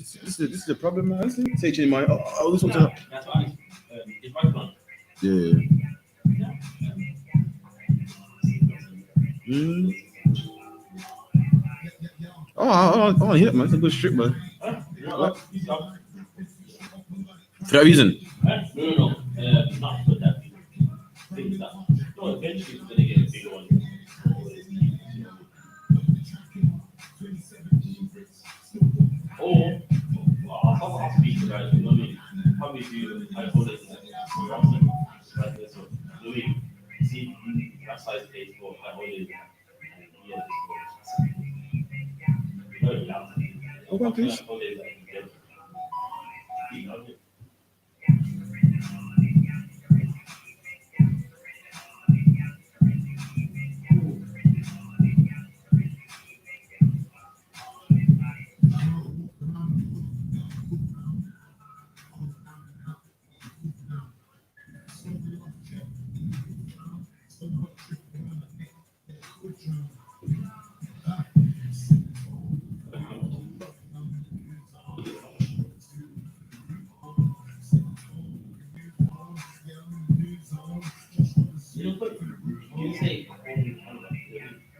This is a problem, man. Teaching my this one's That's why it's my plan. yeah. Oh, I want to hit it, man. It's a good strip, man. For that reason. No. Not for that. Things that. No, eventually it's gonna get a bigger one. Or I'll speak to guys. You know what I mean? Probably do I hold it like this one. You know what I mean? See that size case for I hold it. Okay, please.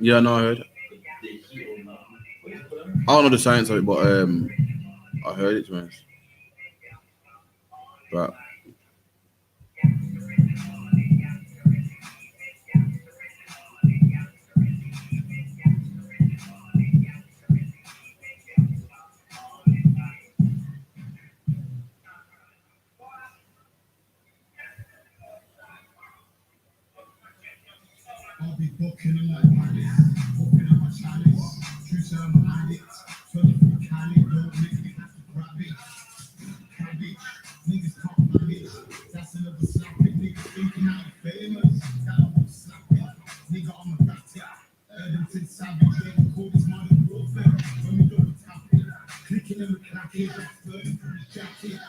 Yeah, no, I heard. I don't know the science of it, but I heard it, man. But I'll be booking them like Palace, booking up my chalice, juice out my addicts, 24 Cali, don't make me have to grab it. Cabbage, niggas can't manage, that's another slapping, niggas thinking I'm famous, that I won't slap it, nigga I'm a batter, Erdington savage, yeah, we call this modern warfare, when we double tap it, clicking and clacking, that's burning through the jacket.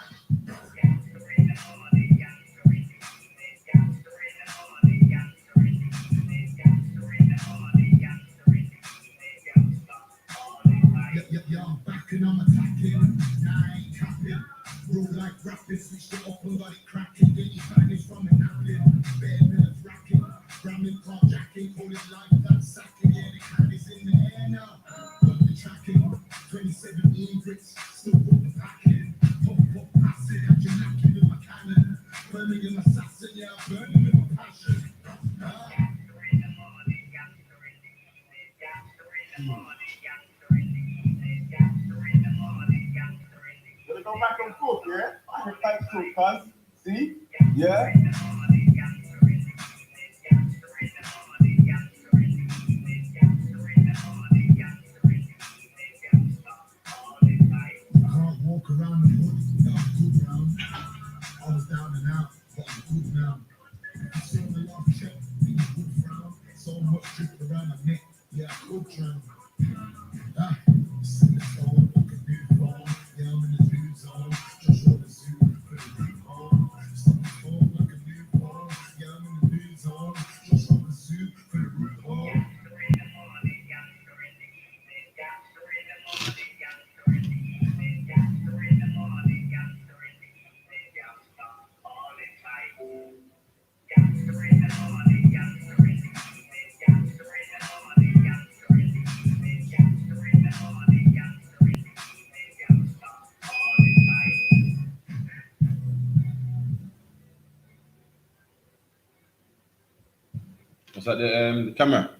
Yeah, I'm back and I'm attacking. Nah, I ain't capping. Roll like rapping, switched it up and got it cracking. Get your Spanish from an appling. Bare minutes racking. Ramming, carjacking, call it like that sacking. Yeah, the caddies in the air now. Got the tracking. 2017 bricks, still got the packing. Pop, passing, had you knacking with my cannon. Burning an assassin, yeah, burning with my passion. Go back and forth, yeah? I have thanks to it, cuz. See? Yeah? Can't walk around the hood without good round. I was down and out, but I'm good now. I saw the love check, me good frown. So much drip around my neck, yeah, I could drown. Sing the song, like a new phone. Yeah, I'm in the new zone. Just roll the zoo for the new home. Sing the song like a new phone. Yeah, I'm in the new zone. Just roll the zoo for the new home. what's that? The camera.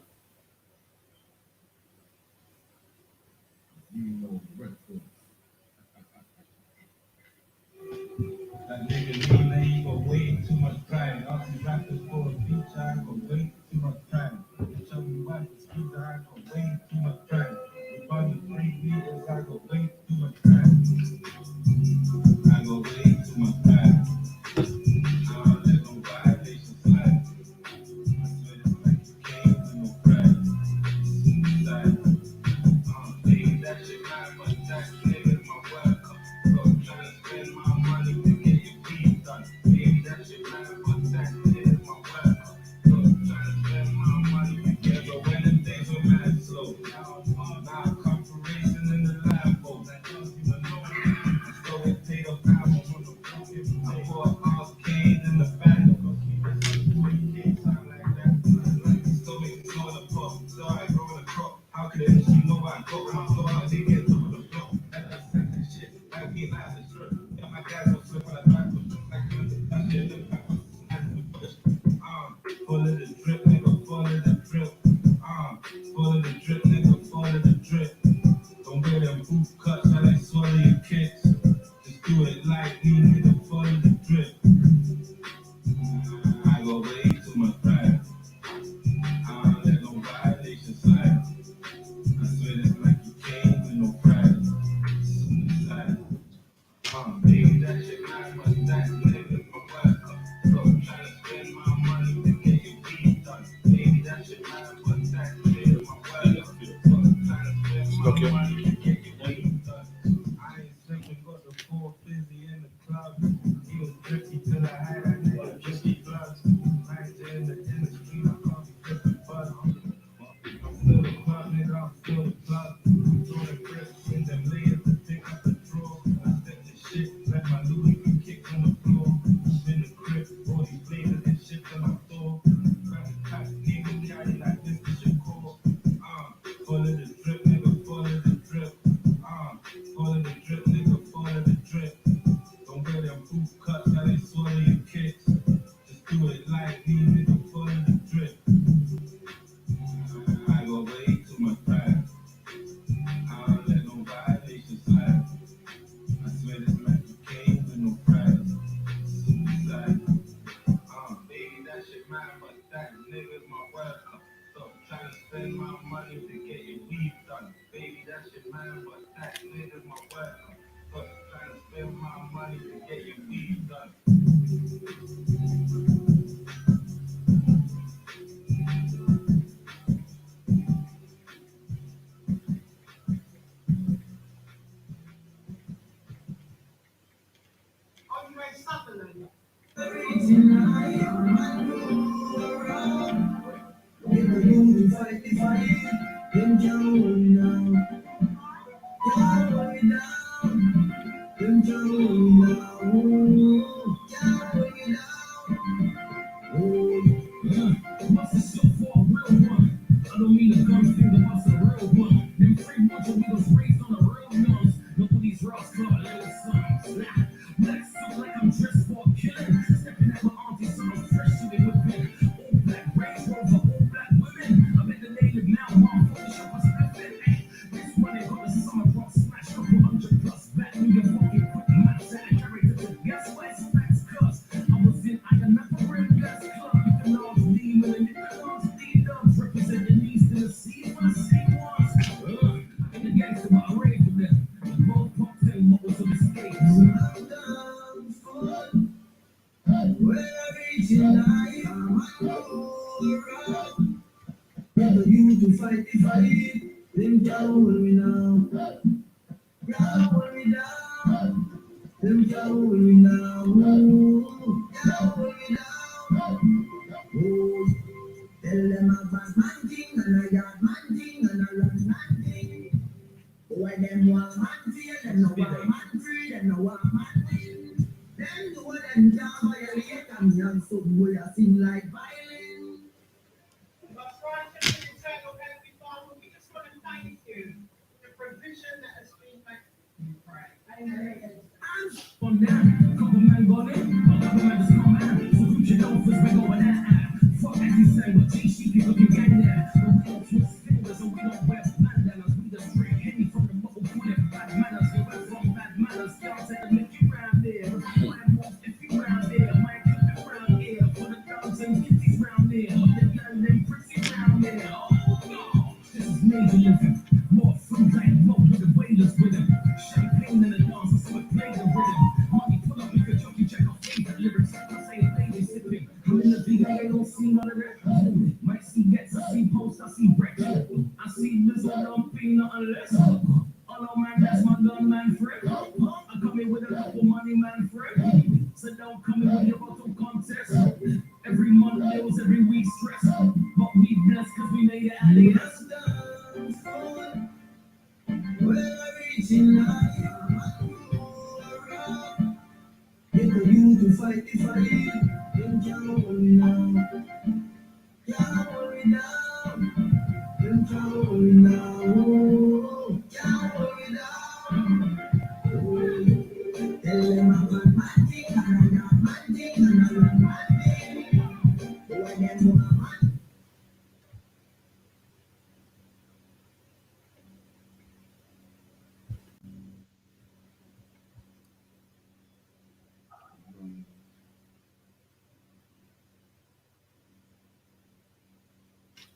That nigga Lee, you got way too much pride. Asking rappers for a feature, I got way too much pride. Show me why the speaker, I got way too much pride. If I was 3 meters, I got way too much pride. I got way too much pride. I don't let no violation slide. I swear this like came with no so busy in the club. He was tricky till I had a nigga tricky gloves. Right there in the street, I call me tricky buzz. I'm still the club, nigga, I'm still the club. Throw the crisps in them layers to pick up the draw. I set the shit, let my Louis be kicked on the floor. In the crib, all these blazers and shit on my door. Grab the cut, nigga, carry like this is your core. Follow the drip, nigga, follow the drip. Follow the drip, nigga, follow the drip. Don't get them poop cuts, now they swallow your kicks. Just do it like me, nigga, follow the drip. I go way too much pride. I don't let no violations slide. I swear this man came with no pride. Suicide. Baby, that shit mine, but that nigga's my word. Stop trying to spend my money to get your weed done. Baby, that shit mine, but that nigga's my word. Stop trying to spend my money to get your weed done. Oh, you ain't stopping nothing. I don't mean to come think about some real one. Them free bunch of we was raised on the real nuns. Nobody's raw star, little sons. Black suit like I'm dressed for a killing. Stepping at my auntie, so I'm fresh to the whipping. All black Range Rover, all black women. I bet the native now, motherfuckers show us nothing. This money got the summer rock smash, couple 100 plus. Back when you fucking put the maps at a character. Guess what? It's facts, cuz I was in I.S.U.P.K Gas Club. You can all leave and you can all leave them. Represent the East and the sea when I see ones. I ain't a gangster, but I rave for them. Both pops and what was a mistake. When I reach in life, I'm around. Never you to fight the fight. Them down when we now. Down when we down. Them down when we now. Down when we down. Oh, tell them about man thing and I got man thing and I run man thing. When them want man feel, them no want man free, them no want man win. Them do them can't violate and young some boy a sing like violin. But for us to be entitled as we follow, we just want to thank you for the provision that has been made. Right. Amen. On that, couple men gone in, but couple men just come out. So who you know first we go in that. Fuck as you say, but GC people can get there. But we don't twist fingers and we don't wear bandanas. We just drink Henny from the bottle full of bad manners. We went from bad manners. Y'all take a lick you round there. Might walk if you round there. Might clip you round here. For the dogs and kitties round there. But the young them pretty round there. Oh no, this is major living. More fruit like roll with the waiters with him. Champagne in the dance, so it played the rhythm. Money pull up, you can junkie check out favorite lyrics. I say a lady sipping. I'm in the video, they don't see none of that. Might see gets, I see posts, I see wreck. I see Lizzo, don't pay nothing less. Oh no man, that's my gun man friend. I come in with a couple money man friend. So don't come in with your bottle contest. Every month bills, every week stress. But we blessed cause we made it out of yes. When I reach in life, get you to fight the fight. Them can't hold me now. Can't hold me down. Them can't hold me now. Can't hold me down. Oh, tell them about my thing and I got my thing and I run my thing. Boy, them want my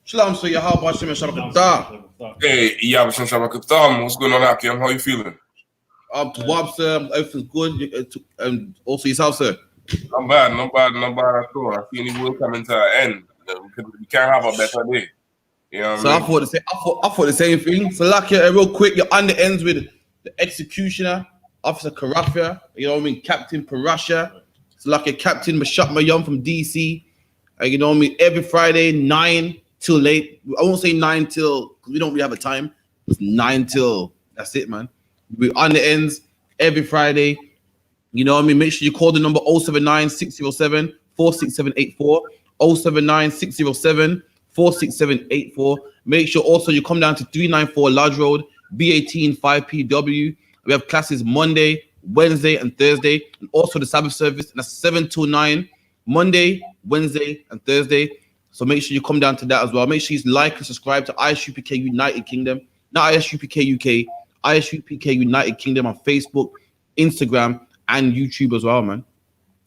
Shalom, so Yahweh Hashem and Shabbat. Hey, yeah, Shabbat. What's going on, Akim? How you feeling? Bob, sir, everything's good. And also yourself, sir. Not bad at all. I see any will coming to an end. We can't have a better day. You know what So I I mean? thought the same thing. So like real quick, you're on the ends with the executioner Officer Karafia, you know what I mean? Captain Parasha. It's like a Captain Mashak Mayum from DC. You know what I mean? Every Friday, 9 till late. I won't say 9 till, because we don't really have a time. It's 9 till, that's it, man. We're on the ends every Friday. You know what I mean? Make sure you call the number 079 607 46784. 079 607 46784. Make sure also you come down to 394 Lodge Road, B18 5PW. We have classes Monday, Wednesday, and Thursday, and also the Sabbath service, and that's 7 to 9, Monday, Wednesday, and Thursday. So make sure you come down to that as well. Make sure you like and subscribe to I.S.U.P.K United Kingdom, not I.S.U.P.K UK, I.S.U.P.K United Kingdom on Facebook, Instagram, and YouTube as well, man.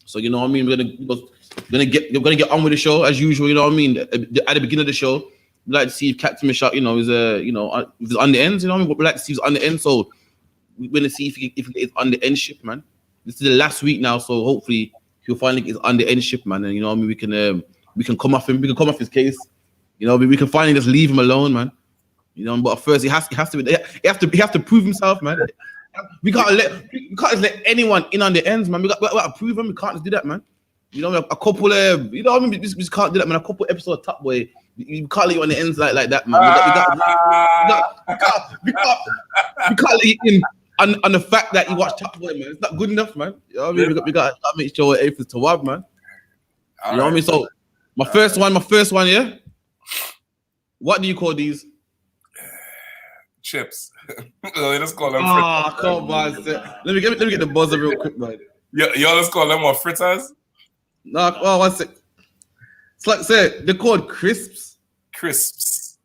So you know what I mean? You're gonna get on with the show as usual. You know what I mean? At the beginning of the show, we like to see if Captain Michelle, you know, is if it's on the ends. You know what I mean? We like to see if it's on the end. So we're gonna see if it's on the end ship, man. This is the last week now, so hopefully he'll finally get on the end ship, man. And you know what I mean? We can come off him. We can come off his case. You know, we can finally just leave him alone, man. You know, but first he has to prove himself, man. We can't just let anyone in on the ends, man. We got to prove him. We can't just do that, man. You know, a couple of, you know what I mean? We just can't do that, man. A couple episodes of Top Boy, you can't let you on the ends like that, man. We can't let you in on the fact that you watch Top Boy, man. It's not good enough, man. You know what I mean? We got to make sure everything's to wab, man. You know what I mean? So my first one, yeah. What do you call these? Chips. Let's call them. Oh, come on. Let me get the buzzer real quick, man. Yo, let's call them what, fritters? No, one sec. It's like say they're called crisps. Crisps.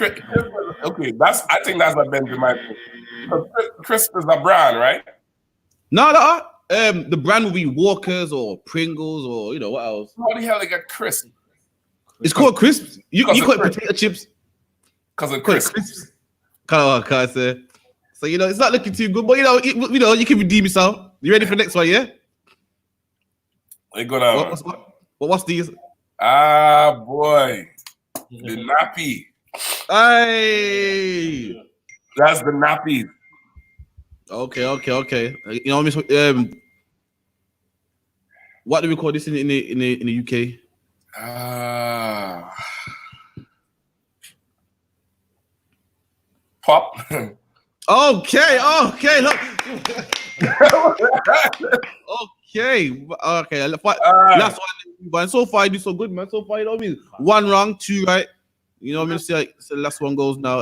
Okay, I think that's what Benji might be. Crisp is a brand, right? No, the brand will be Walkers or Pringles or you know what else. How the hell they got crisp? It's called crisps. You call it potato chips. Because of crisps. Can't say. So you know it's not looking too good, but you know you can redeem yourself. You ready for the next one? Yeah. They go down. What's these? Ah, boy, the nappy. Hey, that's the nappy. Okay. You know what I mean? What do we call this in the UK? Pop. Okay. Look. Okay. Last one. So far, you do so good, man. So far, you know what I mean? One wrong, two right. You know what I mean? So the last one goes now.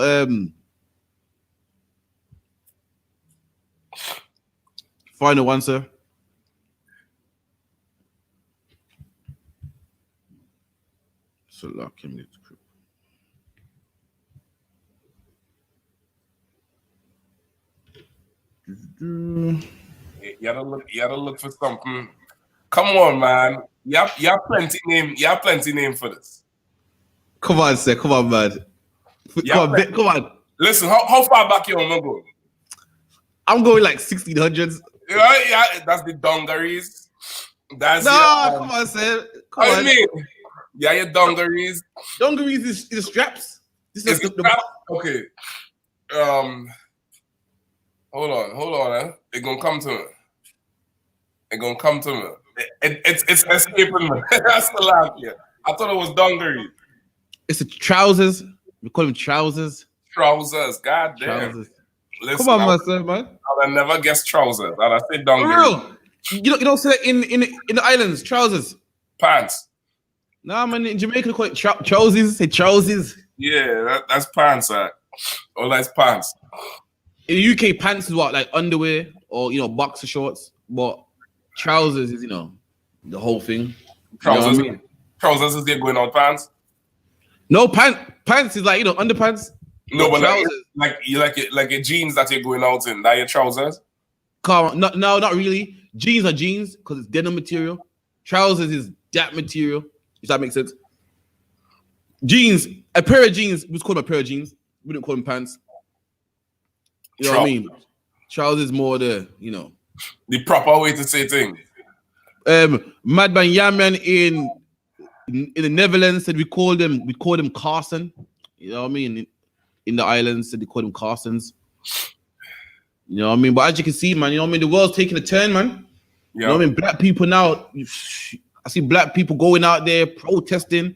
Final one, sir. So lock him. You gotta look for something. Come on, man. You have plenty name for this. Come on, sir. Come on, man. Come on. Listen, how far back you want to go? I'm going like 1600s. Yeah, that's the dungarees. Come on, sir. Come on. I mean, yeah, your dungarees. Dungarees is the straps. This is the strap? Okay. Hold on. It's gonna come to me. It's escaping me. That's the laugh here. I thought it was dungaree. It's the trousers. We call them trousers. Trousers. God damn. Trousers. Listen, come on, man. I would never guess trousers. I'd say dungaree. For real? You don't say that in the islands. Trousers. Pants. Nah, man. In Jamaica, they call it trousers. Say trousers. Yeah, that's pants. All that's pants. In the UK, pants is what, like underwear or boxer shorts, but trousers is the whole thing. Trousers, you know what I mean? Trousers is they going out pants. No, pants is like underpants. No, but trousers, like your jeans that you're going out in. That your trousers. No, not really. Jeans are jeans because it's denim material. Trousers is that material. If that makes sense. Jeans, a pair of jeans. We call them a pair of jeans. We don't call them pants. You know what I mean? Trousers more the the proper way to say things. Madman Yaman in the Netherlands said we call them Carson. You know what I mean? In the islands said they call them Carsons. You know what I mean? But as you can see, man, you know what I mean? The world's taking a turn, man. You know what I mean? Black people now, I see black people going out there protesting,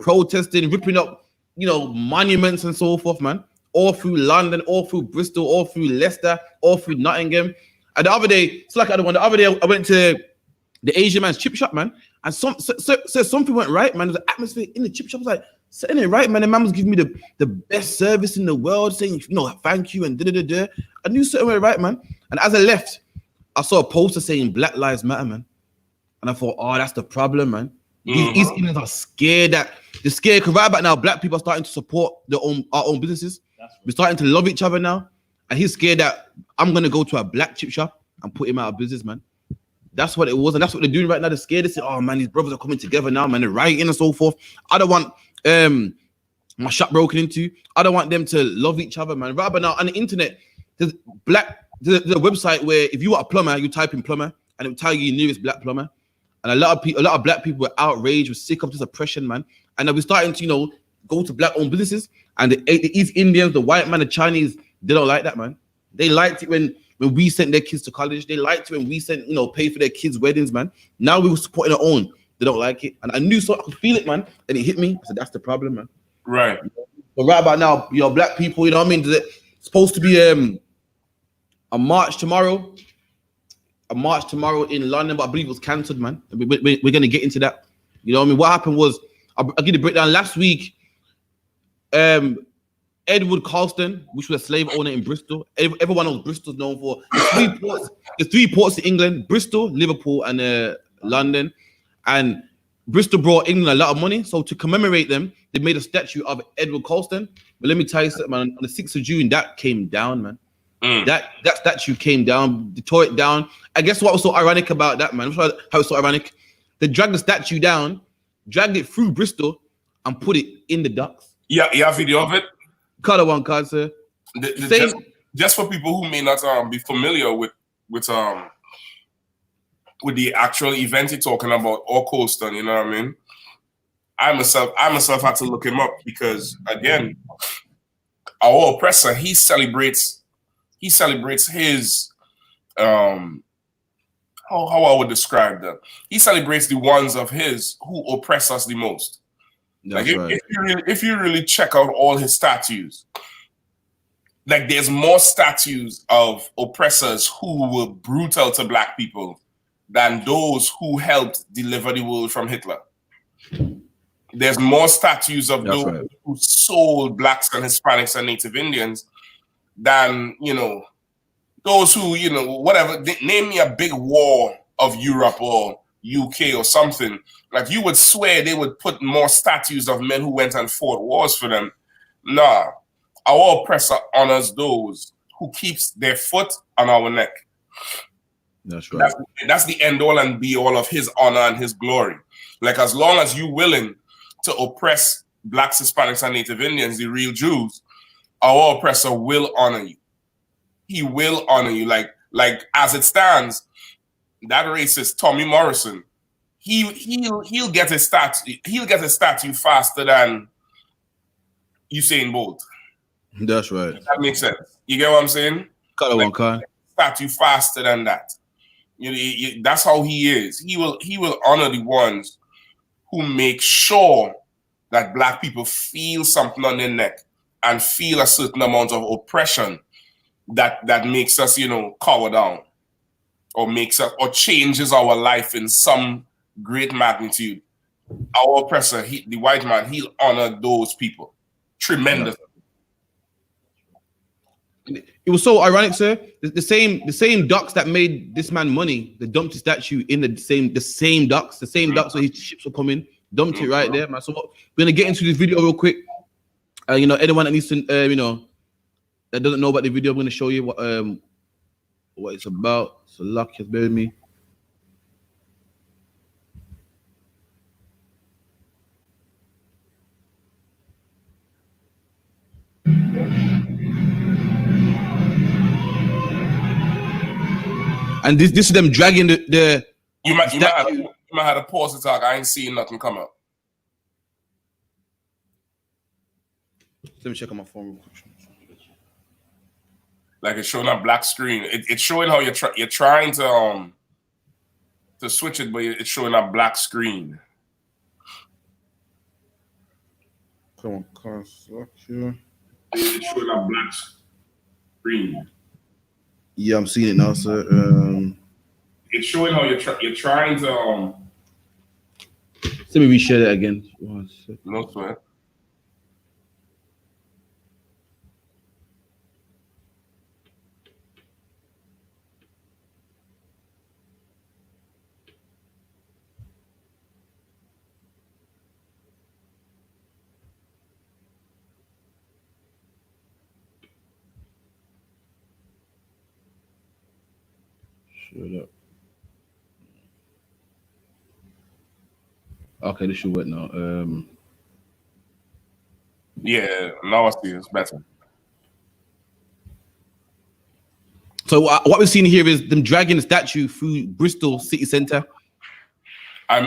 ripping up, you know, monuments and so forth, man. All through London, all through Bristol, all through Leicester, all through Nottingham. And the other day, it's like the other day I went to the Asian man's chip shop, man. And something went right, man. There's an atmosphere in the chip shop. I was like, something ain't right, man. The man was giving me the best service in the world, saying, you know, thank you and da-da-da-da. I knew something went right, man. And as I left, I saw a poster saying Black Lives Matter, man. And I thought, oh, that's the problem, man. These East Indians are scared they're scared because right about now, black people are starting to support our own businesses. We're starting to love each other now. And he's scared that I'm going to go to a black chip shop and put him out of business, man. That's what it was. And that's what they're doing right now. They're scared. They say, oh, man, these brothers are coming together now, man. They're rioting and so forth. I don't want my shop broken into. I don't want them to love each other, man. Rather now on the internet, there's the website where if you are a plumber, you type in plumber and it will tell you your nearest black plumber. And a lot of black people were outraged, were sick of this oppression, man. And we're starting to, you know, go to black-owned businesses. And the East Indians, the white man, the Chinese, they don't like that, man. They liked it when we sent their kids to college. They liked it when we sent, you know, pay for their kids' weddings, man. Now we were supporting our own. They don't like it. And I knew so I could feel it, man. And it hit me. I said, that's the problem, man. Right. But right about now, you know, black people, you know what I mean? It's supposed to be a march tomorrow. A march tomorrow in London, but I believe it was cancelled, man. We're going to get into that. You know what I mean? What happened was, I'll give you a breakdown. Last week, Edward Colston, which was a slave owner in Bristol. Everyone knows Bristol's known for there's three ports in England: Bristol, Liverpool, and London. And Bristol brought England a lot of money. So to commemorate them, they made a statue of Edward Colston. But let me tell you something, man. On the 6th of June, that came down, man. That statue came down, they tore it down. I guess what was so ironic about that, man? How it's so ironic. They dragged the statue down, dragged it through Bristol, and put it in the docks. Yeah, you have video of it? Color one card, sir. Just for people who may not be familiar with the actual event you're talking about, or Colston, you know what I mean? I myself had to look him up because, again, our oppressor, he celebrates his how I would describe that. He celebrates the ones of his who oppress us the most. That's right. If you really check out all his statues, like there's more statues of oppressors who were brutal to black people than those who helped deliver the world from Hitler. There's more statues of those who sold blacks and Hispanics and Native Indians than, you know, those who, you know, whatever. Name me a big war of Europe or UK or something. Like, you would swear they would put more statues of men who went and fought wars for them. Nah, our oppressor honors those who keeps their foot on our neck. That's right. That's the end all and be all of his honor and his glory. Like, as long as you're willing to oppress blacks, Hispanics, and Native Indians, the real Jews, our oppressor will honor you. He will honor you. Like as it stands, that racist Tommy Morrison, he'll get a statue faster than Usain Bolt. That's right. That makes sense. You get what I'm saying? Color one card. Statue faster than that. That's how he is. He will honor the ones who make sure that black people feel something on their neck and feel a certain amount of oppression that makes us, you know, cower down, or makes us, or changes our life in some great magnitude. Our oppressor, the white man, he'll honor those people. Tremendous. It was so ironic, sir. The same docks that made this man money, they dumped his statue in the same docks where his ships were coming, dumped it right there, man. So we're gonna get into this video real quick. You know, anyone that needs to, you know, that doesn't know about the video, I'm gonna show you what it's about. So luck has been with me. And this is them dragging the You might have to pause the talk. I ain't seeing nothing come up. Let me check on my phone real quick. Like it's showing a black screen. It's showing how you're trying to switch it, but it's showing a black screen. Come on, construction. It's showing a black screen. Yeah, I'm seeing it now, sir. It's showing how you're trying to Let me reshare that again. 1 second. no sweat. Shut up. Okay, this should work now. Yeah, now I see it's better. So what we're seeing here is them dragging the statue through Bristol city centre.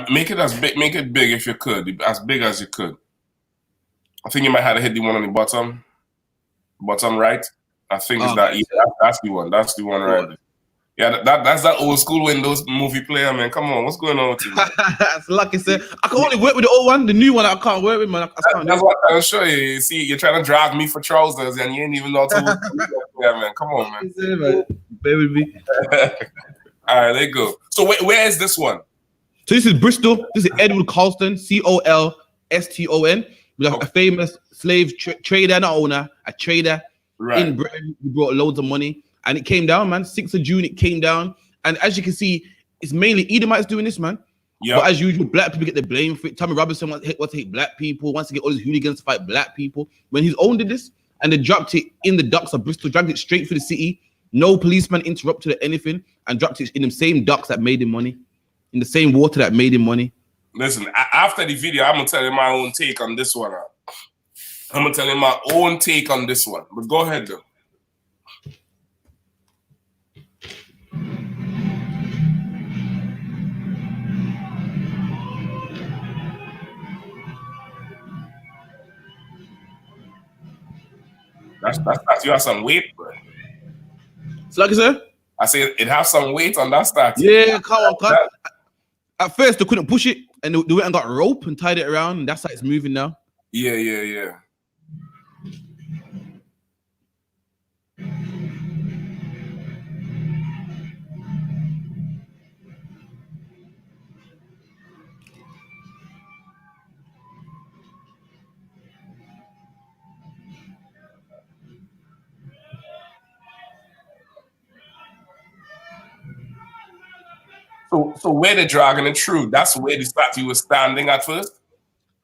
Make it as big. Make it big if you could, as big as you could. I think you might have to hit the one on the bottom right. I think it's that. Yeah, that's the one. That's the one right. Yeah, that's that old school Windows movie player, man. Come on, what's going on with you? That's lucky, sir. I can only work with the old one. The new one I can't work with, man. That's what I'm trying to show you. You see, you're trying to drag me for trousers, and you ain't even know to yeah, man. Come on, man. Bear with me. All right, let's go. So where is this one? So this is Bristol. This is Edward Colston, Colston, a famous slave trader, not owner, a trader in Britain. He brought loads of money. And it came down, man. 6th of June, it came down. And as you can see, it's mainly Edomites doing this, man. Yep. But as usual, black people get the blame for it. Tommy Robinson wants to hate black people, wants to get all these hooligans to fight black people. When his own did this, and they dropped it in the docks of Bristol, dragged it straight through the city. No policeman interrupted or anything, and dropped it in the same docks that made him money, in the same water that made him money. Listen, after the video, I'm going to tell you my own take on this one. I'm going to tell you my own take on this one. But go ahead, though. That's you have some weight, bro. It's like I said. I said it has some weight on that statue. Yeah, come on. At first they couldn't push it, and they went and got rope and tied it around, and that's how it's moving now. Yeah. So where they're dragging it through, that's where the statue was standing at first?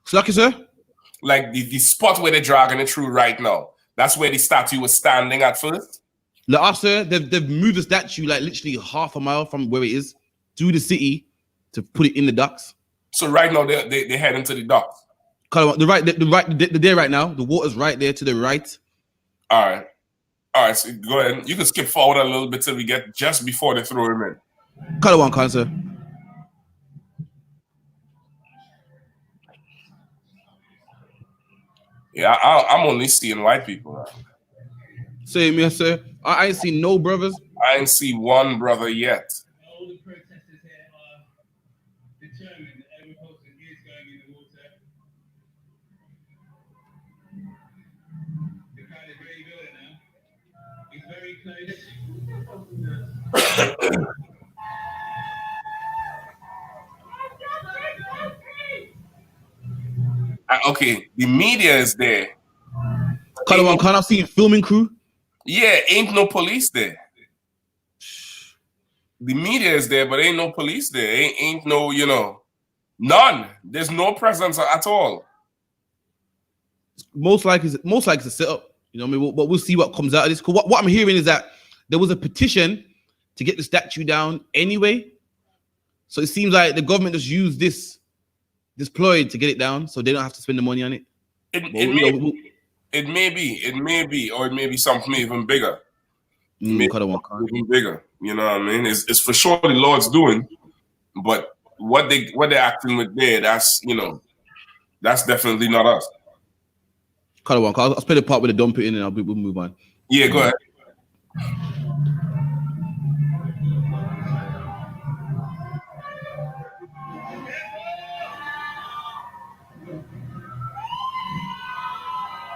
It's lucky, sir. Like the spot where they're dragging it through right now, that's where the statue was standing at first? Like, sir, they've moved the statue like literally half a mile from where it is through the city to put it in the docks. So right now they're heading to the docks? They're there right now. The water's right there to the right. All right, so go ahead. You can skip forward a little bit till we get just before they throw him in. Color one, cancer. Yeah, I'm only seeing white people. Right? Same here, sir. I ain't seen no brothers. I ain't see one brother yet. All the protesters here are determined that every person is going in the water. The crowd is very good now. It's very close. Okay, the media is there. Color one, can't I see filming crew? Yeah, ain't no police there. The media is there, but ain't no police there. Ain't no, none. There's no presence at all. Most likely it's a setup. You know what I mean? But we'll see what comes out of this. Because what I'm hearing is that there was a petition to get the statue down anyway. So it seems like the government just used this ploy to get it down, so they don't have to spend the money on it. It may be, or it may be something even bigger. Even bigger. You know what I mean? It's for sure the Lord's doing, but what they're acting with there, that's definitely not us. Color one, I'll spell the part with the dump it in, and we'll move on. Yeah, go ahead.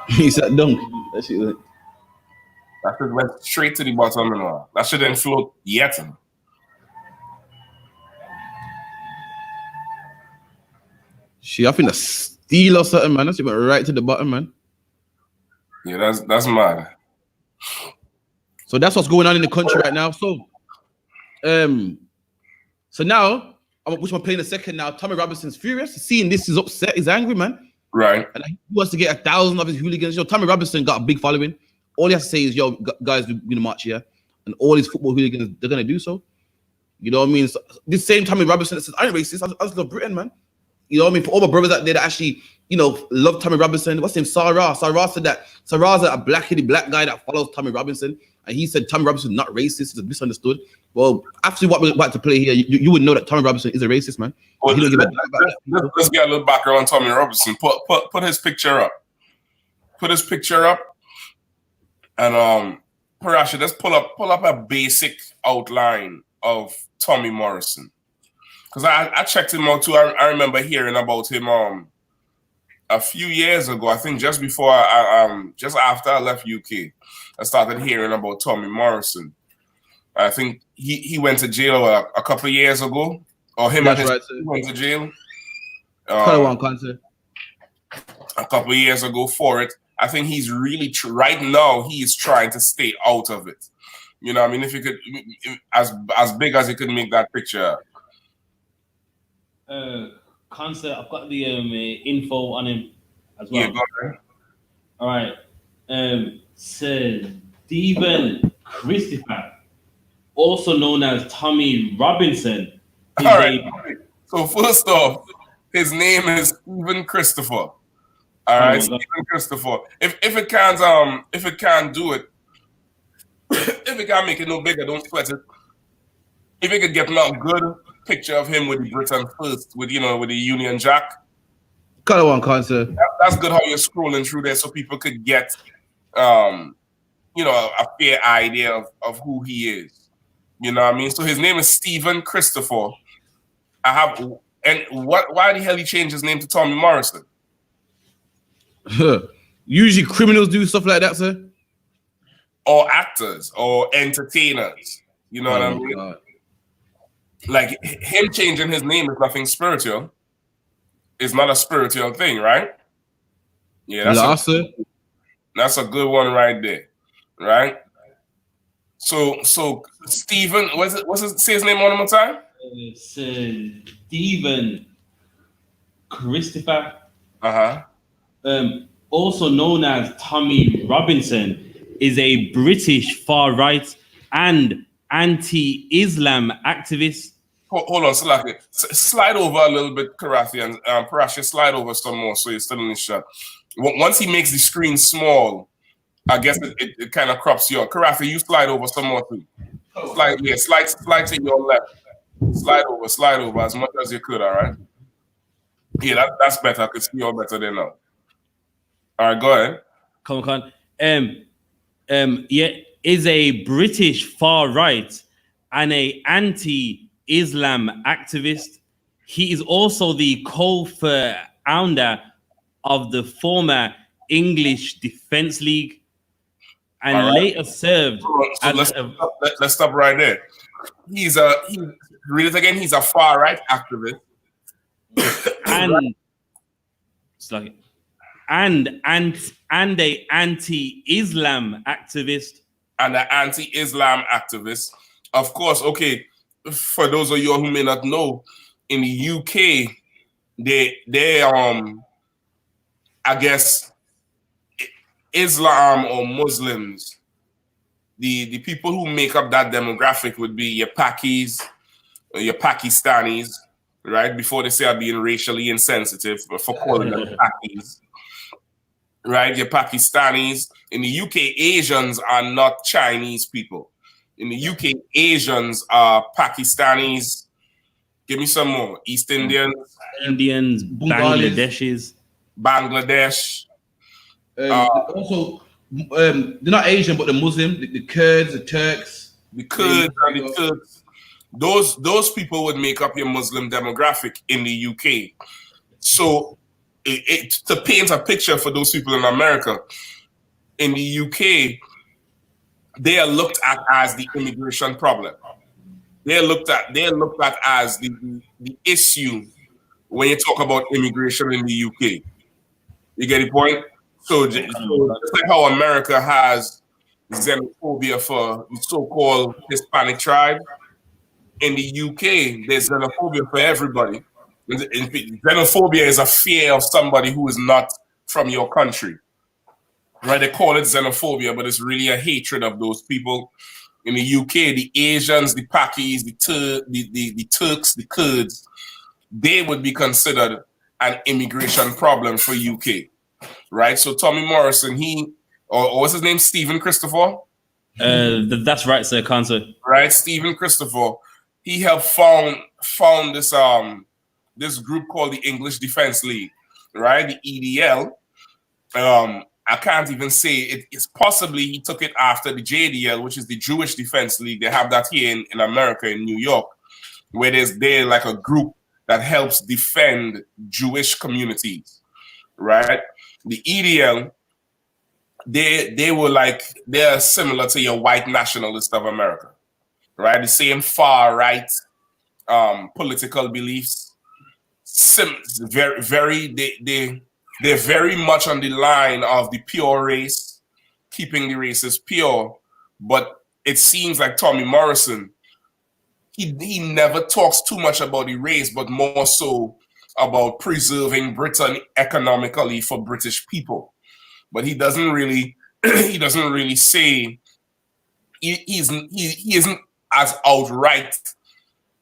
He sat dunk. That shit. That shit went straight to the bottom, you know. That shit didn't float yet. She, I think a steal or something, man. That shit went right to the bottom, man. Yeah, that's mad. So that's what's going on in the country right now. So now, which I'm playing the second now. Tommy Robinson's furious. Seeing this, he's upset. He's angry, man. Right. And he wants to get 1,000 of his hooligans. Yo, Tommy Robinson got a big following. All he has to say is, yo, guys, we're going to march here. And all his football hooligans, they're going to do so. You know what I mean? So, this same Tommy Robinson that says, I ain't racist. I just love Britain, man. You know what I mean? For all my brothers out there that actually, you know, love Tommy Robinson. What's his name? Sarah. Sarah said that. Sarah's a black guy that follows Tommy Robinson. And he said Tommy Robinson is not racist. It's misunderstood. Well, after what we're about to play here, you would know that Tommy Robinson is a racist, man. Well, He don't give a damn about that. let's get a little background on Tommy Robinson. Put his picture up. Put his picture up. And Parasha, let's pull up a basic outline of Tommy Morrison. Because I checked him out too. I remember hearing about him a few years ago. I think just before just after I left UK, I started hearing about Tommy Morrison. I think he went to jail a couple of years ago, or him and his went to jail. A couple of years ago for it. I think he's really right now. He is trying to stay out of it. You know, I mean, if you could, as big as he could make that picture. Concert. I've got the info on him as well. Yeah, go ahead. All right. Stephen Christopher, also known as Tommy Robinson. All right. So first off, his name is Stephen Christopher. All right, Stephen Christopher. If it can't do it, if it can't make it no bigger, don't sweat it. If it could get a good picture of him with the Britain first, with the Union Jack. Color one concert. That's good how you're scrolling through there so people could get a fair idea of who he is. You know what I mean? So his name is Stephen Christopher. Why the hell he changed his name to Tommy Morrison? Usually criminals do stuff like that, sir. Or actors or entertainers. You know what I mean? God. Like him changing his name is nothing spiritual. It's not a spiritual thing, right? Yeah, that's a good one right there, right? So Stephen, say his name one more time? Stephen Christopher. Also known as Tommy Robinson, is a British far-right and anti-Islam activist. Hold on, Salaki. Slide over a little bit, Karathi, and Parasha, slide over some more so you're still in the shot. Once he makes the screen small, I guess it kind of crops you out. Karathi, you slide over some more too. Slide to your left. Slide over as much as you could, all right? Yeah, that's better. I could see you all better than now. All right, go ahead. Come on. Is a British far-right and a anti-Islam activist. He is also the co-founder of the former English Defence League and later served as let's stop right there. He's a far-right activist. and a anti-Islam activist. And an anti-Islam activist. Of course, okay, for those of you who may not know, in the UK, they I guess Islam or Muslims, the people who make up that demographic would be your Pakis, or your Pakistanis, right? Before they say I'm being racially insensitive for calling them Pakis. Right, your Pakistanis. In the UK, Asians are not Chinese people. In the UK, Asians are Pakistanis. Give me some more. East Indians, Bangladeshis. Bangladesh. Also, they're not Asian, but the Muslim, the Kurds, the Turks, The Kurds and the Turks, those people would make up your Muslim demographic in the UK. So to paint a picture for those people in America, in the UK, they are looked at as the immigration problem. They're looked at as the issue when you talk about immigration in the UK. You get the point? So just like how America has xenophobia for the so-called Hispanic tribe, in the UK, there's xenophobia for everybody. Xenophobia is a fear of somebody who is not from your country. Right? They call it xenophobia, but it's really a hatred of those people. In the UK, the Asians, the Pakis, the Turks, the Kurds, they would be considered an immigration problem for UK. Right? So Tommy Morrison, or what's his name? Stephen Christopher? That's right, sir, Cancer. Right? Stephen Christopher. He helped found this group called the English Defense League, right? The EDL. I can't even say it's possibly he took it after the JDL, which is the Jewish Defense League. They have that here in America, in New York, where they're like a group that helps defend Jewish communities, right? The EDL, they're similar to your white nationalist of America, right? The same far right political beliefs. They're very much on the line of the pure race, keeping the races pure. But it seems like Tommy Morrison, he never talks too much about the race, but more so about preserving Britain economically for British people. But he doesn't really say, he isn't as outright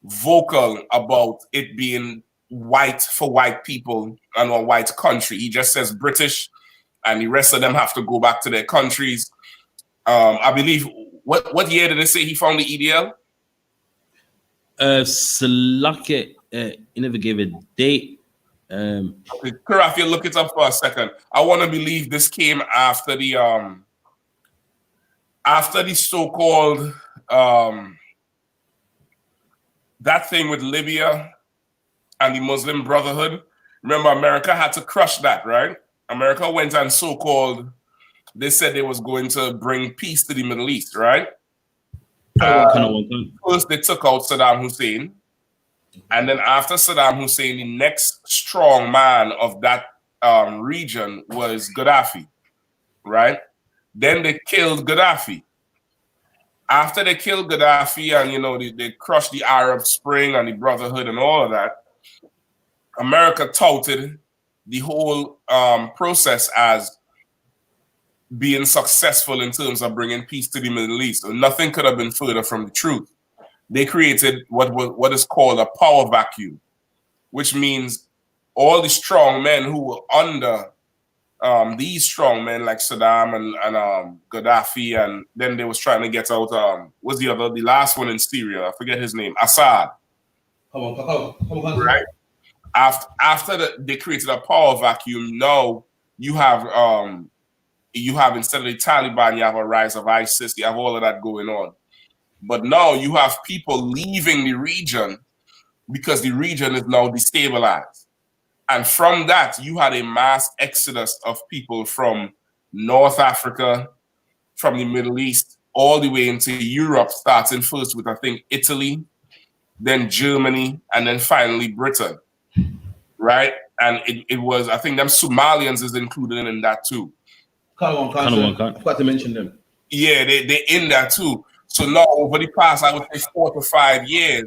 vocal about it being white for white people and a white country. He just says British, and the rest of them have to go back to their countries. I believe, what year did they say he found the EDL? Salake, he never gave a date. Okay, Karaf, look it up for a second. I want to believe this came after the so-called that thing with Libya and the Muslim Brotherhood. Remember, America had to crush that, right? America went and so-called, they said they was going to bring peace to the Middle East, right? First, they took out Saddam Hussein. And then after Saddam Hussein, the next strong man of that region was Gaddafi, right? Then they killed Gaddafi. After they killed Gaddafi and, they crushed the Arab Spring and the Brotherhood and all of that, America touted the whole process as being successful in terms of bringing peace to the Middle East. So nothing could have been further from the truth. They created what is called a power vacuum, which means all the strong men who were under these strong men like Saddam and Gaddafi, and then they was trying to get out, what's the last one in Syria? I forget his name, Assad. Right? After they created a power vacuum, now you have instead of the Taliban, you have a rise of ISIS, you have all of that going on. But now you have people leaving the region because the region is now destabilized. And from that, you had a mass exodus of people from North Africa, from the Middle East, all the way into Europe, starting first with, I think, Italy, then Germany, and then finally Britain, right? And it was, I think them Somalians is included in that too. I forgot to mention them. Yeah, they're in that too. So now, over the past, I would say 4 to 5 years,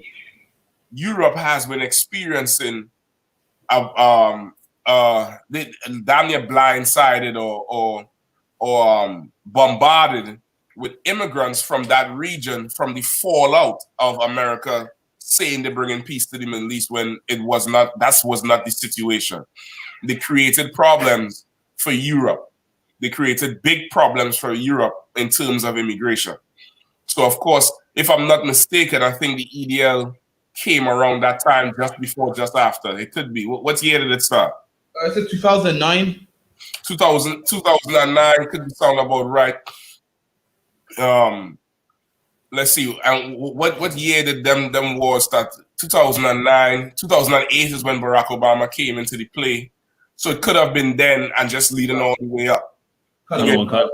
Europe has been experiencing damn near blindsided or bombarded with immigrants from that region, from the fallout of America saying they're bringing peace to the Middle East when that was not the situation. They created problems for Europe. They created big problems for Europe in terms of immigration. So, of course, if I'm not mistaken, I think the EDL came around that time, just before, just after. It could be. What year did it start? I said 2009. 2009 could sound about right. Let's see. And what year did them wars start? 2009, 2008 is when Barack Obama came into the play. So it could have been then and just leading all the way up. Another one, cut.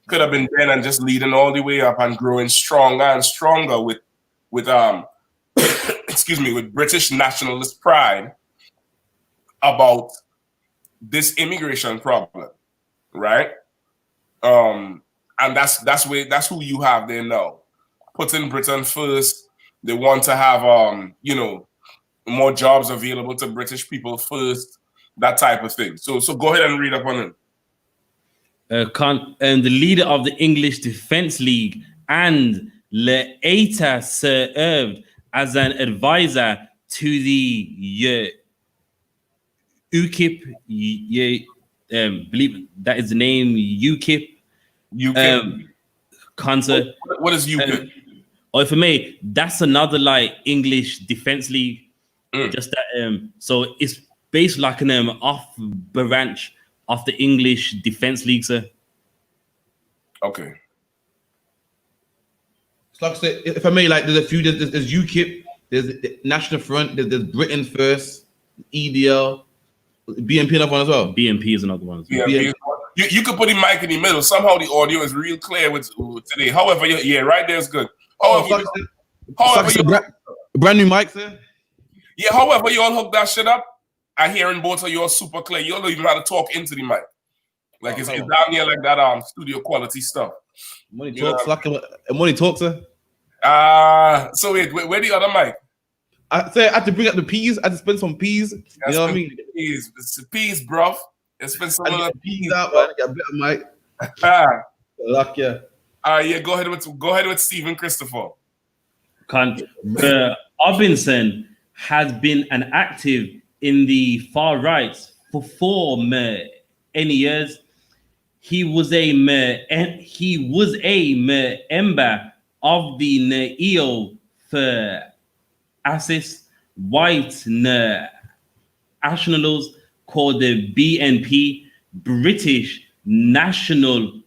Could have been then and just leading all the way up and growing stronger and stronger with excuse me, with British nationalist pride about this immigration problem, right? And that's who you have there now. Putting Britain first. They want to have more jobs available to British people first, that type of thing. So go ahead and read up on it. The leader of the English Defence League and later served as an advisor to the I.S.U.P.K. Believe that is the name, I.S.U.P.K. Concert. What is I.S.U.P.K? Or for me, that's another like English Defence League. Just that. So it's based like an off branch of the English Defence League, sir. Okay. It's like I said, if I may, like there's a few. There's UKIP, there's the National Front, there's Britain First, EDL, BNP, another one as well. BNP is another one. BNP. You could put the mic in the middle. Somehow the audio is real clear with today. However, yeah, right there is good. However, brand new mic, sir. Yeah, however you all hook that shit up, I hearing both of you all super clear. You don't even know how to talk into the mic. Like it's down here like that studio quality stuff. Money talks, money talks, sir. So wait, where the other mic? I had to bring up the peas. I had to spend some peas. You know what I mean? Peas, it's peas, bro. It's been some other peas out, man. I got a better mic. Luck, yeah. Yeah. Go ahead with Stephen Christopher. Robinson has been an active in the far right for 4 many years. He was a member of the neo for ISIS white nationals called the BNP, British National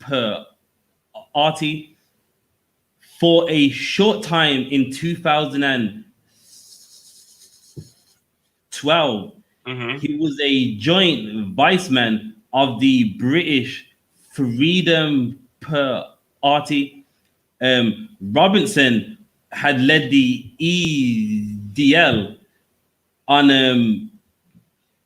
Party. For a short time in 2012, he was a joint viceman of the British Freedom Party. Robinson had led the EDL on the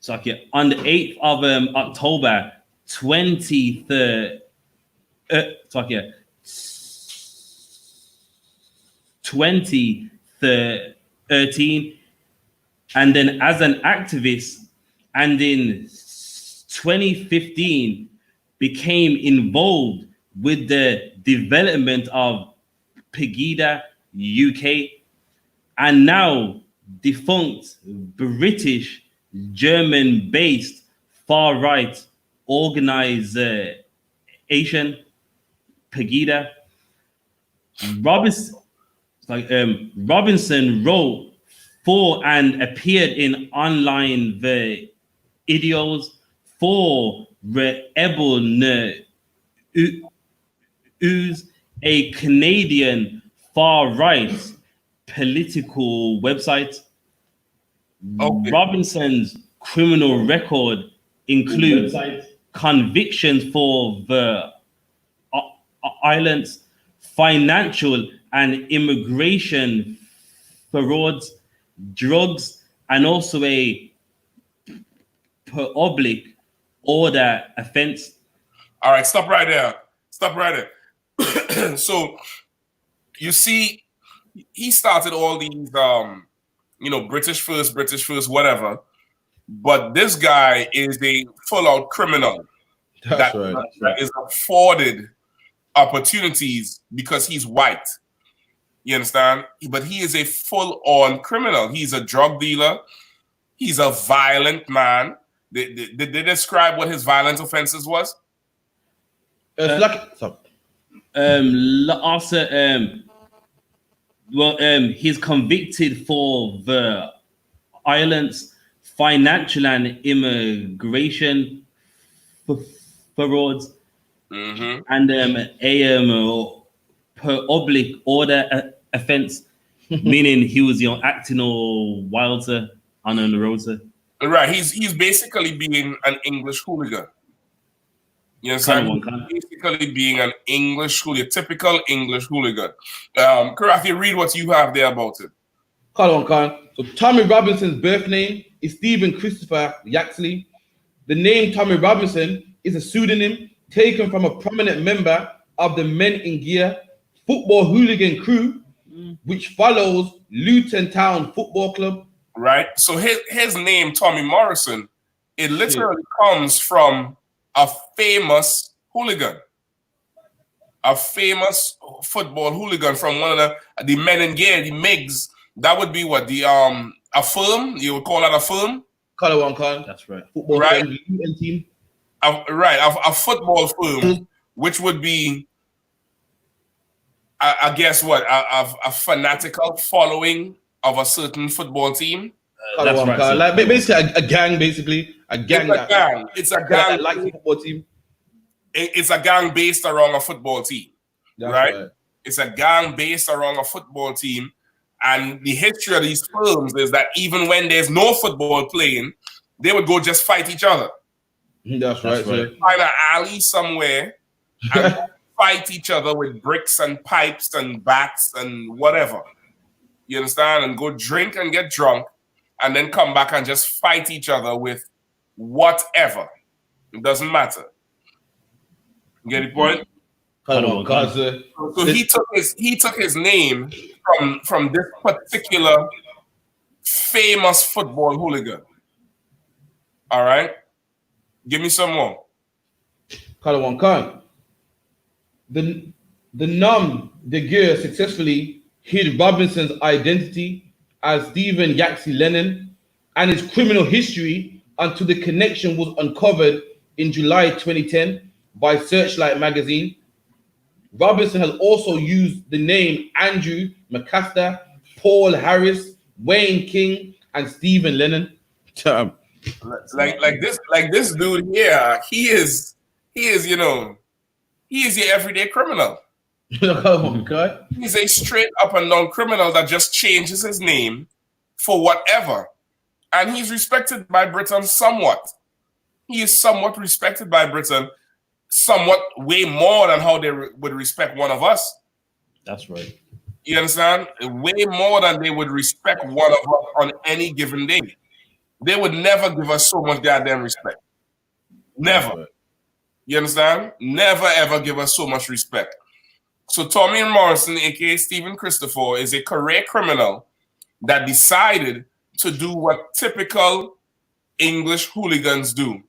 8th of October 2013, and then as an activist, and in 2015 became involved with the development of Pegida UK, and now defunct British German-based far-right organization Pegida. Robinson wrote for and appeared in online videos for Rebel News, a Canadian far-right political website. Okay. Robinson's criminal record includes convictions for violence, financial and immigration frauds, drugs, and also a public order offense. All right, stop right there. So you see, he started all these British first, whatever. But this guy is a full-out criminal that is afforded opportunities because he's white. You understand? But he is a full-on criminal. He's a drug dealer. He's a violent man. Did they describe what his violent offenses was? He's convicted for violence, financial and immigration frauds Mm-hmm. and public order offense, meaning he was acting all wild sir, on the road sir. Right. He's basically being an English hooligan. You understand? Basically being an English hooligan, typical English hooligan. Karafi, read what you have there about it. Colin Khan. So Tommy Robinson's birth name is Stephen Christopher Yaxley. The name Tommy Robinson is a pseudonym taken from a prominent member of the Men in Gear football hooligan crew, which follows Luton Town Football Club. Right. So his name, Tommy Morrison, it literally comes from a famous hooligan, a famous football hooligan from one of the Men in Gear, the MIGs. That would be what a firm. You would call that a firm. Colin Khan. That's right. Football right. Luton team. A football firm, which would be, I guess, what a fanatical following of a certain football team. That's right. Khan. Like basically a gang, basically a gang. It's a gang. Like a football team. It's a gang based around a football team. That's right? It's a gang based around a football team. And the history of these firms is that even when there's no football playing, they would go just fight each other. That's right. Find an alley somewhere and fight each other with bricks and pipes and bats and whatever. You understand? And go drink and get drunk and then come back and just fight each other with whatever. It doesn't matter. You get the point? So he took his name from this particular famous football hooligan. All right, give me some more. Colin Khan. The Nom de Guerre successfully hid Robinson's identity as Stephen Yaxley Lennon and his criminal history until the connection was uncovered in July 2010 by Searchlight magazine. Robinson has also used the name Andrew McAster, Paul Harris, Wayne King, and Stephen Lennon. Like this dude here, he is your everyday criminal. Oh my God. He's a straight up and down criminal that just changes his name for whatever. And he's respected by Britain somewhat. He is somewhat respected by Britain, somewhat way more than how they would respect one of us. That's right. You understand? Way more than they would respect one of us on any given day. They would never give us so much goddamn respect. Never. Right. You understand? Never ever give us so much respect. So Tommy Morrison, aka Stephen Christopher, is a career criminal that decided to do what typical English hooligans do,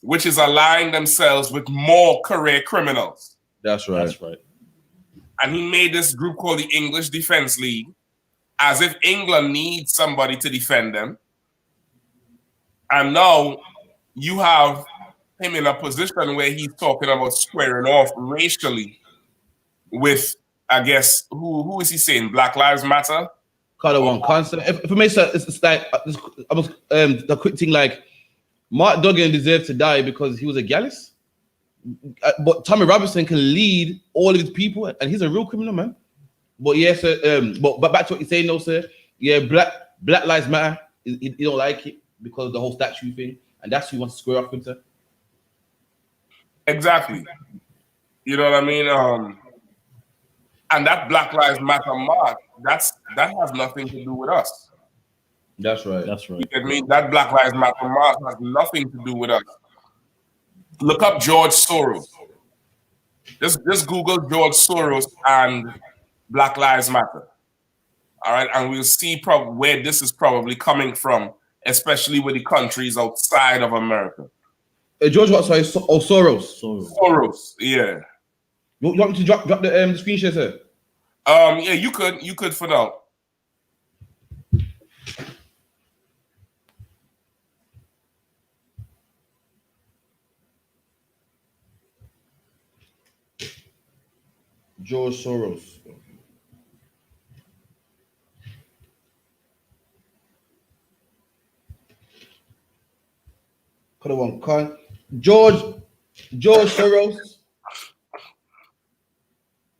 which is align themselves with more career criminals. That's right. That's right. And he made this group called the English Defense League, as if England needs somebody to defend them. And now you have him in a position where he's talking about squaring off racially with, I guess, who is he saying? Black Lives Matter? One constant. If it makes sense, it's like almost the quick thing like Mark Duggan deserves to die because he was a Gallus. But Tommy Robinson can lead all of his people, and he's a real criminal, man. But yes, but back to what you're saying, though, sir. Yeah, Black Lives Matter. He don't like it because of the whole statue thing, and that's who he wants to square off with, sir. Exactly. You know what I mean? And that Black Lives Matter mark, that has nothing to do with us. That's right. That's right. You get me? That Black Lives Matter mark has nothing to do with us. Look up George Soros. Just Google George Soros and Black Lives Matter. All right, and we'll see where this is probably coming from, especially with the countries outside of America. George what? Sorry, Soros. Soros, yeah. You want me to drop the screen share, sir? Yeah, you could for now. George Soros. George George Soros,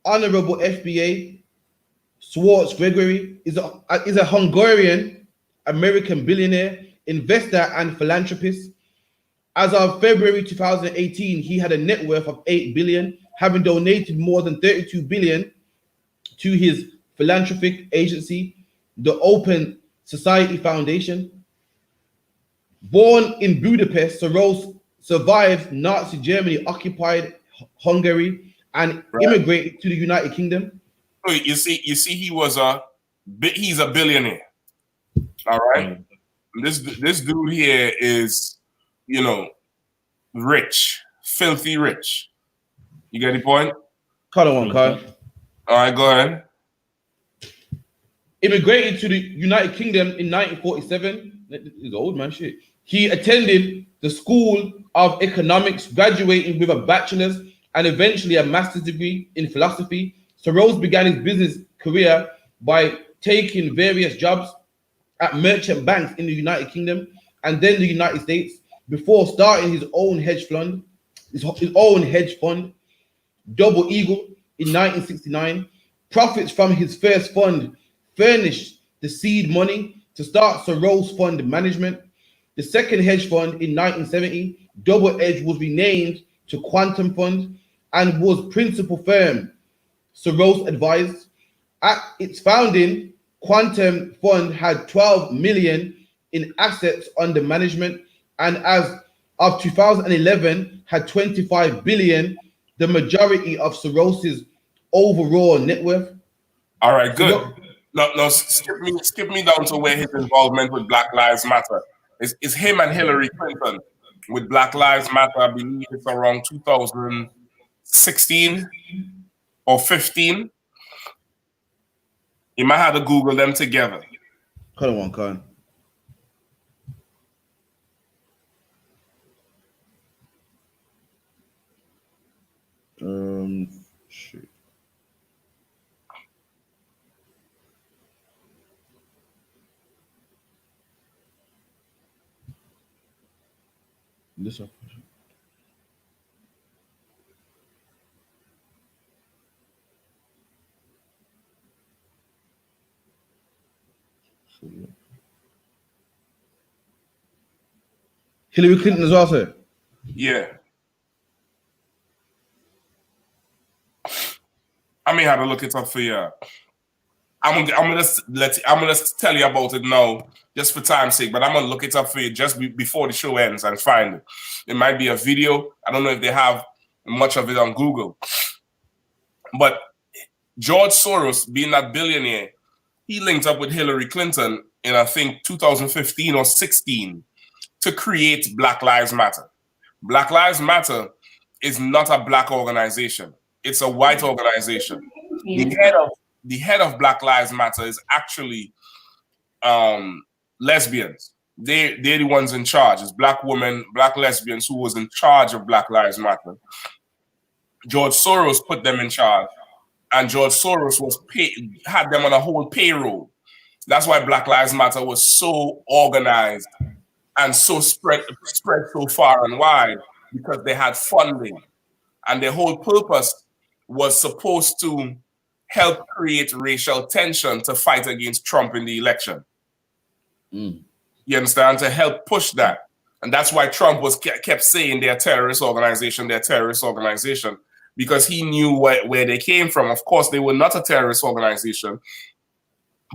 Honorable FBA, Swartz Gregory is a Hungarian American billionaire, investor, and philanthropist. As of February 2018, he had a net worth of 8 billion, having donated more than 32 billion to his philanthropic agency, the Open Society Foundation. Born in Budapest, Soros survived Nazi Germany occupied Hungary and immigrated to the United Kingdom. You see, he's a billionaire. All right. This dude here is, rich, filthy rich. You get the point? Color one, Kyle. All right, go ahead. Immigrated to the United Kingdom in 1947. This is old man shit. He attended the School of Economics, graduating with a bachelor's and eventually a master's degree in philosophy. Soros began his business career by taking various jobs at merchant banks in the United Kingdom and then the United States before starting his own hedge fund, Double Eagle, in 1969. Profits from his first fund furnished the seed money to start Soros Fund Management. The second hedge fund in 1970, Double Edge, was renamed to Quantum Fund and was principal firm Soros advised. At its founding, Quantum Fund had 12 million in assets under management, and as of 2011 had 25 billion, the majority of Soros's overall net worth. All right, good. No, skip me down to where his involvement with Black Lives Matter. It's him and Hillary Clinton with Black Lives Matter. I believe it's around 2016 or 15. You might have to Google them together. Hold on, Con. Shit. This one. Hillary Clinton as well, sir. Yeah. I may have to look it up for you. I'm gonna tell you about it now, just for time's sake. But I'm gonna look it up for you just before the show ends and find it. It might be a video. I don't know if they have much of it on Google. But George Soros, being that billionaire, he linked up with Hillary Clinton in, I think, 2015 or 16 to create Black Lives Matter. Black Lives Matter is not a black organization. It's a white organization. The head of Black Lives Matter is actually lesbians. They're the ones in charge. It's black women, black lesbians who was in charge of Black Lives Matter. George Soros put them in charge, and George Soros had them on a whole payroll. That's why Black Lives Matter was so organized and so spread so far and wide, because they had funding, and their whole purpose was supposed to help create racial tension to fight against Trump in the election. You understand? To help push that. And that's why Trump kept saying they're a terrorist organization, because he knew where they came from. Of course, they were not a terrorist organization,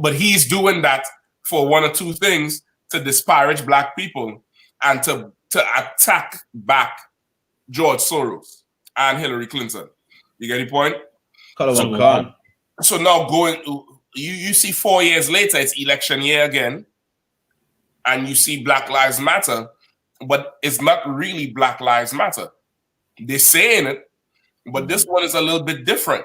but he's doing that for one or two things: to disparage black people and to attack back George Soros and Hillary Clinton. You get the point? So now you see 4 years later, it's election year again, and you see Black Lives Matter, but it's not really Black Lives Matter. They're saying it, but this one is a little bit different.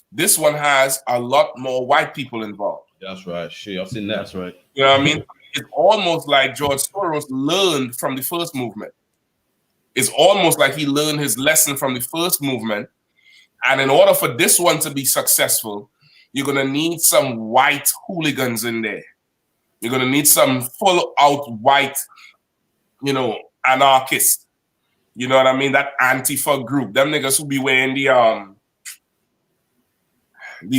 This one has a lot more white people involved. That's right. Shit, I've seen that. That's right. You know what I mean? It's almost like George Soros learned from the first movement. It's almost like he learned his lesson from the first movement. And in order for this one to be successful, you're going to need some white hooligans in there. You're going to need some full out white, anarchists. You know what I mean? That Antifa group, them niggas who be wearing the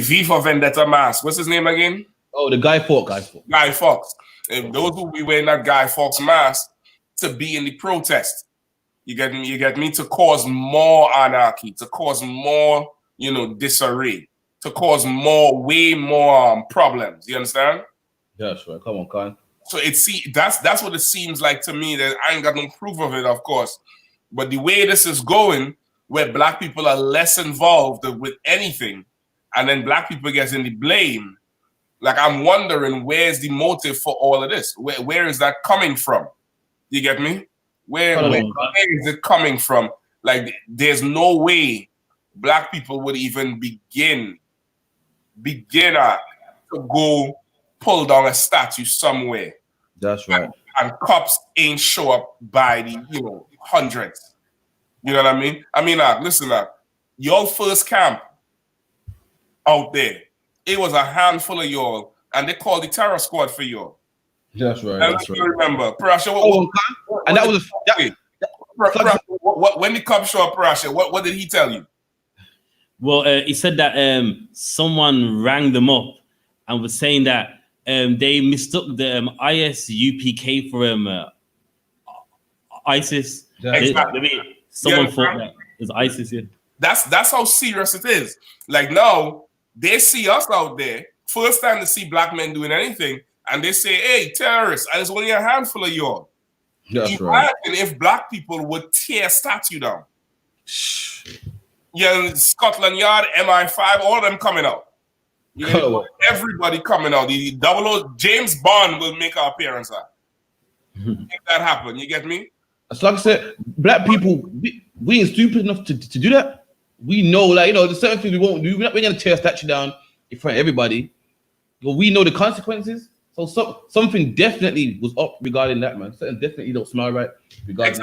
V for Vendetta mask. What's his name again? Oh, the Guy Fawkes. Guy Fawkes. And those who be wearing that Guy Fawkes mask to be in the protest. You get me? You get me? To cause more anarchy, to cause more, disarray, to cause way more problems. You understand? That's right. Come on, Khan. So that's what it seems like to me. That I ain't got no proof of it, of course. But the way this is going, where black people are less involved with anything, and then black people get in the blame, like I'm wondering where's the motive for all of this? Where is that coming from? You get me? Where is it coming from? Like there's no way black people would even begin to go pull down a statue somewhere. That's right. And cops ain't show up by the hundreds. You know what I mean? I mean, listen, your first camp out there, it was a handful of y'all, and they called the terror squad for y'all. That's right. And That's right. you remember, Parasha, And that was when the cops show up, Parasha, what did he tell you? Well, he said that someone rang them up and was saying that they mistook the I.S.U.P.K for ISIS. Exactly. Someone thought that it was ISIS. Yeah. That's how serious it is. Like now, they see us out there, first time to see black men doing anything, and they say, "Hey, terrorists!" And it's only a handful of y'all. That's Imagine right. if black people would tear statue down. Yeah, Scotland Yard, MI5, all of them coming out. Everybody coming out. The 00 James Bond will make an appearance. If that happen, you get me? It's like I said, black people, we ain't stupid enough to do that. We know, there's certain things we won't do. We're not going to tear a statue down in front of everybody. But we know the consequences. So something definitely was up regarding that, man. Something definitely don't smell right regarding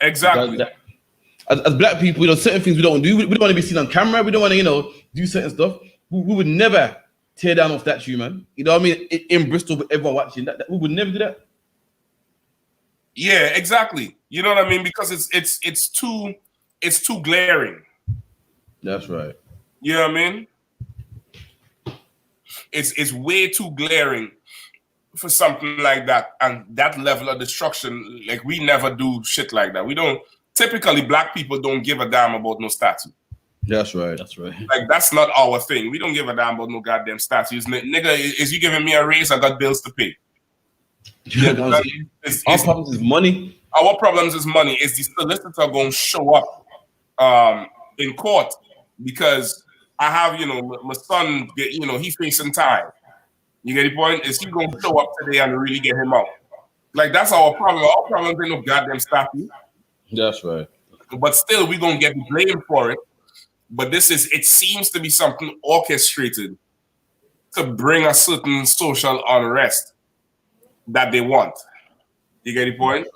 Exactly. that. As black people, certain things we don't do. We don't want to be seen on camera. We don't want to, do certain stuff. We would never tear down a statue, man. You know what I mean? In Bristol, with everyone watching, that we would never do that. Yeah, exactly. You know what I mean? Because it's too glaring. That's right. You know what I mean? It's way too glaring for something like that, and that level of destruction. Like we never do shit like that. We don't. Typically, black people don't give a damn about no statue. That's right. That's right. Like that's not our thing. We don't give a damn about no goddamn statues. Nigga, is you giving me a raise? I got bills to pay. Our problems is money. Our problems is money. Is the solicitor going to show up in court because I have, my son, he facing time. You get the point? Is he going to show up today and really get him out? Like, that's our problem. Our problem ain't no goddamn statue. That's right. But still, we're going to get blamed for it. But it seems to be something orchestrated to bring a certain social unrest that they want. You get the point?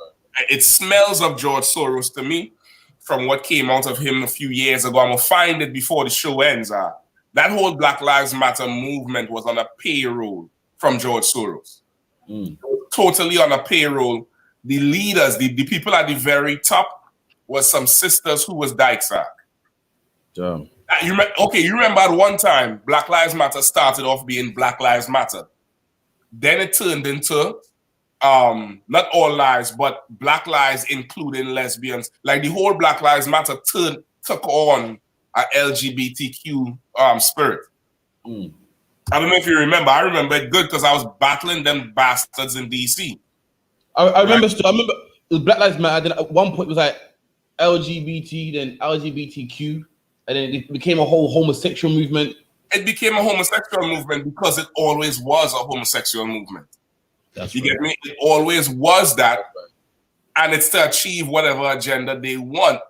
It smells of George Soros to me from what came out of him a few years ago. I'm going to find it before the show ends. That whole Black Lives Matter movement was on a payroll from George Soros. Totally on a payroll. The leaders, the people at the very top was some sisters who was Dyksark. Damn. You remember at one time, Black Lives Matter started off being Black Lives Matter. Then it turned into not all lives, but Black lives including lesbians. Like the whole Black Lives Matter took on a LGBTQ spirit. I don't know if you remember. I remember it good because I was battling them bastards in DC. I remember. I remember it was Black Lives Matter. Then at one point it was like LGBT, then LGBTQ, and then it became a whole homosexual movement. It became a homosexual movement because it always was a homosexual movement. You get me? It always was that. And it's to achieve whatever agenda they want.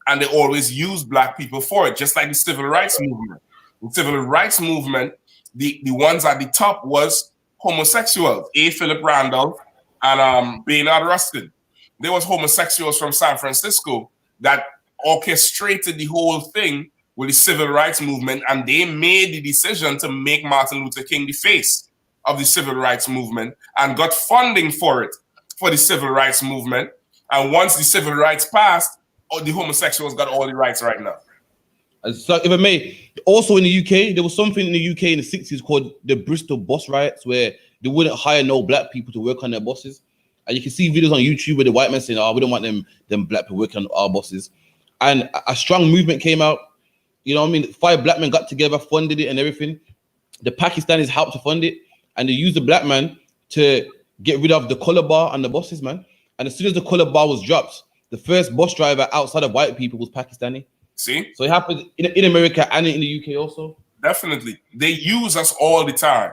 And they always use black people for it, just like the civil rights movement. The civil rights movement, the ones at the top was homosexuals. A. Philip Randolph and Baynard Rustin. There was homosexuals from San Francisco that orchestrated the whole thing with the civil rights movement, and they made the decision to make Martin Luther King the face of the civil rights movement and got funding for it, for the civil rights movement. And once the civil rights passed, all the homosexuals got all the rights right now. So if I may, also in the UK, there was something in the UK in the 60s called the Bristol Boss Riots, where they wouldn't hire no black people to work on their bosses. And you can see videos on YouTube where the white men saying, "Oh, we don't want them black people working on our bosses." And a strong movement came out. You know what I mean? 5 black men got together, funded it and everything. The Pakistanis helped to fund it, and they used the black man to get rid of the color bar and the bosses, man. And as soon as the color bar was dropped, the first bus driver outside of white people was Pakistani. See? So it happened in America and in the UK also. Definitely. They use us all the time.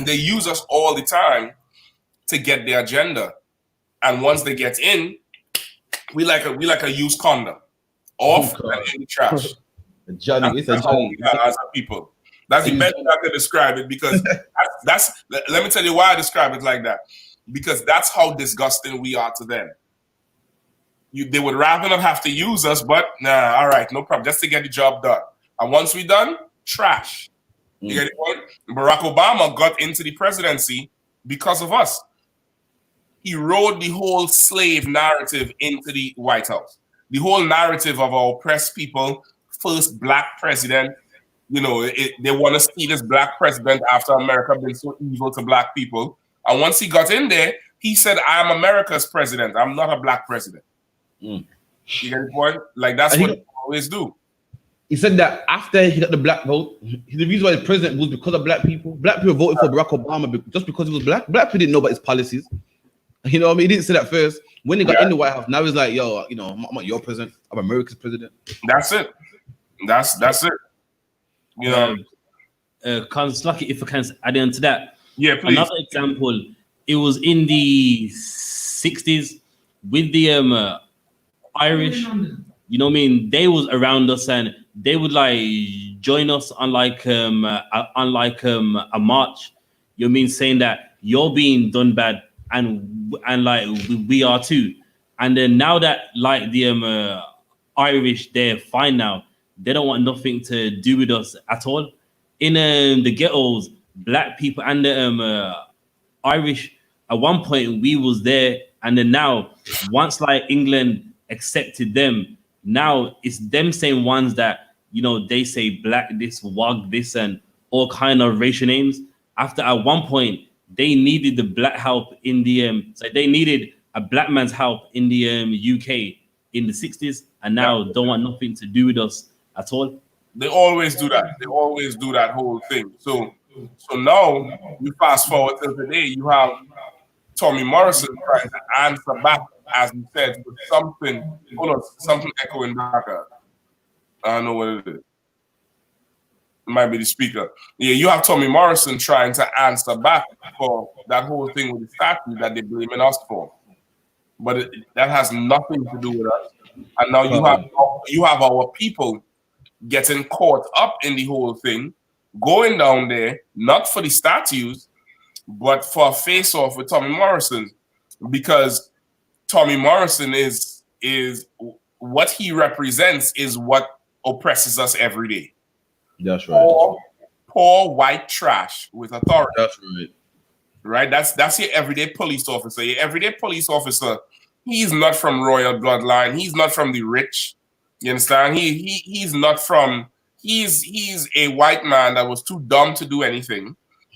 They use us all the time to get their agenda. And once they get in, we like a used condom. Off and in the trash. Johnny, it's a Johnny. As a people. That's the best way I can describe it, because that's let me tell you why I describe it like that. Because that's how disgusting we are to them. They would rather not have to use us, but nah, all right, no problem. Just to get the job done. And once we're done, trash. You get it? Barack Obama got into the presidency because of us. He rode the whole slave narrative into the White House. The whole narrative of our oppressed people, first black president. You know, they want to see this black president after America been so evil to black people. And once he got in there, he said, "I am America's president. I'm not a black president." You get the point? Like, that's what they always do. He said that after he got the black vote, the reason why he's president was because of black people. Black people voted for Barack Obama just because he was black. Black people didn't know about his policies. You know what I mean? He didn't say that first. When he got in the White House, now he's like, "Yo, you know, I'm not your president. I'm America's president." That's it. That's it. You know, Lucky, if I can add on to that. Yeah, please. Another example, it was in the 60s with the Irish. You know what I mean? They was around us and they would like join us on like a march. You know what I mean? Saying that you're being done bad and like we are too. And then now that like the Irish, they're fine now. They don't want nothing to do with us at all. In the ghettos, black people and the Irish, at one point we was there, and then now, once like England accepted them, now it's them same ones that, you know, they say black this, wog this, and all kind of racial names. After at one point, they needed the black help in the so they needed a black man's help in the UK in the 60s, and now don't want nothing to do with us at all. They always do that. They always do that whole thing. So now you fast forward to today, you have Tommy Morrison trying to answer back, as he said, with something. Hold on, something echoing back. I don't know what it is. It might be the speaker. Yeah, you have Tommy Morrison trying to answer back for that whole thing with the statue that they're blaming us for. But that has nothing to do with us. And now you have our people getting caught up in the whole thing, going down there, not for the statues, but for a face-off with Tommy Morrison, because Tommy Morrison is what he represents is what oppresses us every day. That's right. Poor white trash with authority. That's right. Right? That's your everyday police officer. Your everyday police officer, he's not from royal bloodline. He's not from the rich. You understand? He's not from. He's a white man that was too dumb to do anything.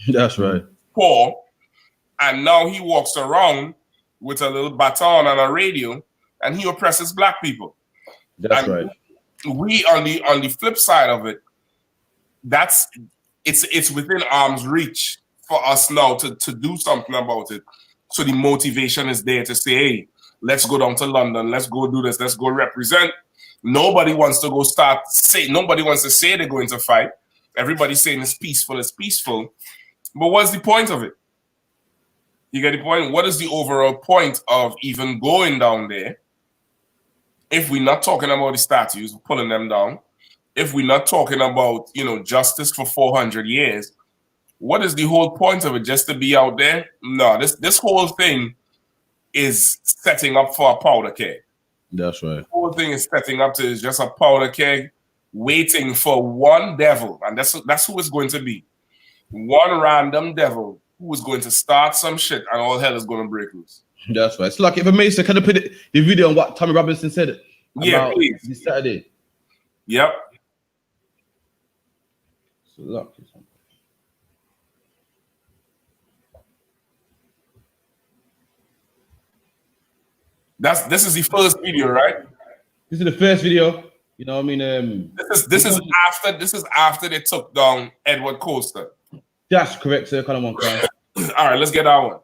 That's right. Poor, and now he walks around with a little baton and a radio, and he oppresses black people. That's and right. We on the flip side of it, it's within arm's reach for us now to do something about it. So the motivation is there to say, hey, let's go down to London, let's go do this, let's go represent. Nobody wants to go nobody wants to say they're going to fight. Everybody's saying it's peaceful. But what's the point of it? You get the point? What is the overall point of even going down there if we're not talking about the statues, pulling them down? If we're not talking about, justice for 400 years, what is the whole point of it? Just to be out there? No, this whole thing is setting up for a powder keg. That's right. The whole thing is setting up to is just a powder keg waiting for one devil, and that's who it's going to be. One random devil who is going to start some shit, and all hell is going to break loose. That's right. It's like if a Mason kind of put the video on what Tommy Robinson said Yeah, about please. this Saturday. Yep. So look. This is the first video, right? This is the first video. You know what I mean? This is after they took down Edward Coaster. That's correct, sir. Kind of one cry. All right, let's get that one.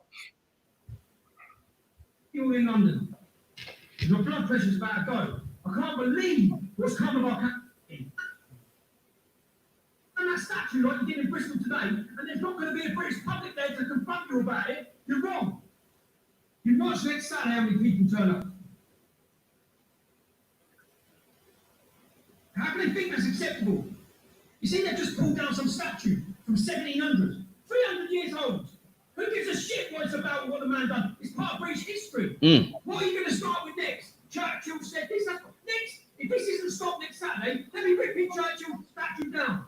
You're in London. Your blood pressure's about to go. I can't believe what's come of our country. And that statue like you did in Bristol today, and there's not going to be a British public there to confront you about it, you're wrong. You watch next Saturday how many people turn up. How can they think that's acceptable? You see, they've just pulled down some statue from 1700, 300 years old. Who gives a shit what it's about, what the man done? It's part of British history. What are you going to start with next? Churchill said this. Next, if this isn't stopped next Saturday, let me rip Churchill statue down.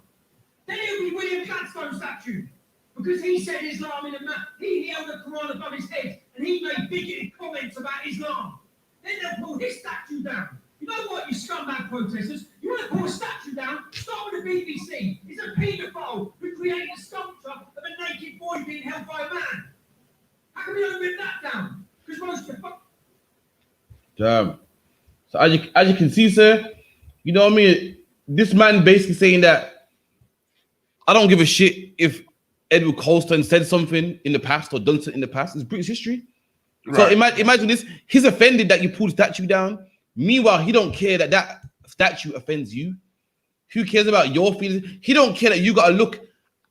Then it'll be William Gladstone statue. Because he said Islam in a map. He held the Quran above his head and he made bigoted comments about Islam. Then they'll pull his statue down. You know what, you scumbag protesters? You want to pull a statue down? Start with the BBC. It's a paedophile who created a sculpture of a naked boy being held by a man. How can we not rip that down? Because most of Damn. So as you can see, sir, you know what I mean? This man basically saying that I don't give a shit if Edward Colston said something in the past or done something in the past. It's British history. Right. So imagine this. He's offended that you pulled the statue down. Meanwhile, he don't care that that statue offends you. Who cares about your feelings? He don't care that you got to look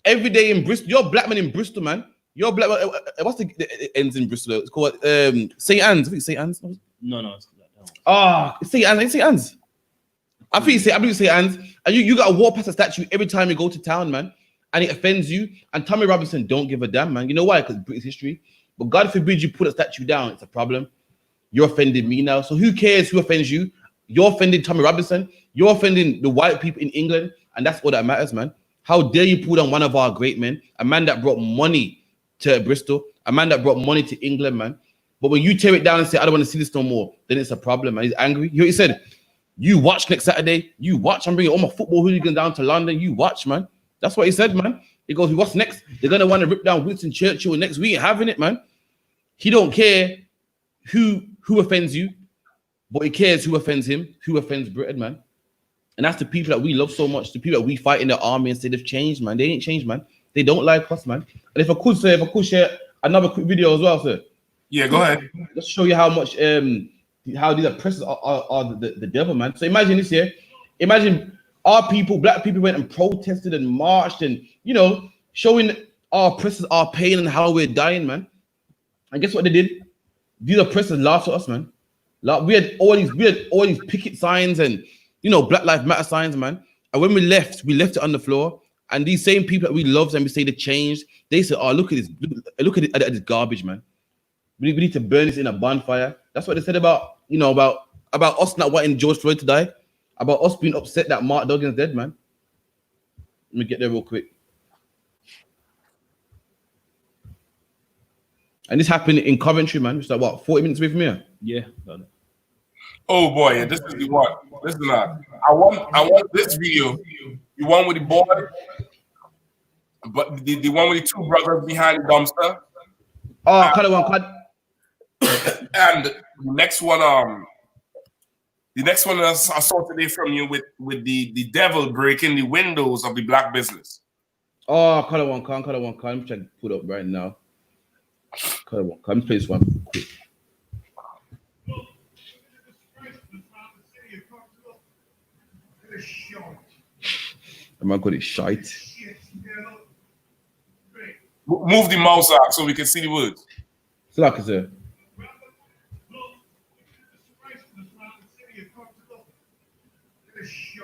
every day in Bristol. You're a black man in Bristol, man. You're a black man. What's the ends in Bristol? It's called St. Anne's. I think St. Anne's. No. It's St. Anne's. St. Anne's. I believe St. Anne's. And you got to walk past a statue every time you go to town, man. And it offends you. And Tommy Robinson don't give a damn, man. You know why? Because British history. But God forbid you put a statue down. It's a problem. You're offending me now. So who cares who offends you? You're offending Tommy Robinson. You're offending the white people in England. And that's all that matters, man. How dare you pull down one of our great men? A man that brought money to Bristol. A man that brought money to England, man. But when you tear it down and say, I don't want to see this no more, then it's a problem, man. He's angry. You know what he said? You watch next Saturday. You watch. I'm bringing all my football hooligans down to London. You watch, man. That's what he said, man. He goes, what's next? They're going to want to rip down Winston Churchill next. We ain't having it, man. He don't care who offends you, but he cares who offends him, who offends Britain, man. And that's the people that we love so much, the people that we fight in the army and say they've changed, man. They ain't changed, man. They don't like us, man. And if I could share another quick video as well, sir. Yeah, go ahead. Let's show you how much how these oppressors are the devil, man. So imagine this here. Imagine our people, black people, went and protested and marched and, you know, showing our oppressors our pain and how we're dying, man. And guess what they did? These oppressors laughed at us, man. Like we had all these picket signs and, you know, Black Lives Matter signs, man. And when we left it on the floor. And these same people that we loved and we say they changed, they said, "Oh, look at this! Look at this garbage, man. We need to burn this in a bonfire." That's what they said about, you know, about us not wanting George Floyd to die, about us being upset that Mark Duggan's dead, man. Let me get there real quick. And this happened in Coventry, man. It's like what, 40 minutes away from here? Yeah. Oh boy, yeah, this is the one. Listen, I want this video. The one with the boy, but the one with the two brothers behind the dumpster. Oh, kind of one. And the next one I saw today from you with the devil breaking the windows of the black business. Oh, kind of one. I'm trying to put up right now. Kind of one. Let me play this one quick. The man called it shite. Move the mouse out so we can see the words. So like I said.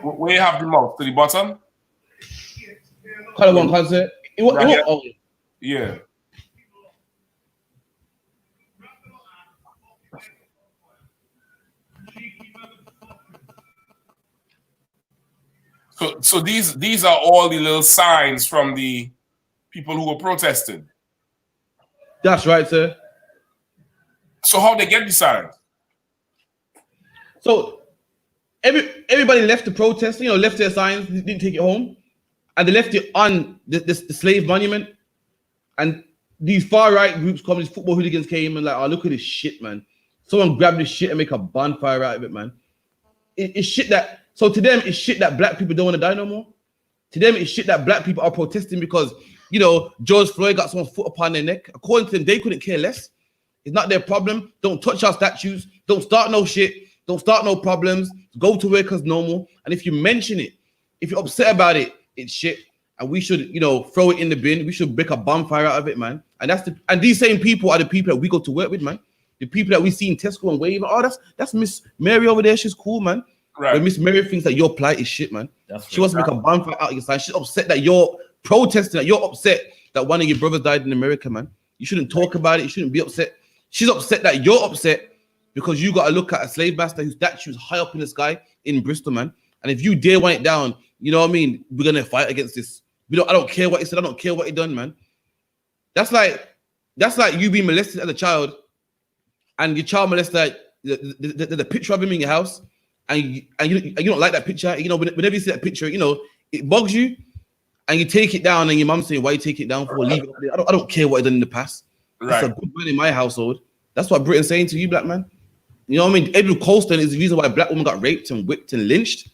Where you have the mouse? To the bottom? Kind of one concert. Yeah. So these are all the little signs from the people who were protesting. That's right, sir. So how they get these signs? So everybody left the protest, left their signs, didn't take it home, and they left it on the slave monument. And these far right groups, these football hooligans came and like, oh, look at this shit, man. Someone grabbed this shit and make a bonfire out of it, man. It's shit that, so to them, it's shit that black people don't want to die no more. To them, it's shit that black people are protesting because, George Floyd got someone's foot upon their neck. According to them, they couldn't care less. It's not their problem. Don't touch our statues. Don't start no shit. Don't start no problems. Go to work as normal. And if you mention it, if you're upset about it, it's shit. And we should, throw it in the bin. We should make a bonfire out of it, man. And these same people are the people that we go to work with, man. The people that we see in Tesco and wave. Oh, that's Miss Mary over there. She's cool, man. Right. But Miss Mary thinks that your plight is shit, man. She wants to make a bonfire out of your sign. She's upset that you're protesting, that you're upset that one of your brothers died in America, man. You shouldn't talk about it. You shouldn't be upset. She's upset that you're upset because you got to look at a slave master whose statue is high up in the sky in Bristol, man. And if you dare want it down, you know what I mean? We're going to fight against this. I don't care what he said. I don't care what he done, man. That's like you being molested as a child and your child molested, the picture of him in your house and you don't like that picture. Whenever you see that picture, it bugs you and you take it down and your mom saying, why you take it down for? Leave it up there. I don't care what he done in the past. That's a good man in my household. That's what Britain's saying to you, black man. You know what I mean? Edward Colston is the reason why a black woman got raped and whipped and lynched.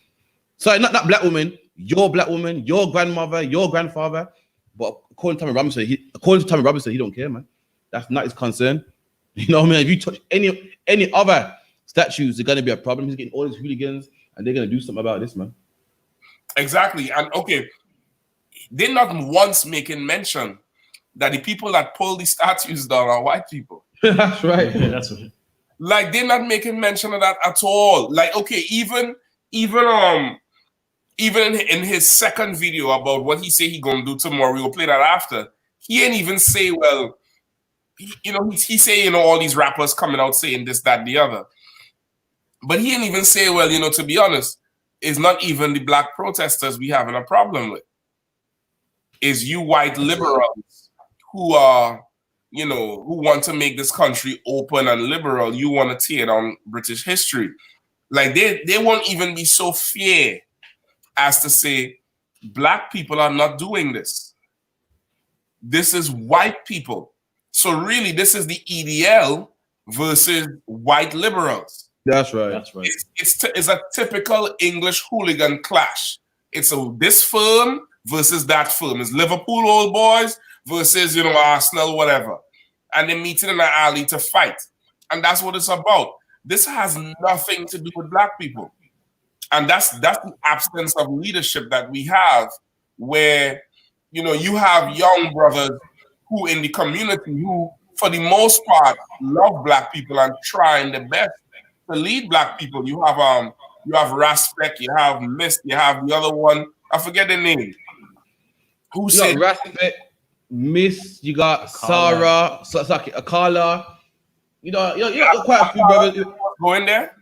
Sorry, not that black woman, your black woman, your grandmother, your grandfather. But according to Tommy Robinson, he don't care, man. That's not his concern. You know what I mean? If you touch any other statues, there's gonna be a problem. He's getting all these hooligans, and they're gonna do something about this, man. Exactly. And okay, they're not once making mention that the people that pull the statues down are white people. That's right. Yeah, that's right. Like they're not making mention of that at all. Like, okay, even in his second video about what he say he gonna do tomorrow, we will play that after. He ain't even say, well, he say, all these rappers coming out saying this, that, the other. But he ain't even say, well, to be honest, it's not even the black protesters we having a problem with. It's you white liberals who are, who want to make this country open and liberal. You want to tear down British history. Like they won't even be so fair as to say black people are not doing this. This is white people. So really, this is the EDL versus white liberals. That's right. That's right. It's a typical English hooligan clash. It's this firm versus that firm. It's Liverpool old boys versus Arsenal, whatever. And they're meeting in an alley to fight. And that's what it's about. This has nothing to do with black people. And that's the absence of leadership that we have, where you have young brothers who in the community who, for the most part, love black people and trying their best to lead black people. You have Raspek, you have Mist, you have the other one. I forget the name. Who You said got Raspet, Miss, you got Sarah, Akala. You got quite a few brothers. going there?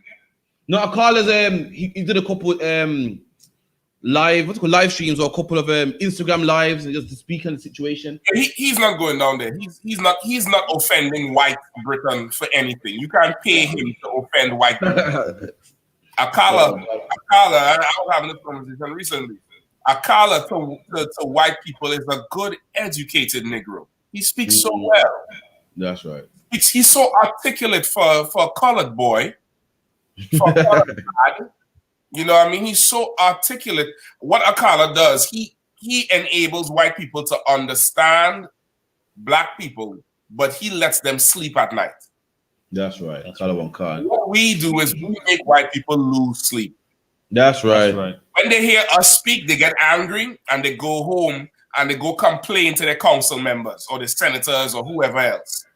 No, Akala's he did a couple live streams or a couple of Instagram lives and just to speak on the situation. He's not going down there. He's not offending white Britain for anything. You can't pay him to offend white Britain. Akala, I was having this conversation recently. Akala to white people is a good educated Negro. He speaks so well. That's right. He's so articulate for a colored boy. For a colored lad. You know what I mean? He's so articulate. What Akala does, he enables white people to understand black people, but he lets them sleep at night. That's right. Akala won't call. What we do is we make white people lose sleep. That's right. That's right. When they hear us speak, they get angry and they go home and they go complain to their council members or the senators or whoever else.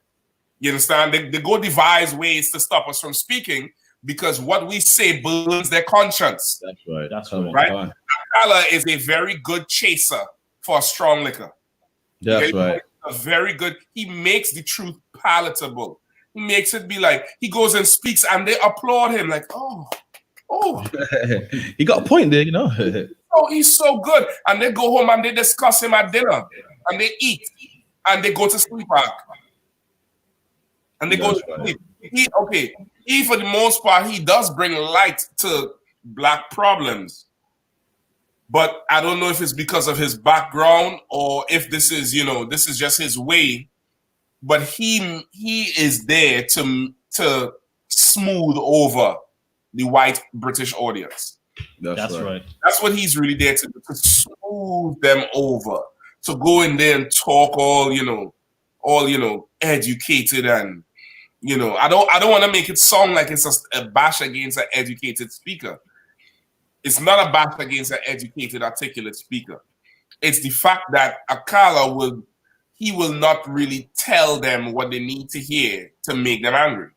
You understand? They go devise ways to stop us from speaking because what we say burns their conscience. That's right. That's right. Akala is a very good chaser for a strong liquor. That's right. A very good. He makes the truth palatable. He makes it be like he goes and speaks and they applaud him like, oh. He got a point there, Oh, he's so good. And they go home and they discuss him at dinner and they eat and they go to sleep back. and they go That's to right. sleep. He for the most part, he does bring light to black problems. But I don't know if it's because of his background or if this is, this is just his way. But he is there to smooth over the white British audience. That's right. That's what he's really there to do, to smooth them over. To go in there and talk all educated and I don't want to make it sound like it's a bash against an educated speaker. It's not a bash against an educated, articulate speaker. It's the fact that Akala will not really tell them what they need to hear to make them angry.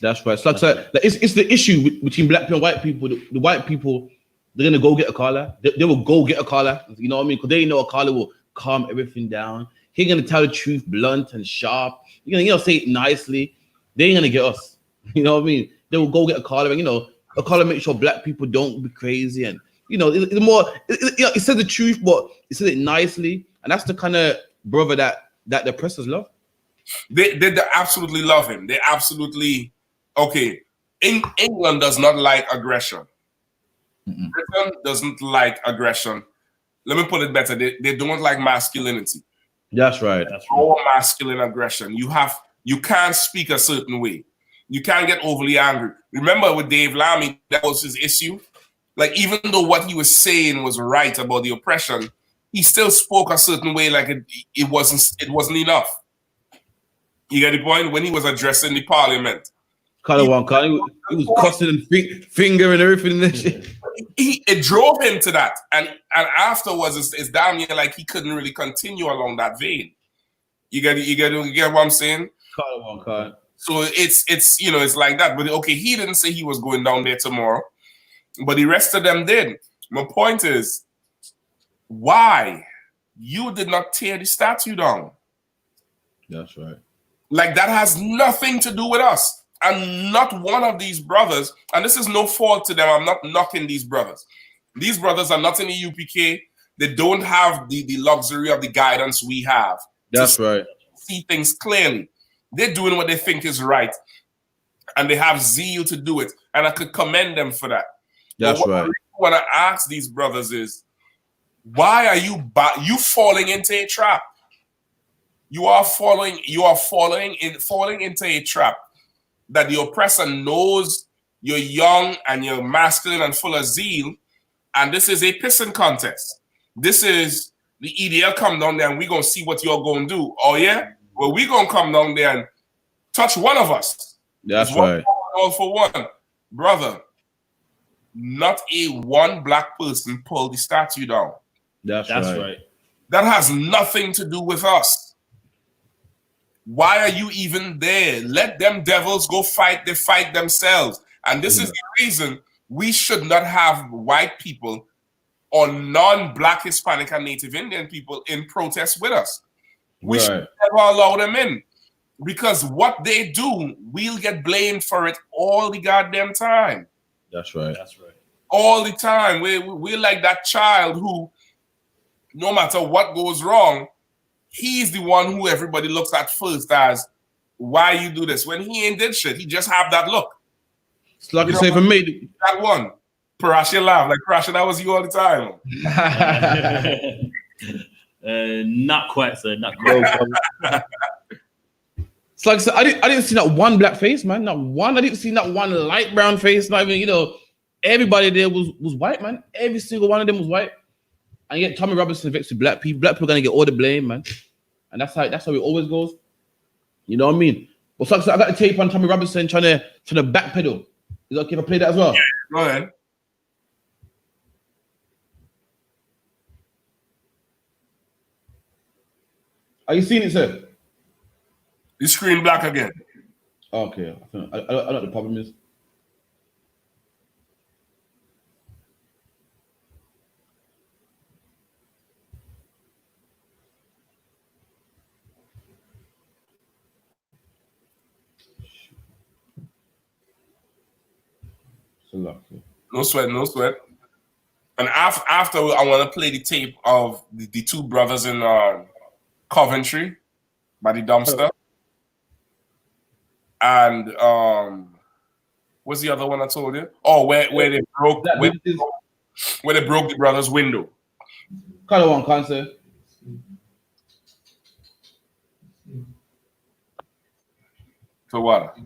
That's right. It's the issue between black people and white people. The white people, they're gonna go get a caller. They will go get a caller. You know what I mean? Because they know a caller will calm everything down. He's gonna tell the truth blunt and sharp. You're gonna say it nicely. They ain't gonna get us. You know what I mean? They will go get a caller, and a caller make sure black people don't be crazy. And it's more. It says the truth, but it says it nicely, and that's the kind of brother that the oppressors love. They absolutely love him. They absolutely England does not like aggression. Britain doesn't like aggression. Let me put it better. They don't like masculinity. That's right. All masculine aggression. You can't speak a certain way. You can't get overly angry. Remember with Dave Lamy, that was his issue. Like, even though what he was saying was right about the oppression, he still spoke a certain way, like it wasn't enough. You get the point? When he was addressing the parliament. He was cussing and finger and everything and that shit. It drove him to that. And afterwards, it's damn near like he couldn't really continue along that vein. You get what I'm saying? So it's like that. But he didn't say he was going down there tomorrow, but the rest of them did. My point is, why you did not tear the statue down? That's right. Like, that has nothing to do with us. And not one of these brothers, and this is no fault to them, I'm not knocking these brothers. These brothers are not in the UPK. They don't have the luxury of the guidance we have. That's right. See things clearly. They're doing what they think is right. And they have zeal to do it. And I could commend them for that. That's right. What I want to ask these brothers is, why are you falling into a trap? You are falling into a trap that the oppressor knows you're young and you're masculine and full of zeal, and this is a pissing contest. This is the EDL come down there and we're going to see what you're going to do. Oh, yeah? Well, we're going to come down there and touch one of us. That's right. All for one. Brother, not one black person pulled the statue down. That's right. That has nothing to do with us. Why are you even there? Let them devils go fight. They fight themselves. And this is the reason we should not have white people or non-black, Hispanic, and Native Indian people in protest with us. We should never allow them in. Because what they do, we'll get blamed for it all the goddamn time. That's right. All the time. We're like that child who, no matter what goes wrong, he's the one who everybody looks at first as, why you do this? When he ain't did shit, he just have that look. It's like I say for me. That one. Parasha laugh. Like, Parasha, that was you all the time. Not quite, sir. Not quite. It's like, so I didn't see not one black face, man. Not one. I didn't see not one light brown face. Not even, everybody there was white, man. Every single one of them was white. And yet Tommy Robinson vexed with black people. Black people are gonna get all the blame, man. And that's how it always goes. You know what I mean? Well, so I got the tape on Tommy Robinson trying to backpedal. Is it okay if I play that as well? Yeah, go ahead. Are you seeing it, sir? The screen black again. Okay. I know what the problem is. No sweat. And after I want to play the tape of the two brothers in Coventry by the dumpster. and what's the other one I told you? Oh, where they broke That business where they broke the brother's window. color one cancer. For what?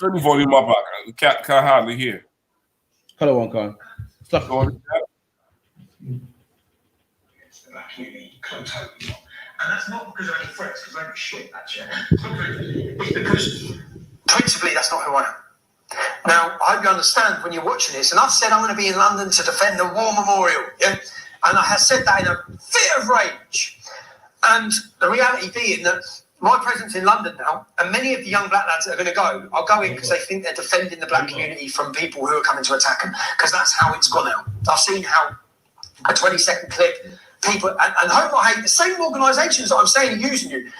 Turn the volume up. Can't hardly hear. Color one can. Stuff. Go on. And that's not because of any threats, because I don't shit that shit. It's because principally that's not who I am. Now, I hope you understand when you're watching this, and I've said I'm going to be in London to defend the War Memorial, yeah? And I have said that in a fit of rage. And the reality being that my presence in London now, and many of the young black lads that are going to go, are going because they think they're defending the black community from people who are coming to attack them, because that's how it's gone out. I've seen how a 20-second clip, people, and hope I hate the same organisations that I'm saying are using you.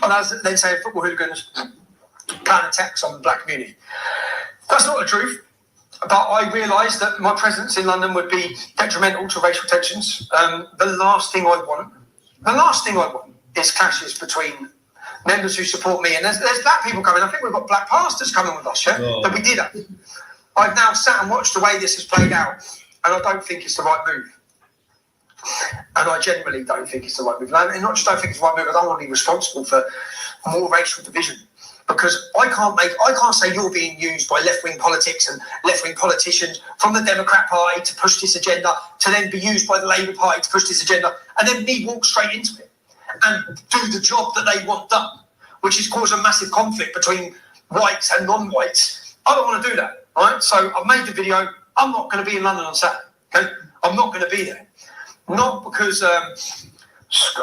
And I was then saying football hooligans plan attacks on the black community. That's not the truth. But I realised that my presence in London would be detrimental to racial tensions. The last thing I want is clashes between members who support me. And there's black people coming. I think we've got black pastors coming with us, yeah? Oh. But we did that. I've now sat and watched the way this has played out, and I don't think it's the right move. And I generally don't think it's the right move. And not just don't think it's the right move, I don't want to be responsible for more racial division. Because I can't say you're being used by left-wing politics and left-wing politicians from the Democrat Party to push this agenda, to then be used by the Labour Party to push this agenda, and then me walk straight into it and do the job that they want done, which is cause a massive conflict between whites and non-whites. I don't want to do that, right? So I've made the video. I'm not going to be in London on Saturday, okay? I'm not going to be there. Not because...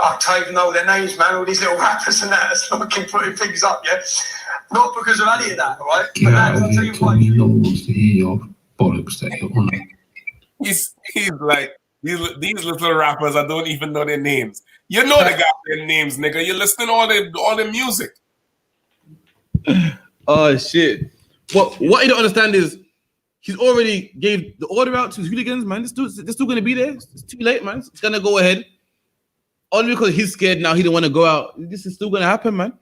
I don't even know their names, man. All these little rappers and that are fucking putting things up, yeah. Not because of any of that, all right? Get out of here, Tommy. No one wants to hear your bollocks that you're on. He's like these little rappers. I don't even know their names. You know the goddamn names, nigga. You listen to all the music. Oh shit! What you don't understand is he's already gave the order out to his hooligans, man. They're still gonna be there. It's too late, man. It's gonna go ahead. Only because he's scared now, he don't want to go out. This is still going to happen, man.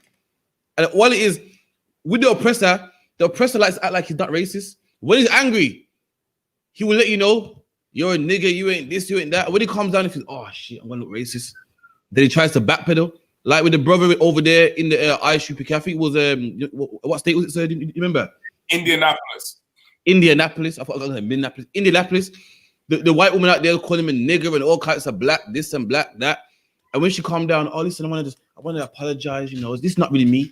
And all it is, with the oppressor likes to act like he's not racist. When he's angry, he will let you know, you're a nigga, you ain't this, you ain't that. When he comes down, he feels, oh shit, I'm going to look racist. Then he tries to backpedal. Like with the brother over there in the I.S.U.P.K, I think it was, what state was it, sir? Do you remember? Indianapolis. I forgot Minneapolis. Indianapolis. The white woman out there calling him a nigger and all kinds of black, this and black, that. And when she calmed down, oh, listen, I want to apologize. You know, this is not really me.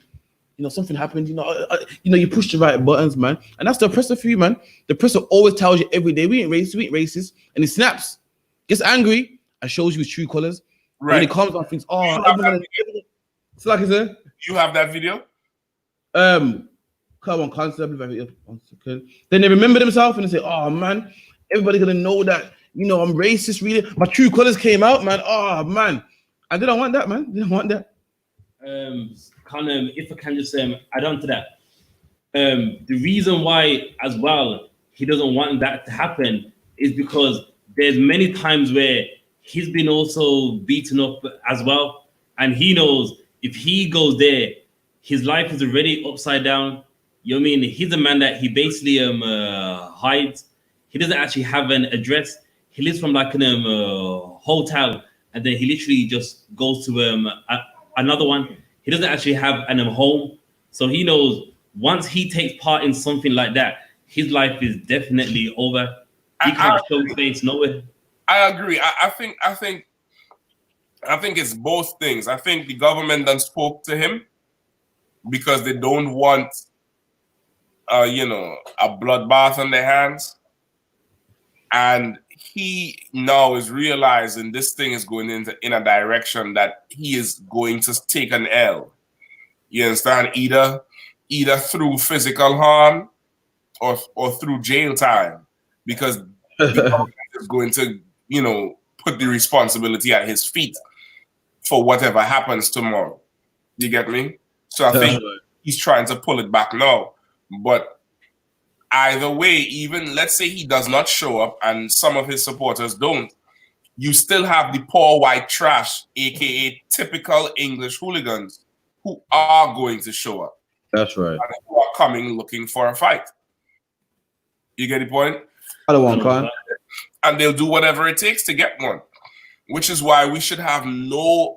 You know, something happened. You know, you push the right buttons, man. And that's the oppressor for you, man. The oppressor always tells you every day, we ain't racist. And he snaps, gets angry, and shows you his true colors. Right. When he calms down, thinks, oh, everyone. It's like, sir. You have that video? Come on, concept. Then they remember themselves and they say, oh, man, everybody gonna know that, you know, I'm racist, really. My true colors came out, man. Oh, man. I didn't want that, man. Didn't want that. If I can just add on to that. The reason why, as well, he doesn't want that to happen is because there's many times where he's been also beaten up as well. And he knows if he goes there, his life is already upside down. You know what I mean? He's a man that he basically hides. He doesn't actually have an address. He lives from like a hotel. And then he literally just goes to another one. He doesn't actually have an home. So he knows once he takes part in something like that, his life is definitely over. He can't show his face nowhere. I agree. I think it's both things. I think the government done spoke to him because they don't want a bloodbath on their hands. And he now is realizing this thing is going in a direction that he is going to take an L. You understand? Either through physical harm or through jail time, because the government is going to, put the responsibility at his feet for whatever happens tomorrow. You get me? So I think he's trying to pull it back now. But either way, even let's say he does not show up and some of his supporters don't, you still have the poor white trash, aka typical English hooligans, who are going to show up. That's right. And who are coming looking for a fight. You get the point? Shalom, Khan. And they'll do whatever it takes to get one. Which is why we should have no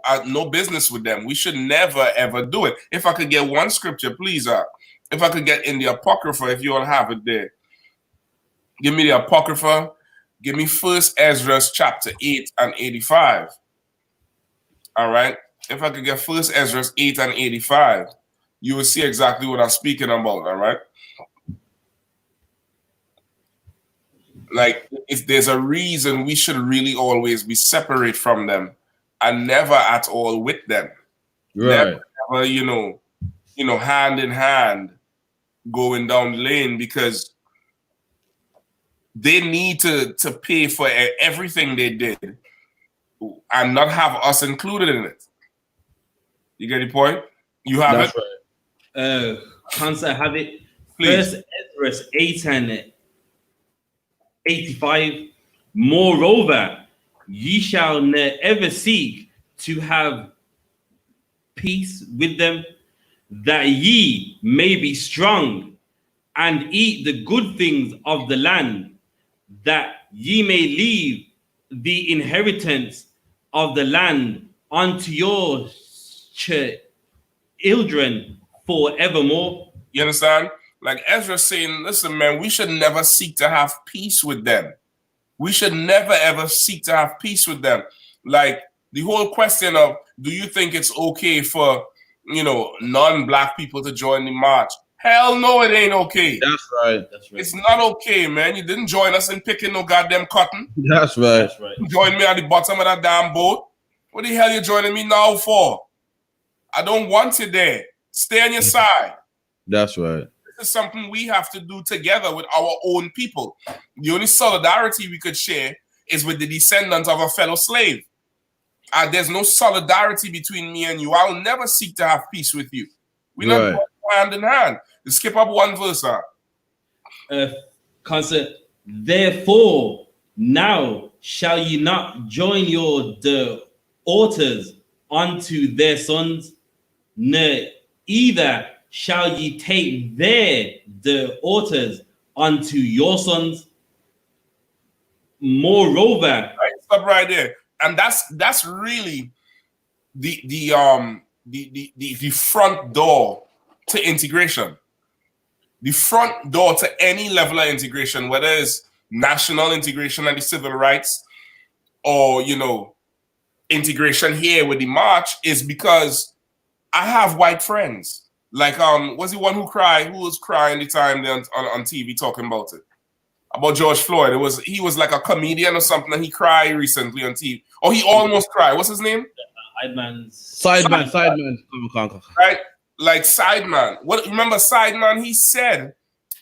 business with them. We should never ever do it. If I could get one scripture, please, if I could get in the Apocrypha, if you all have it there, give me the Apocrypha. Give me 1 Ezra chapter 8 and 85. All right. If I could get 1 Ezra 8 and 85, you will see exactly what I'm speaking about. All right. Like, if there's a reason we should really always be separate from them and never at all with them. Right. Never, you know, hand in hand going down the lane, because they need to pay for everything they did and not have us included in it. You get the point? You have That's it? right. Can't I have it? Please. First Ezra 8 and 85. Moreover, ye shall ever seek to have peace with them, that ye may be strong and eat the good things of the land, that ye may leave the inheritance of the land unto your children forevermore. You understand? Like Ezra saying, listen, man, we should never seek to have peace with them. We should never ever seek to have peace with them. Like the whole question of, do you think it's okay for, you know, non-black people to join the march? Hell no, it ain't okay. That's right. That's right. It's not okay, man. You didn't join us in picking no goddamn cotton. That's right. That's right. You joined me at the bottom of that damn boat. What the hell you joining me now for? I don't want you there. Stay on your side. That's right. This is something we have to do together with our own people. The only solidarity we could share is with the descendants of a fellow slave. There's no solidarity between me and you. I will never seek to have peace with you. We're not going hand in hand. You skip up one verse. Concert. Therefore, now shall ye not join your daughters unto their sons, neither shall ye take their daughters unto your sons. Moreover, Right, stop right there. And that's really the front door to integration. The front door to any level of integration, whether it's national integration and the civil rights, or, you know, integration here with the march, is because I have white friends. Like, was the one who was crying the time on TV talking about it? About George Floyd. He was like a comedian or something, and he cried recently on TV. Or he almost cried. What's his name? Sideman. Right? Like Sideman. Remember Sideman? He said,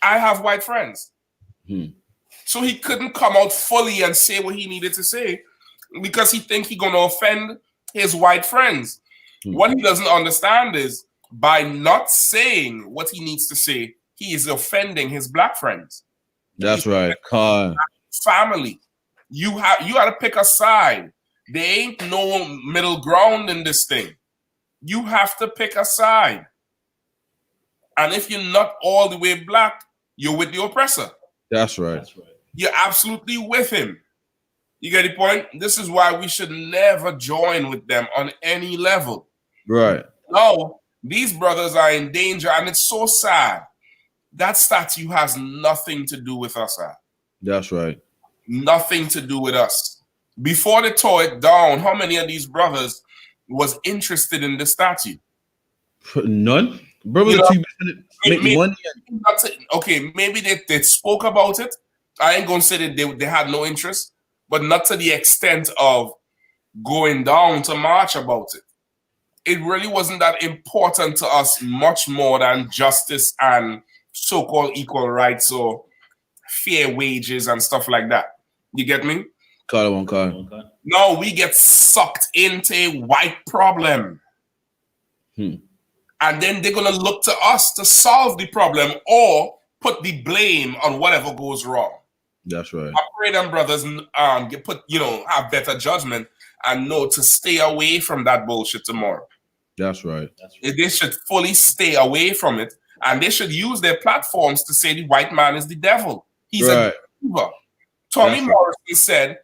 I have white friends. So he couldn't come out fully and say what he needed to say because he think he gonna offend his white friends. What he doesn't understand is, by not saying what he needs to say, he is offending his black friends. That's right. Khan. Family. You got to pick a side. There ain't no middle ground in this thing. You have to pick a side. And if you're not all the way black, you're with the oppressor. That's right. that's right. You're absolutely with him. You get the point? This is why we should never join with them on any level. Right. Now, these brothers are in danger, and it's so sad. That statue has nothing to do with us. That's right. Nothing to do with us. Before they tore it down, how many of these brothers was interested in the statue? None. Brothers You make maybe, money. okay, maybe they spoke about it. I ain't gonna say that they had no interest, but not to the extent of going down to march about it. It really wasn't that important to us, much more than justice and so-called equal rights or fair wages and stuff like that. You get me? Okay. Now we get sucked into a white problem. And then they're going to look to us to solve the problem or put the blame on whatever goes wrong. That's right. I pray them brothers have better judgment and know to stay away from that bullshit tomorrow. That's right. They should fully stay away from it, and they should use their platforms to say the white man is the devil. He's a deceiver. Tommy Morrison said,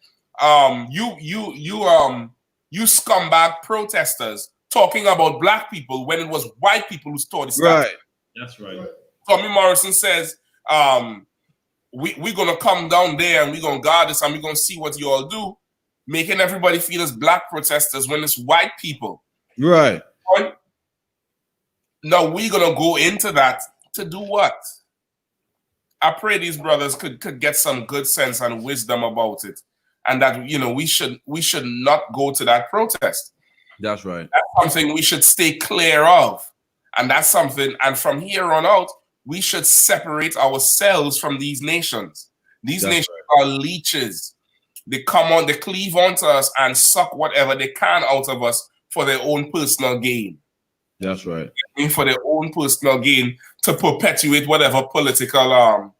you scumbag protesters talking about black people when it was white people who started the stuff. Right. That's right. Tommy Morrison says, we're going to come down there and we're going to guard this and we're going to see what you all do, making everybody feel as black protesters when it's white people. Right. Now we're going to go into that to do what? I pray these brothers could get some good sense and wisdom about it. And that, we should not go to that protest. That's right. That's something we should stay clear of. And that's something, and from here on out, we should separate ourselves from these nations. These nations are leeches. They come on, they cleave onto us and suck whatever they can out of us for their own personal gain. That's right. For their own personal gain to perpetuate whatever political,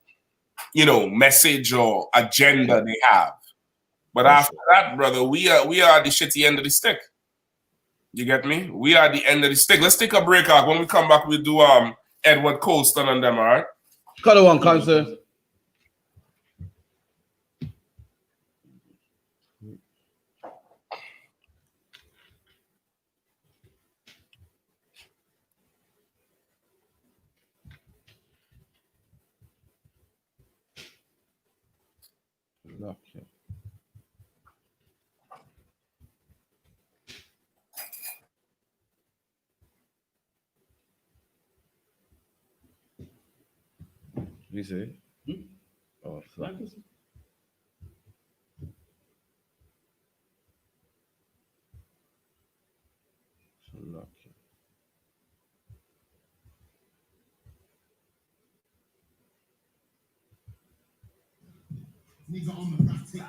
message or agenda they have. But after that, brother, we are the shitty end of the stick. You get me? We are the end of the stick. Let's take a break out. When we come back, we'll do Edward Colston and them, all right? Cut it one, concert. Okay. You see? Oh, sorry. Nigga, I'm erratic.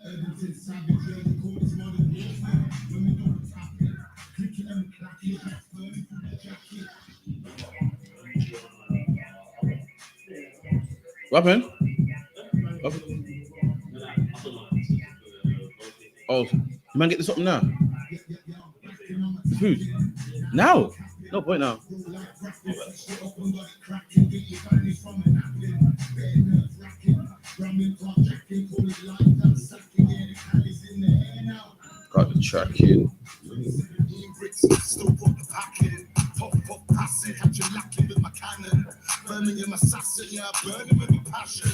Urban savage, yeah, we call this modern warfare. When we don't tap it, click it and clack it. Burning through the jacket. What happened? Oh, you man get this up now? Food. Now? No point now. Got the track in. Still got the packing. Pop, passing. Had you lacking with my cannon. Burning in my assassin, yeah, burning with my passion.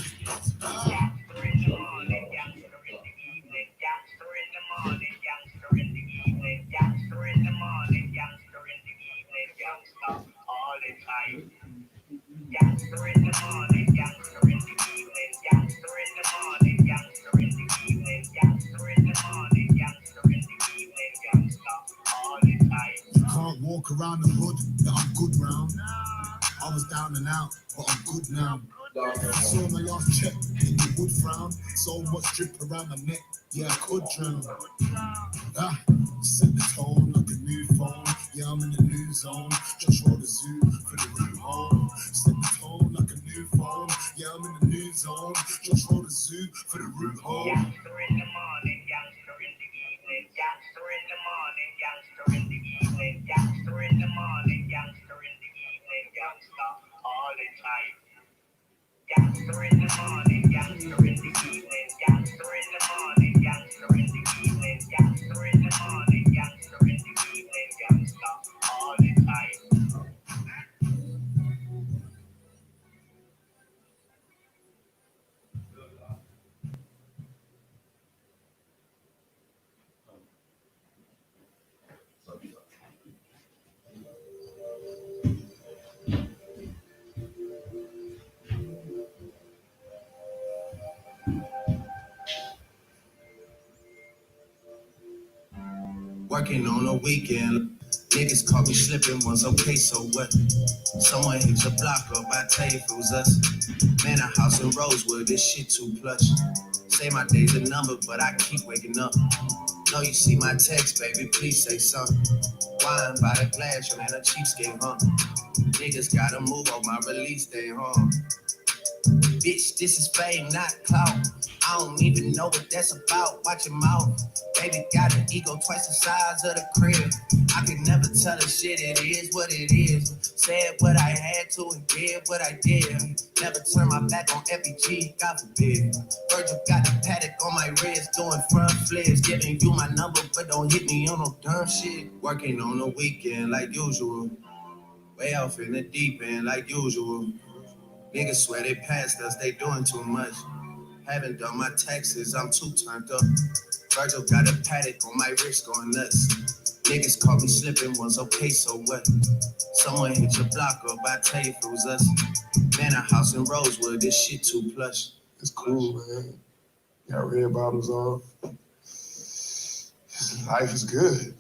Can't walk around the hood that I'm good round. I was down and out, but I'm good now. Saw my last check, you would frown. So much drip around my neck, yeah, I could drown. Set the tone like a new phone. Yeah, I'm in the new zone. Just roll the zoo for the route home. Set the tone like a new phone. Yeah, I'm in the new zone. Just roll the zoo for the route home. Youngster in the morning, youngster in the evening, youngster in the morning, youngster in the evening, youngster in the morning, youngster in the evening, youngster all the time. Youngster in the morning, youngster in the evening, youngster in the morning, youngster in the evening, youngster in the morning, youngster in the evening, youngster all the time. Working on a weekend. Niggas caught me slipping once, okay, so what? Someone hits a block up, I tell you if it was us. Man, a house in Rosewood, this shit too plush. Say my day's a number, but I keep waking up. No, you see my text, baby, please say something. Wine by the glass, man, a cheapskate, huh? Niggas gotta move on my release day, huh? Bitch, this is fame, not clout. I don't even know what that's about. Watch your mouth. Baby got an ego twice the size of the crib. I could never tell a shit, it is what it is. Said what I had to and did what I did. Never turn my back on FBG, God forbid. Virgil got the paddock on my wrist, doing front flips. Giving you my number, but don't hit me on no dumb shit. Working on the weekend like usual. Way off in the deep end like usual. Niggas swear they passed us, they doing too much. Haven't done my taxes, I'm too turned up. Virgil got a paddock on my wrist going nuts. Niggas caught me slipping once, okay, so what? Someone hit your block up, I tell you if it was us. Man, a house in Rosewood, this shit too plush. It's cool, man. Got red bottoms on. Life is good.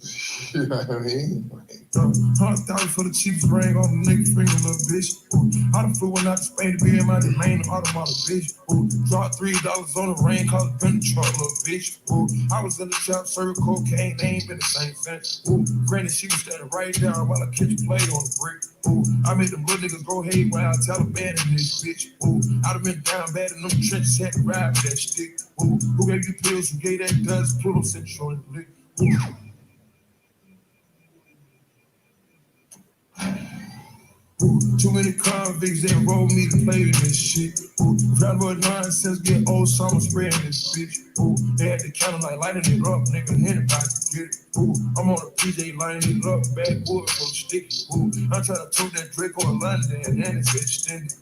You know what I mean? $100,000 for the cheapest ring on the nigga finger, little bitch. I done flew one out to Spain to be in my domain, automata, bitch. Dropped $3 on the ring, cause it been the truck, little bitch. I was in the trap, serving cocaine, they ain't been the same since. Granted, she was standing right down while I catch a play on the brick. I made them little niggas go haywire, Taliban in this bitch. I done been down bad in them trenches, had to ride with that stick. Who gave you pills, who gave that guns, Pluto Central in the lick. Too many convicts that roll me to play with this shit. Proud of nonsense, get old summer spreading this bitch. They had the counter like lighting it up, nigga, anybody can get it. I'm on a PJ lining it up, backwood for the sticky. I'm trying to tote that Drake on London and it's extended.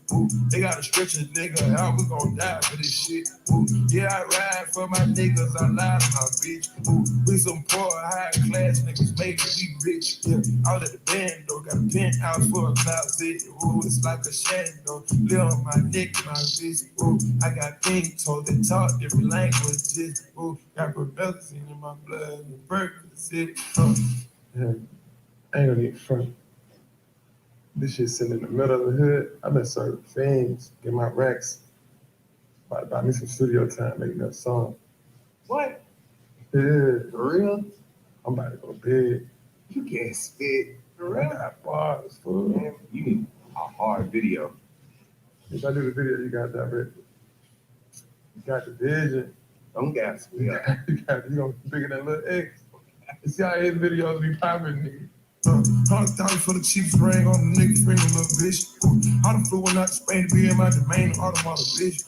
They gotta stretch a nigga out, we gon' die for this shit. Yeah, I ride for my niggas, I lie to my bitch. We some poor, high class niggas, maybe we rich. Yeah, I was at the band though, got a penthouse for a closet. It's like a shadow, live on my neck, my wrist. I got things told that talk different languages. Got rebellion in my blood, and burgers. Yeah, I ain't gonna get front. This shit sitting in the middle of the hood. I've been serving fiends, get my racks. About to buy me some studio time, making that song. What? Yeah, For real? I'm about to go big. You can't spit. For I real? got bars, fool. Man, you need a hard video. If I do the video, you got that ready. You got the vision. Don't gas me up. You gonna be bigger than little X. You see how his videos be popping, nigga. $100,000 for the cheapest ring on the nigga finger, little bitch. I done flew one out to Spain to be in my domain, automata, bitch.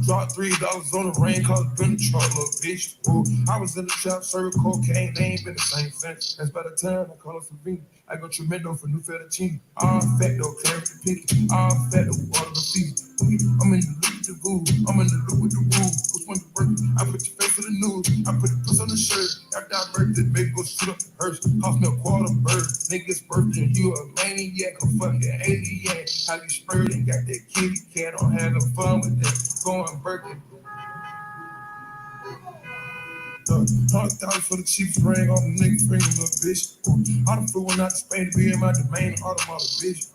Dropped $3 on the ring, cause it been the truck, little bitch. I was in the trap, serving cocaine, they ain't been the same since. That's by the time I call it for me. I go tremendo for new fettuccine. All fat though, clarity picky. All fat though, water the feet. I'm in the loop with the boo. I'm in the loop with the woo. Which one to work? I put your face in the news. I put the puss on the shirt. After I birthed it, baby, go shoot up the hearse. Cost me a quarter bird. Niggas birthday, you a maniac, a fucking alien. How you spurred and got that kitty cat on having fun with that. Going Birkin. $100,000 for the cheapest ring on the nigga finger, little bitch. I done flew one out to Spain to be in my domain, automata, bitch.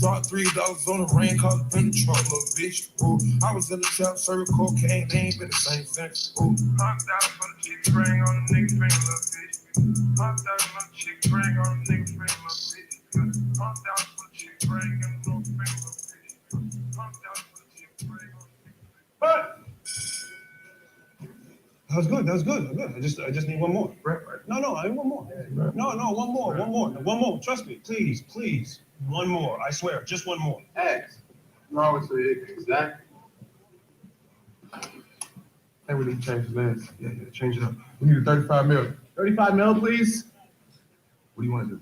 Dropped $3 on the ring, cause it been the truck, little bitch. I was in the trap, serving cocaine, they ain't been the same since. $100,000 for the cheapest ring on the nigga finger, little bitch. $100,000 for the cheapest ring on the nigga finger, little bitch. $100,000 for the cheapest ring on the nigga finger, little bitch. $100,000 for the cheapest ring on the nigga finger. That was good. That was good. I just need one more. Right. No, I need one more. No, one more. Trust me, please. One more. I swear, just one more. X. No, it's exactly. I think we need to change the lens. Yeah, change it up. We need a 35 mil. 35 mil, please. What do you want to do?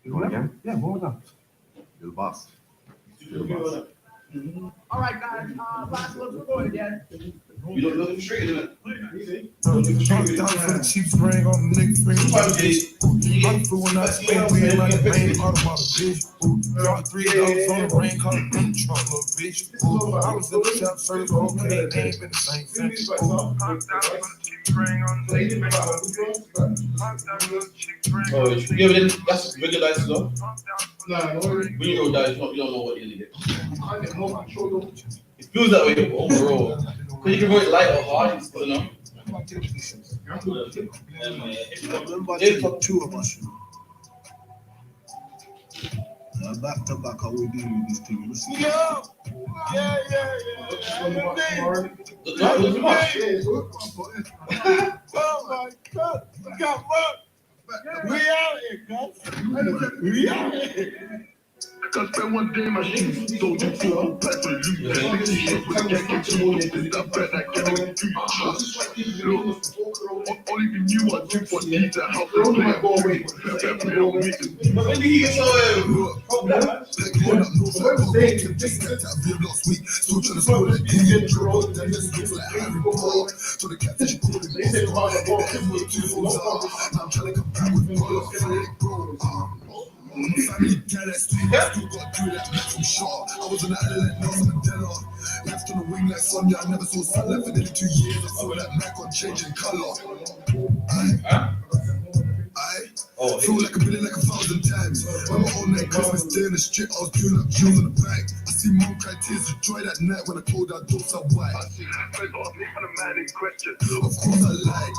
You want again? Yeah, one more time. You're the boss. All right, guys, last look, we're going again. You don't look straight in it. $100,000 for the cheapest ring on the nigga finger, little bitch. I done flew one out to Spain to be in my domain, automata, bitch. Dropped $3 on the ring, cause it been the truck, little bitch. I was in the trap, serving cocaine, they ain't been the same since. $100,000 for the cheapest ring on the nigga finger, little bitch. $100,000 for the cheapest ring on the nigga finger. Yeah, but that's regular as well. When you go down, you don't know what you're gonna get. It feels that way overall. Because you can go it light or hard, you know. Remember, two of us. Back to back, how we deal with this thing. Yeah. Oh my God! Got work. We out here, guys. We out here. Cause spend one day in my shoes, don't do four, back for the loot. 60 shots with a gang, get you on it, that bread I can't even do. Look, all even you are do for these that help them play a free. They don't make it. But when did he get so Like going up north, like Bob, just stepped out of last week. Still trying to score that D, drop, then this looks like Harry Potter. So the catfish called it, they said about it, the M with 2 4s out. Now I'm trying to come back with bro. Family guy that's still got through that back from shot. I was on the island like Nelson Mandela. Left on the wing like Sonya. I never saw sunlight for nearly 2 years. I saw that Mac on changing color. I feel like I've been in like 1,000 times. On my own night, Christmas day in the street, I was doing up jewels in the bag. I see mom cry tears of joy that night when I told her don't tell why. I see friends ask me for the man in question. Of course I lied.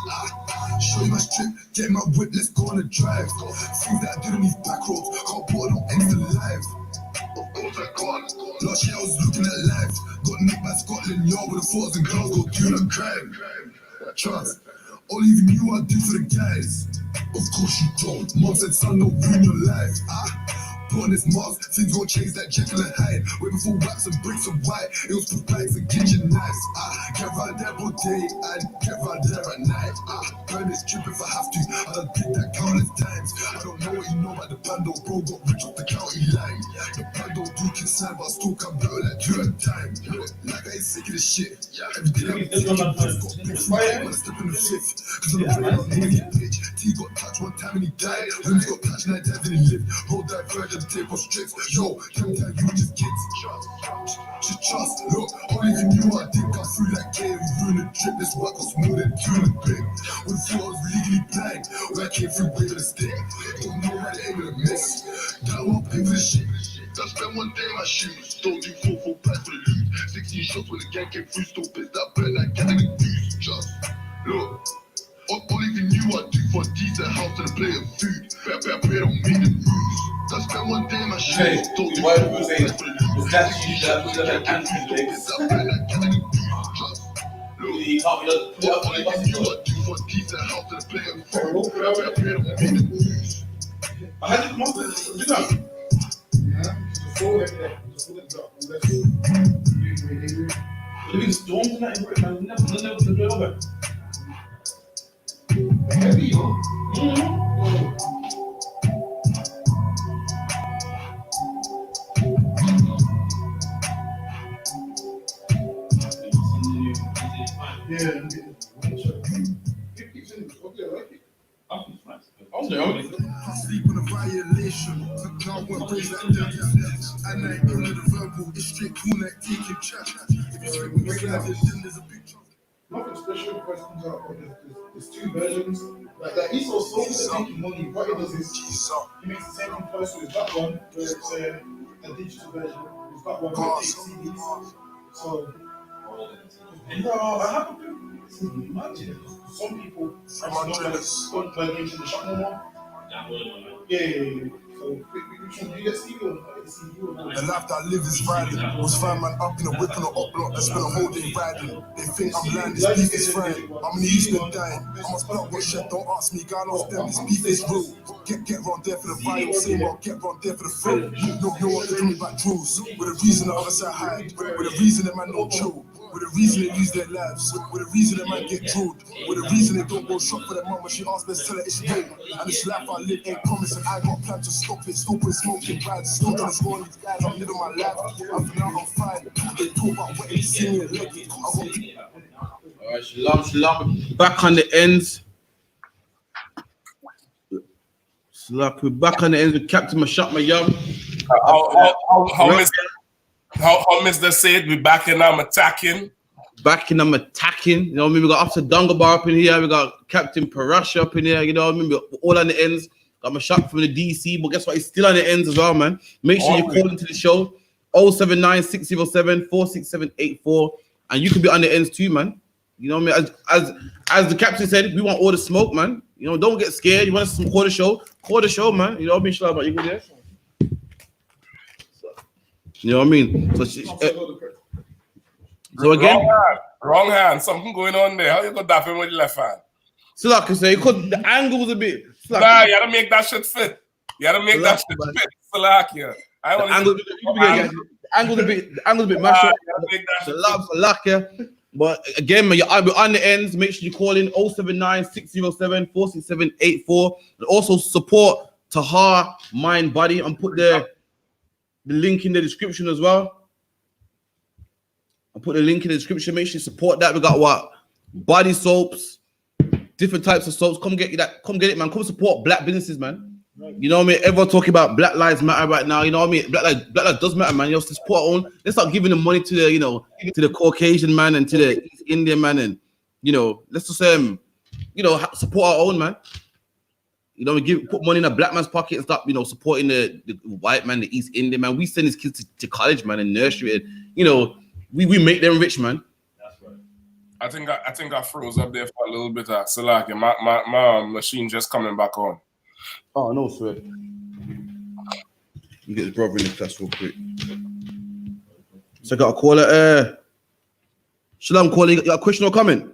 Show you my strip, get my whip, let's go on a drive. Things that I did on these back roads, can't put no ends to life. Of course I can't. Last year I was looking at life. Got nicked by Scotland Yard with the thoughts and girls go doing a crime. Trust. All even you I do for the guys. Of course you don't. Mom said son don't ruin your life. Put on this mask, things gon' change like Jekyll and Hyde. Way before wax and bricks of white, it was for bags and kitchen knives. Get round there all day and get round there at night. Burn this trip if I have to, I done did that countless times. I don't know what you know about the bando, bro got rich off the county line. The bando do concern, but I still come better like 2 at a time. Like I ain't sick of this shit. Every day I'm thinking, got big fight when I step in the fifth. Cause on the brain I'm nigga bitch. T got touched one time and he died. Limbs got touched 9 times and he lived. Whole divergent. Tape of strips, yo, can't tell you just kids. Just trust, look, all even you I did come through that game. Ruin the trip, this work was more than 2 in the big. When thought I was legally blind, when I came through waving a stick. Don't know why they able to miss. Gotta walk pay for this shit. I spent one day in my shoes, don't do 4 packs for the loot. 16 shots when the gang came through, still pissed that burn like getting the goose. Just look. All even you I do for a decent house and a plate of food. Better don't make the moves. I spent one day in my shoes, don't do 4 packs for the loot. 16 shots when the gang came through, still pissed that burn like getting the goose. Just look. All even you I do for a decent house and a plate of food. Better don't make the moves. I had to come up with it. You know. Living storms and that in Britain, never to do over. Heavy, Sleep on a violation. Now one praise like that. And I ain't going to the verbal. It's straight cool like taking chat. If you straight with me, then there's a big chance. Nothing special questions out. There's 2 versions. Like that I.S.U.P.K is making money. What it does is he makes the same comparison with that one, where it's a digital version. With that one, where it takes CDs. So, no, I have to imagine some people don't buy games in the shop no more. Yeah. So, which one do you get CD on? The life that I live is violent. Was 5 man up in a whip on an up block and spent a whole day riding. They think I'm lying, this beef is fine. I'm in the East been dying. I must block what shit, don't ask me, God ask them, this beef is real. Get round there for the vial, same well, get round there for the thrill. No one to me back rules. With a reason the other side hide. With a reason that man don't chill. With a reason they lose their lives. With a reason they might get drilled. With a reason they don't go shop for their mum when she asks, let's tell her it's real. And this life I live ain't promising. I got plan to stop it. Still put smoking rides. Still gonna score on these guys. I'm living my life. I'm now I'm fine. They talk about what they see me and leg it. Alright, shalom. Back on the ends. We're back on the ends with Captain I.S.U.P.K. How Mr. said, we back and I'm attacking. You know what I mean? We got Officer Dungabar up in here. We got Captain Parasha up in here. You know what I mean? We're all on the ends. Got my shot from the DC, but guess what? He's still on the ends as well, man. Make sure you call into the show 079-607-46784, and you can be on the ends too, man. You know what I mean? As the captain said, we want all the smoke, man. You know, don't get scared. You want us to call the show? Call the show, man. You know what I mean? Shalom, you good there? You know what I mean? So So again, wrong hand. Something going on there. How you gonna dap him with the left hand? so like I say, because the angle was a bit. Nah, you gotta make that shit fit. You gotta make that shit fit. Salakia. I want the angle's a bit mashed up. Salakia. But again, man, you're on the ends. Make sure you call in 079 607 46784. And also support Tahar Mind Body and put the link in the description as well. I'll put the link in the description. Make sure you support that. We got what? Body soaps, different types of soaps. Come get that. Come get it, man. Come support black businesses, man. You know what I mean? Everyone talking about Black Lives Matter right now. You know what I mean? Black lives does matter, man. You have to support our own. Let's start giving the money to the, to the Caucasian man and to the East Indian man, and let's just support our own, man. Put money in a black man's pocket and stop, supporting the white man, the East Indian man. We send his kids to college, man, and nursery, and we make them rich, man. That's right. I think I froze up there for a little bit. Salakia, my machine just coming back on. Oh, no sweat. You get his brother in the class real quick. So I got a caller. Shalom, caller. You got a question or comment?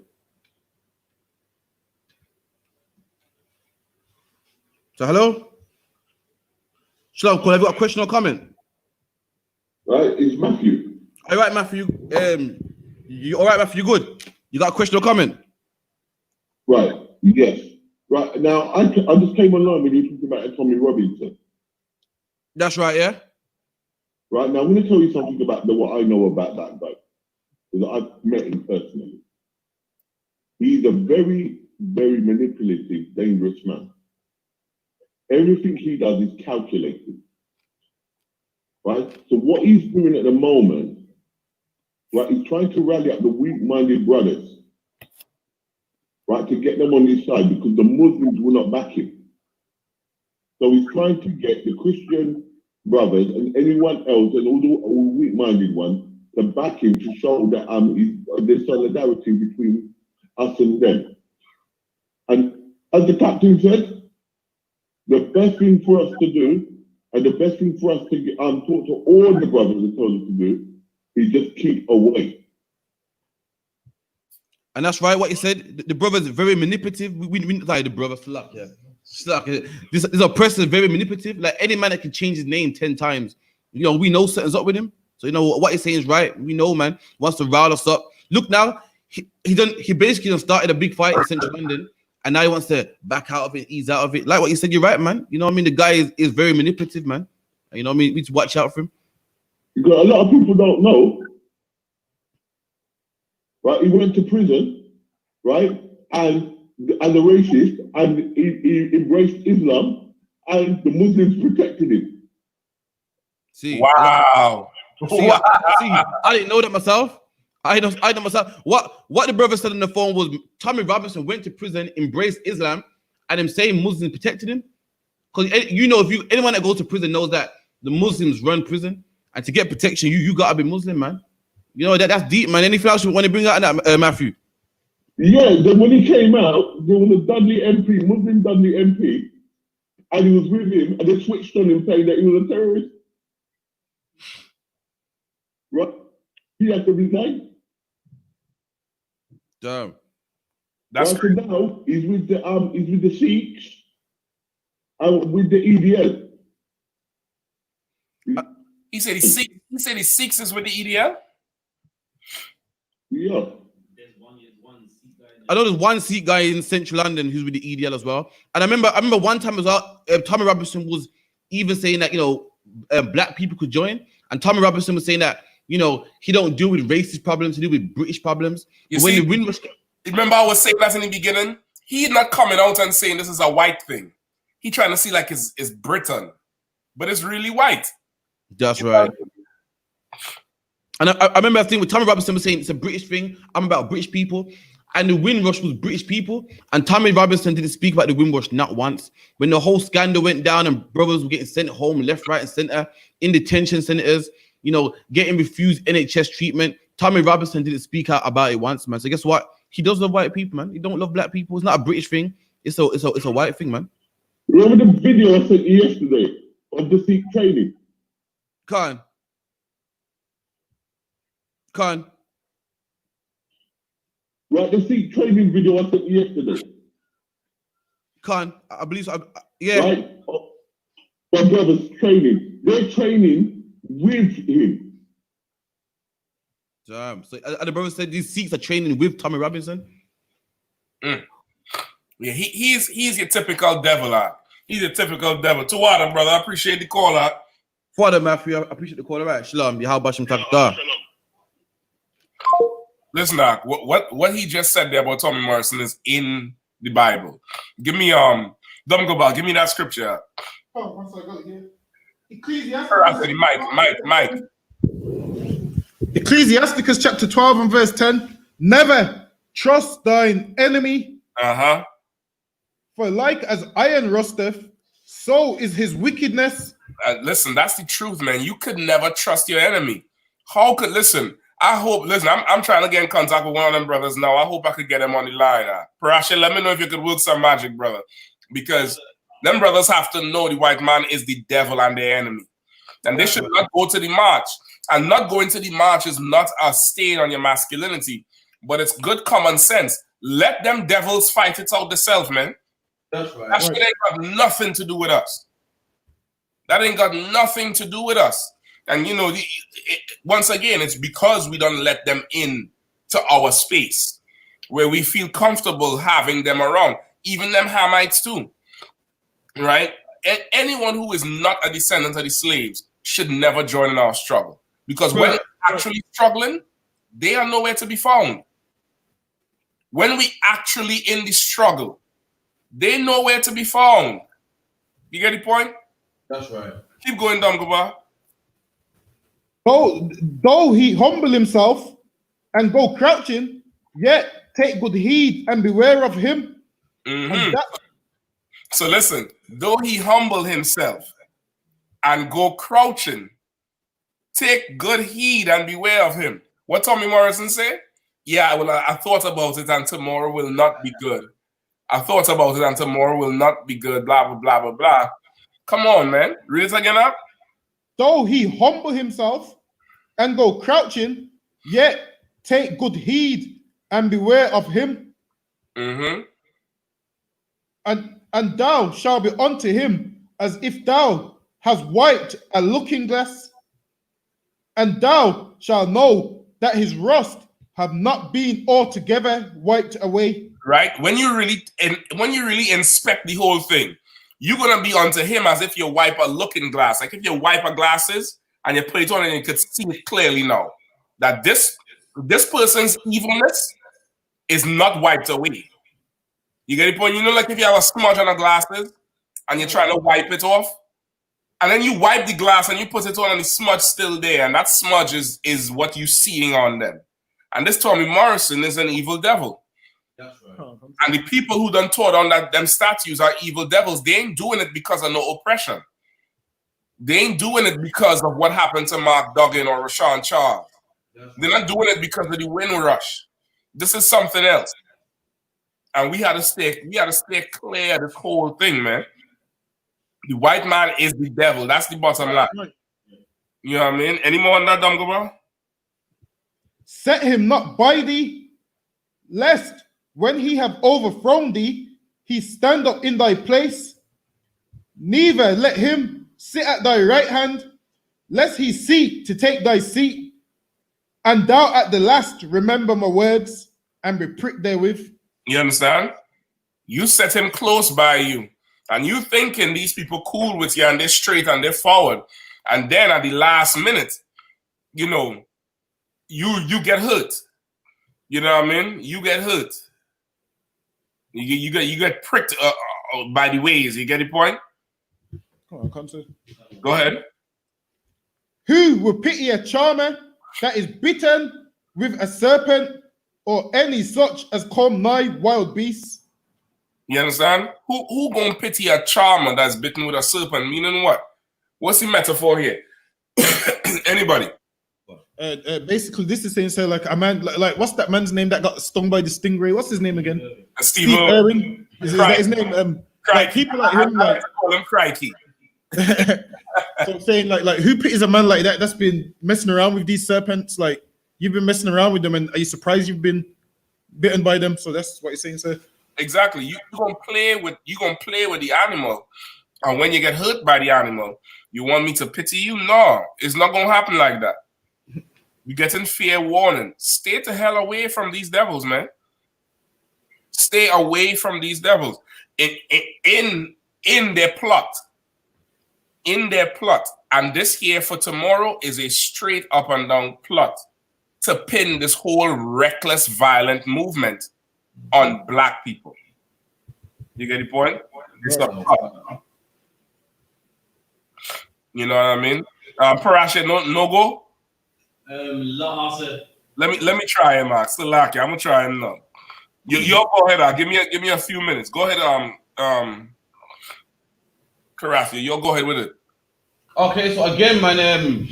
So hello? Shalom, caller. Have you got a question or comment? Right, it's Matthew. All right, Matthew. You all right, Matthew? You good? You got a question or comment? Right, yes. Right, now I just came along when you were talking about Tommy Robinson. That's right, yeah? Right, now I'm going to tell you something about what I know about that guy. Because I've met him personally. He's a very, very manipulative, dangerous man. Everything he does is calculated. Right? So what he's doing at the moment, right, he's trying to rally up the weak-minded brothers, right, to get them on his side because the Muslims will not back him. So he's trying to get the Christian brothers and anyone else and all the weak-minded ones to back him to show that there's solidarity between us and them. And as the captain said, the best thing for us to do and the best thing for us to talk to all the brothers and told us to do is just keep away. And that's right, what you said. The brother's very manipulative. We like the brother. Yeah. This oppressor is very manipulative. Like any man that can change his name 10 times. We know something's up with him. So what he's saying is right. We know, man. Wants to rile us up. Look now, he basically started a big fight in Central London, and now he wants to back out of it, ease out of it. Like what you said, you're right, man. You know what I mean? The guy is very manipulative, man. You know what I mean? We need to watch out for him. Because a lot of people don't know. Right, he went to prison, right, and as a racist, and he embraced Islam, and the Muslims protected him. See, wow. See, I didn't know that myself. I know myself. What the brother said on the phone was Tommy Robinson went to prison, embraced Islam, and them same Muslims protected him. Because anyone that goes to prison knows that the Muslims run prison, and to get protection, you gotta be Muslim, man. That's deep, man. Anything else you want to bring out that, Matthew? Yeah, then when he came out, there was a Dudley MP, Muslim Dudley MP, and he was with him, and they switched on him saying that he was a terrorist. Right? He had to resign. Damn. That's right, so now he's with the Sikhs and with the EDL. He said he's sixes with the EDL. Yeah. I know there's one Sikh guy in Central London who's with the EDL as well. And I remember one time as well, Tommy Robinson was even saying that black people could join, and Tommy Robinson was saying that he don't deal with racist problems, he deal with British problems. Remember I was saying that in the beginning? He's not coming out and saying this is a white thing. He trying to see like it's Britain, but it's really white. That's right. And I remember with Tommy Robinson was saying it's a British thing. I'm about British people. And the Windrush was British people. And Tommy Robinson didn't speak about the Windrush not once. When the whole scandal went down and brothers were getting sent home left, right, and center, in detention centers, getting refused NHS treatment, Tommy Robinson didn't speak out about it once, man. So guess what? He does love white people, man. He don't love black people. It's not a British thing. It's a white thing, man. Remember the video I sent you yesterday of the Sikh training? Khan. Right, the seat training video I sent you yesterday. I believe so. Yeah. Right? My brother's training. They're training with him. Damn. So the brother said these Sikhs are training with Tommy Robinson. Yeah, he's your typical devil out. He's a typical devil. Tawada, brother, I appreciate the call out. Father Matthew, I appreciate the call. All right, Shalom. Yahabashim Takta. Listen, Doc, what he just said there about Tommy Morrison is in the Bible. Give me Dumgobal, give me that scripture. Oh, once I got it here. Ecclesiasticus. Mike. Ecclesiasticus chapter 12 and verse 10. Never trust thine enemy. For like as iron rusteth, so is his wickedness. Listen, that's the truth, man. You could never trust your enemy. Listen, I'm trying to get in contact with one of them brothers now. I hope I could get him on the line. Parasha, let me know if you could work some magic, brother. Because them brothers have to know the white man is the devil and their enemy. And they should not go to the march. And not going to the march is not a stain on your masculinity, but it's good common sense. Let them devils fight it out themselves, man. That's right. That shit ain't got nothing to do with us. That ain't got nothing to do with us. And you know, once again, it's because we don't let them in to our space where we feel comfortable having them around. Even them Hamites too, right? Anyone who is not a descendant of the slaves should never join in our struggle. Because when we're actually struggling, they are nowhere to be found. When we actually in the struggle, they nowhere to be found. You get the point? That's right. Keep going, Dumgaba. Though he humble himself and go crouching, yet take good heed and beware of him. So listen, though he humble himself and go crouching, take good heed and beware of him. What Tommy Morrison say? Yeah, well, I thought about it and tomorrow will not be good. I thought about it and tomorrow will not be good, blah, blah, blah, blah, blah. Come on, man. Read it again up. Though he humble himself and go crouching, yet take good heed and beware of him. And thou shalt be unto him as if thou hast wiped a looking glass, and thou shalt know that his rust have not been altogether wiped away. Right? When you really inspect the whole thing, you're gonna be unto him as if you wipe a looking glass. Like if you wipe a glasses and you put it on and you could see it clearly now that this person's evilness is not wiped away. You get the point? You know, like if you have a smudge on the glasses and you're trying to wipe it off, and then you wipe the glass and you put it on and the smudge still there, and that smudge is what you're seeing on them. And this Tommy Morrison is an evil devil. That's right. And the people who done taught on that them statues are evil devils. They ain't doing it because of no oppression. They ain't doing it because of what happened to Mark Duggan or Rashawn Charles. They're not doing it because of the wind rush. This is something else. And we had to stay clear of this whole thing, man. The white man is the devil. That's the bottom line. You know what I mean? Any more on that, Dumgaba? Set him not by thee, lest when he have overthrown thee, he stand up in thy place. Neither let him sit at thy right hand, lest he seek to take thy seat. And thou at the last remember my words and be pricked therewith. You understand? You set him close by you, and you thinking these people cool with you and they're straight and they're forward. And then at the last minute, you know, you get hurt. You know what I mean? You get hurt. You get pricked by the ways. You get the point? Go ahead. Who would pity a charmer that is bitten with a serpent, or any such as come nigh wild beasts? You understand? Who gonna pity a charmer that's bitten with a serpent? Meaning what? What's the metaphor here? Anybody? Basically, this is saying so like a man, like what's that man's name that got stung by the stingray? What's his name again? Steve Irwin. Is that his name? Like people like him, like call him Crikey. So I'm saying like who pities a man like that that's been messing around with these serpents? Like you've been messing around with them, and are you surprised you've been bitten by them. So that's what you're saying, sir. Exactly. You're gonna play with the animal, and when you get hurt by the animal, you want me to pity you? No, it's not gonna happen like that. You're getting fair warning. Stay the hell away from these devils, man. Stay away from these devils. In their plot. In their plot. And this here for tomorrow is a straight up and down plot to pin this whole reckless, violent movement on black people. You get the point? It's a plot. You know what I mean? Parasha, no go? Let me try him, Max. Still lucky. I'm gonna try him now. You go ahead. Give me a few minutes. Go ahead. Karafi, you go ahead with it. Okay, so again, man,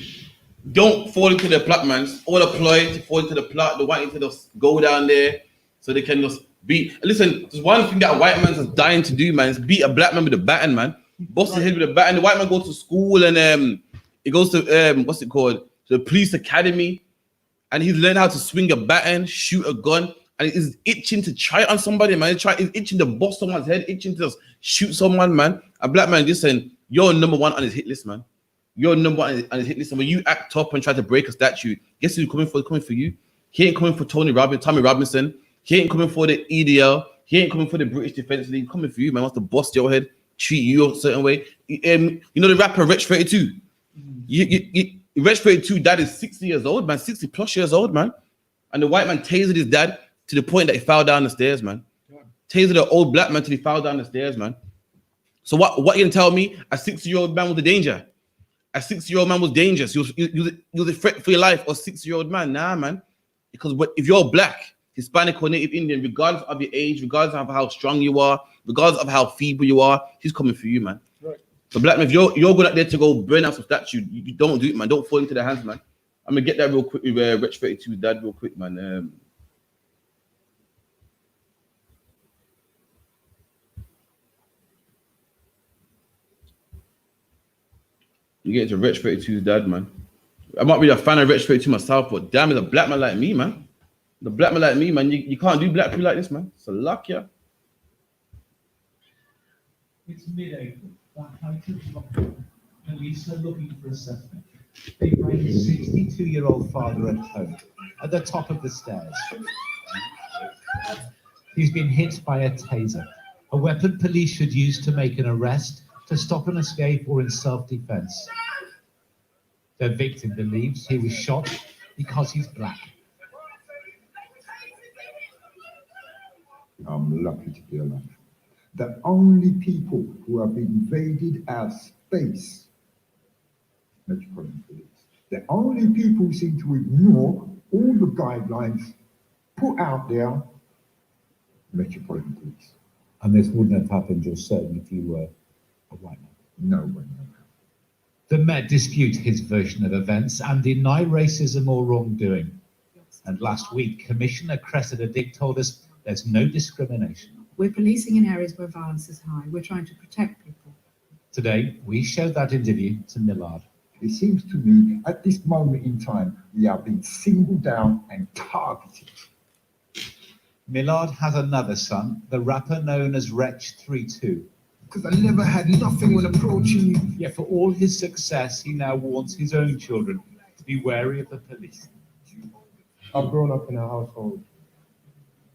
don't fall into the plot, man. It's all a ploy to fall into the plot. They want you to just go down there so they can just beat. Listen, there's one thing that a white man's just dying to do, man, is beat a black man with a baton, man. Bust his head with a baton. The white man goes to school and he goes to what's it called? The police academy, and he's learned how to swing a baton, shoot a gun, and he's itching to try it on somebody, man. He's itching to bust someone's head, itching to just shoot someone, man. A black man just saying, you're number one on his hit list, man. You're number one on his hit list. And when you act up and try to break a statue, guess who's coming for? Coming for you. He ain't coming for Tommy Robinson. He ain't coming for the EDL. He ain't coming for the British Defence League. Coming for you, man. Wants to bust your head, treat you a certain way. You know the rapper Rich 32. Rich 32 dad is 60 years old, man. 60 plus years old, man. And the white man tasered his dad to the point that he fell down the stairs, man. Tasered the old black man till he fell down the stairs, man. So what you gonna tell me? A 60-year-old man was a danger. A 60-year-old man was dangerous. He was a threat for your life. Or 60-year-old man, nah, man. Because if you're black, Hispanic or Native Indian, regardless of your age, regardless of how strong you are, regardless of how feeble you are, he's coming for you, man. Right. So black man, if you're going out there to go burn out some statue, you don't do it, man. Don't fall into their hands, man. I'm gonna get that real quick with Rich 32's dad, real quick, man. You get to Rich 32's dad, man. I might be a fan of Rich 32 myself, but damn, it's a black man like me, man. The black man like me, man. You can't do black people like this, man. It's a luck, yeah. It's mid-April. Black Heritage Lockdown. Police are looking for a suspect. They find a 62-year-old father at home, at the top of the stairs. He's been hit by a taser, a weapon police should use to make an arrest, to stop an escape, or in self-defense. The victim believes he was shot because he's black. I'm lucky to be alive. The only people who have invaded our space, Metropolitan Police, the only people who seem to ignore all the guidelines put out there, Metropolitan Police. And this wouldn't have happened, you're certain, if you were a white man? No way. The Met dispute his version of events and deny racism or wrongdoing. And last week, Commissioner Cressida Dick told us there's no discrimination. We're policing in areas where violence is high. We're trying to protect people. Today, we showed that interview to Millard. It seems to me, at this moment in time, we are being singled down and targeted. Millard has another son, the rapper known as Wretch 32. Because I never had nothing when approaching you. Yet for all his success, he now warns his own children to be wary of the police. I've grown up in a household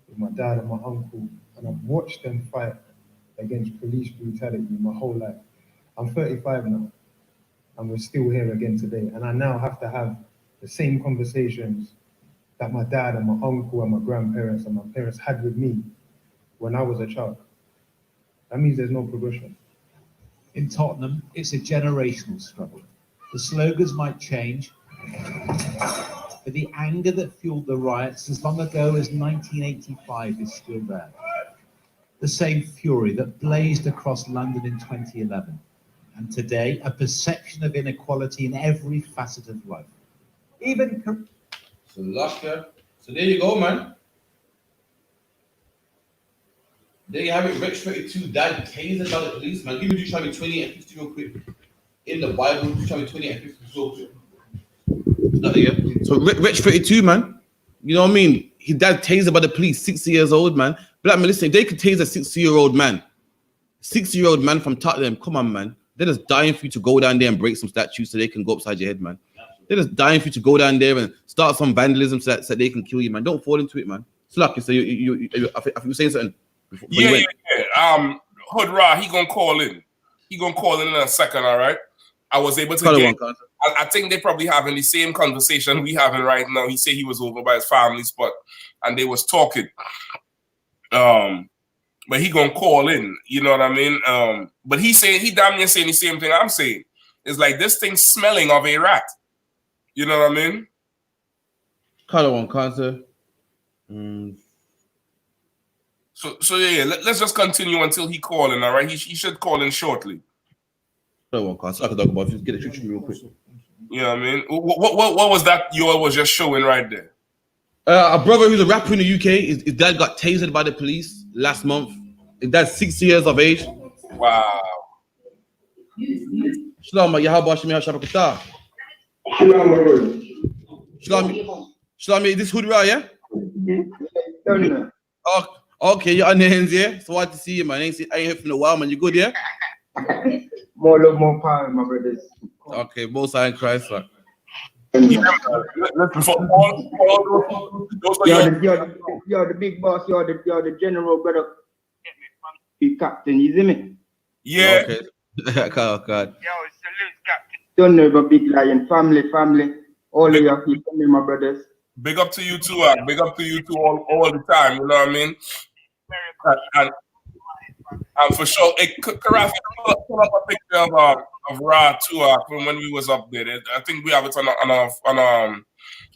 with my dad and my uncle, and I've watched them fight against police brutality my whole life. I'm 35 now, and we're still here again today. And I now have to have the same conversations that my dad and my uncle and my grandparents and my parents had with me when I was a child. That means there's no progression. In Tottenham, it's a generational struggle. The slogans might change, but the anger that fueled the riots as long ago as 1985 is still there. The same fury that blazed across London in 2011. And today, a perception of inequality in every facet of life. Even... So there you go, man. There you have it, Rich 32, dad tasered by the police, man. Give me Deuteronomy 20 and 50 real quick. In the Bible, Deuteronomy 20 and 50 real quick. Nothing, yeah. So Rich 32, man. You know what I mean? his dad tasered by the police, 60 years old, man. Black man, listen, if they could tase a 60-year-old man, 60-year-old man from Tottenham, come on, man. They're just dying for you to go down there and break some statues so they can go upside your head, man. They're just dying for you to go down there and start some vandalism so that they can kill you, man. Don't fall into it, man. Slucky, so you I think you were saying something before you went. Hood Ra, he gonna call in. He gonna call in a second, all right? I was able to get... I think they probably having the same conversation we having right now. He said he was over by his family spot and they was talking. But he gonna call in, you know what I mean? But he damn near saying the same thing I'm saying. It's like this thing smelling of a rat. You know what I mean? Color one cancer. So yeah, let's just continue until he calling, all right? He should call in shortly. Color one cancer. I can talk about it. Get it real quick. You know what I mean? What was that you all was just showing right there? A brother who's a rapper in the UK, his dad got tasered by the police last month. His dad's 60 years of age. Wow. Shalom, Yahaba Shemi Hashabakata. Shalom, this hood right, yeah? Oh, okay, you're on the hands, yeah? So what to see you, man? I ain't here for a while, man. You good, yeah? More love, more power, my brothers. Okay, both sides in Christ, man. You're the big boss, you're the general, brother. The captain, you see me? Yeah. Okay. God. Don't know about big lion, family. All of you people, my brothers. Big up to you too, big up to you too all the time, you know what I mean? And for sure, Karafi, pull up a picture of Ra too from when we was up there. I think we have it on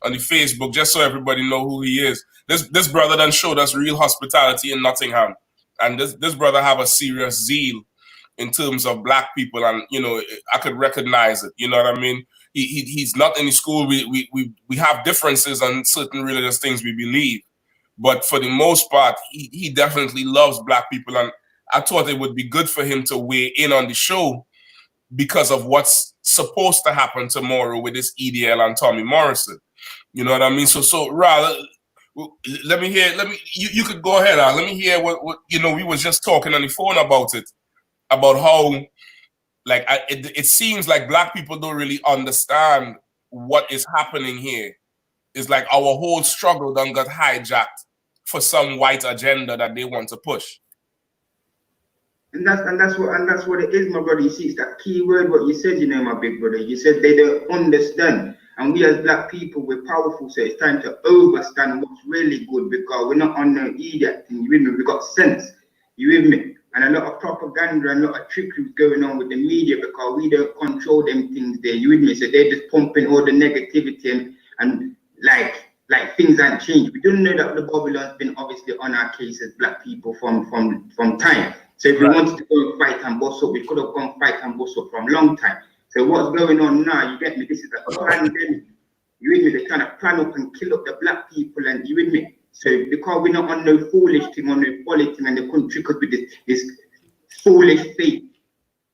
the Facebook just so everybody know who he is. This brother done showed us real hospitality in Nottingham, and this brother have a serious zeal in terms of black people, and you know I could recognize it. You know what I mean? He's not in the school. We have differences on certain religious things we believe, but for the most part, he definitely loves black people, and I thought it would be good for him to weigh in on the show because of what's supposed to happen tomorrow with this EDL and Tommy Morrison. You know what I mean? So rather, let me hear. You could go ahead. Let me hear what you know. We was just talking on the phone about it, about how like it seems like black people don't really understand what is happening here. It's like our whole struggle done got hijacked for some white agenda that they want to push. And that's what it is, my brother. You see, it's that key word what you said, you know, my big brother. You said they don't understand. And we as black people, we're powerful, so it's time to understand what's really good because we're not on no idiot thing, you with me? We got sense, you with me? And a lot of propaganda and a lot of trickery going on with the media because we don't control them things there, you with me? So they're just pumping all the negativity and like things haven't changed. We don't know that the Babylon's been obviously on our case as black people from time. So if we wanted to go and fight and boss up, we could have gone fight and boss up from long time. So what's going on now, you get me? This is a pandemic. You with me? They're trying to plan up and kill up the black people, and you with me? So because we're not on no foolish thing, on no politics, and they couldn't trick us with this foolish thing.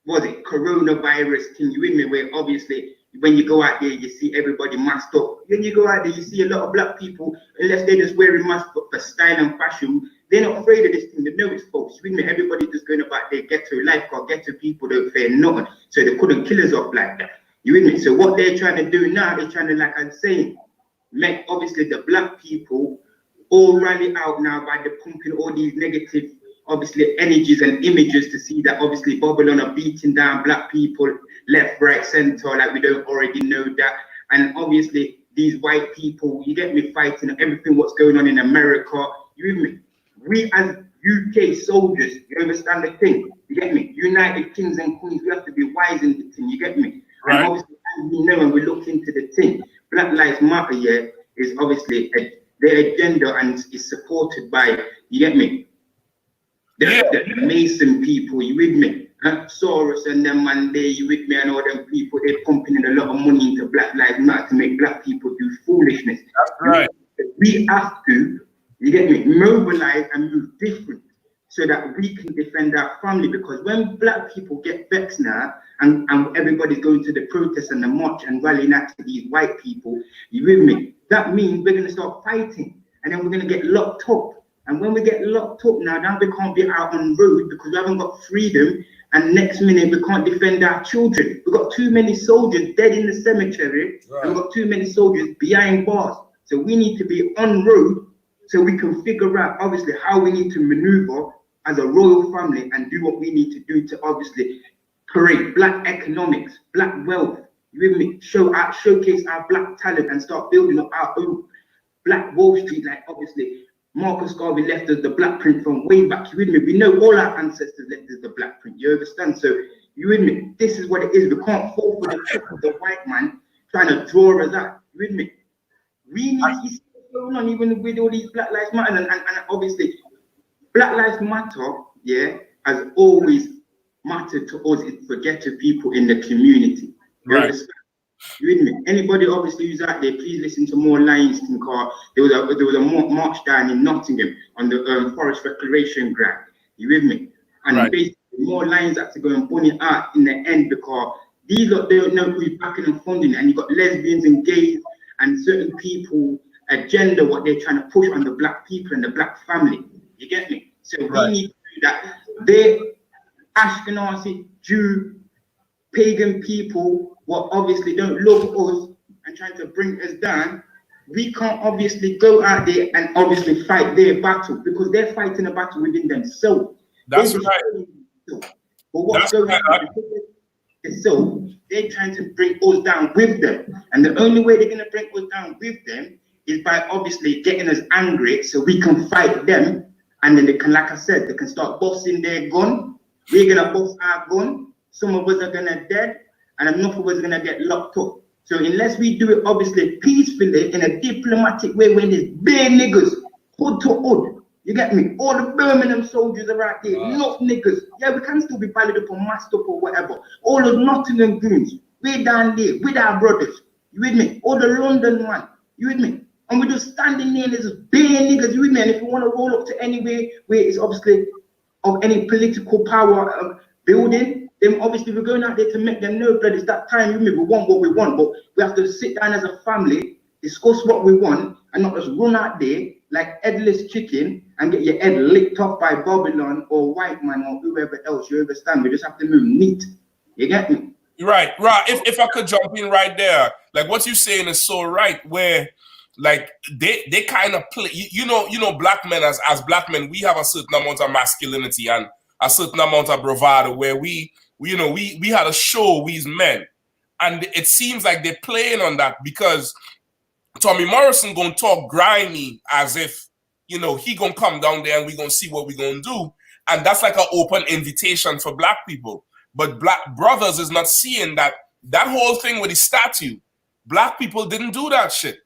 Was it coronavirus thing? You with me? Where obviously when you go out there, you see everybody masked up. When you go out there, you see a lot of black people, unless they're just wearing masks for style and fashion, they're not afraid of this thing. They know it's false. You with me? Everybody just going about their ghetto life, because ghetto people don't fear nothing. So they couldn't kill us off like that. You with me? So what they're trying to do now, they're trying to, like I'm saying, make obviously the black people all rally out now by the pumping all these negative, obviously, energies and images to see that obviously Babylon are beating down black people left, right, center, like we don't already know that. And obviously these white people, you get me, fighting everything what's going on in America. You with me? We as UK soldiers, you understand the thing? You get me? United Kings and Queens, we have to be wise in the thing, you get me? Right. And obviously, as we know, when we look into the thing, Black Lives Matter, yeah, is obviously their agenda and is supported by, you get me? The Mason people, you with me? Soros and them man there, you with me, and all them people, they're pumping in a lot of money into Black Lives Matter to make black people do foolishness. That's right. We have to, you get me, mobilize and move different so that we can defend our family. Because when black people get vexed now and everybody's going to the protests and the march and rallying after these white people, you with me? That means we're going to start fighting. and then we're going to get locked up. And when we get locked up now we can't be out on road because we haven't got freedom. And next minute, we can't defend our children. We've got too many soldiers dead in the cemetery, and we've got too many soldiers behind bars. So we need to be on road so we can figure out, obviously, how we need to maneuver as a royal family and do what we need to do to obviously create black economics, black wealth. You with me? Showcase our black talent and start building up our own black Wall Street, like obviously Marcus Garvey left us the black print from way back. You with me? We know all our ancestors left us the black print. You understand? So you with me? This is what it is. We can't fall for the trick of the white man trying to draw us out. You with me? We need to see what's going on even with all these Black Lives Matter and obviously Black Lives Matter, yeah, has always mattered to us, for ghetto people in the community. You understand? You with me? Anybody obviously who's out there, please listen to more Lions King car. There was a march down in Nottingham on the Forest Recreation Ground. You with me? And basically more Lions had to go and burn it out in the end because these lot don't know who's backing and funding it. And you've got lesbians and gays and certain people agenda what they're trying to push on the black people and the black family. You get me? So we need to do that. They Ashkenazi, Jew, pagan people what obviously don't love us and trying to bring us down, we can't obviously go out there and obviously fight their battle because they're fighting a battle within themselves. That's right. But what's going on? So they're trying to bring us down with them. And the only way they're going to bring us down with them is by obviously getting us angry so we can fight them. And then they can, like I said, they can start busting their gun. We're going to bust our gun. Some of us are going to dead. And enough of us are going to get locked up. So unless we do it obviously peacefully in a diplomatic way when there's bare niggas, hood to hood, you get me? All the Birmingham soldiers are right there, enough niggas. Yeah, we can still be ballad up or masked up or whatever. All those Nottingham goons, we're down there with our brothers. You with me? All the London man, you with me? And we're just standing there and there's bare niggas, you with me? And if you want to roll up to anywhere where it's obviously of any political power building, then obviously we're going out there to make them know that it's that time, you with me? We want what we want, but we have to sit down as a family, discuss what we want, and not just run out there like headless chicken and get your head licked off by Babylon or white man or whoever else. You understand? We just have to move neat. You get me? Right. If I could jump in right there, like what you're saying is so right, where like they kind of play, you know, black men as black men, we have a certain amount of masculinity and a certain amount of bravado where we had a show, we's men. And it seems like they're playing on that because Tommy Morrison gonna talk grimy as if, you know, he gonna come down there and we gonna see what we gonna do. And that's like an open invitation for black people. But Black Brothers is not seeing that whole thing with the statue. Black people didn't do that shit.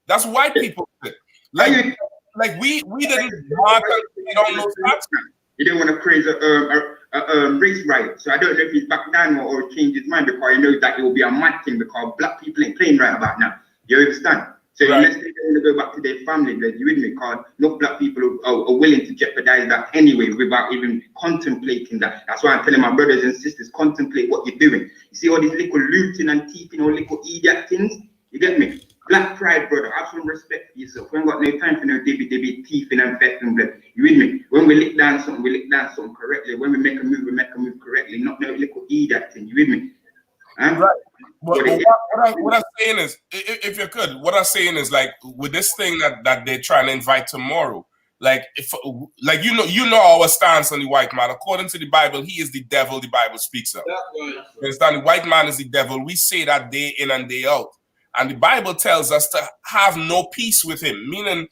That's white people did. Like we didn't mark and don't know statue. He didn't want to create a race riot. So I don't know if he's back down or changed his mind because he knows that it will be a mad thing because black people ain't playing right about now. You understand? So unless they want to go back to their family, then you with me, because no black people are willing to jeopardize that anyway without even contemplating that. That's why I'm telling my brothers and sisters, contemplate what you're doing. You see all these little looting and thieving or little idiot things? You get me? Black pride, brother, have some respect for yourself. We ain't got no time for no dibby thieving and thefting. You with me? When we lick down something, we lick down something correctly. When we make a move, we make a move correctly. Not no little idiot thing. You with me? Huh? Right. What I'm saying is, if you could, what I'm saying is like with this thing that they're trying to invite tomorrow, like if you know our stance on the white man. According to the Bible, he is the devil. The Bible speaks of. You understand? The white man is the devil. We say that day in and day out, and the Bible tells us to have no peace with him. Meaning,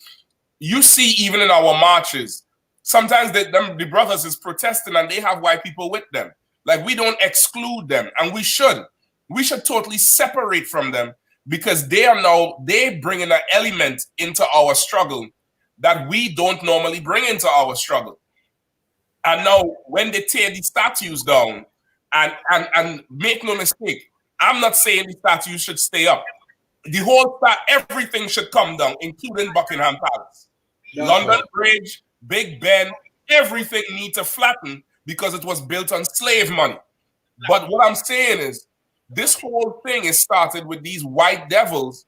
you see, even in our marches, sometimes the brothers is protesting and they have white people with them. Like we don't exclude them, and we should. We should totally separate from them because they bringing an element into our struggle that we don't normally bring into our struggle. And now when they tear the statues down, and make no mistake, I'm not saying the statues should stay up. The whole everything should come down, including Buckingham Palace. London Bridge, Big Ben, everything needs to flatten because it was built on slave money. But what I'm saying is, this whole thing is started with these white devils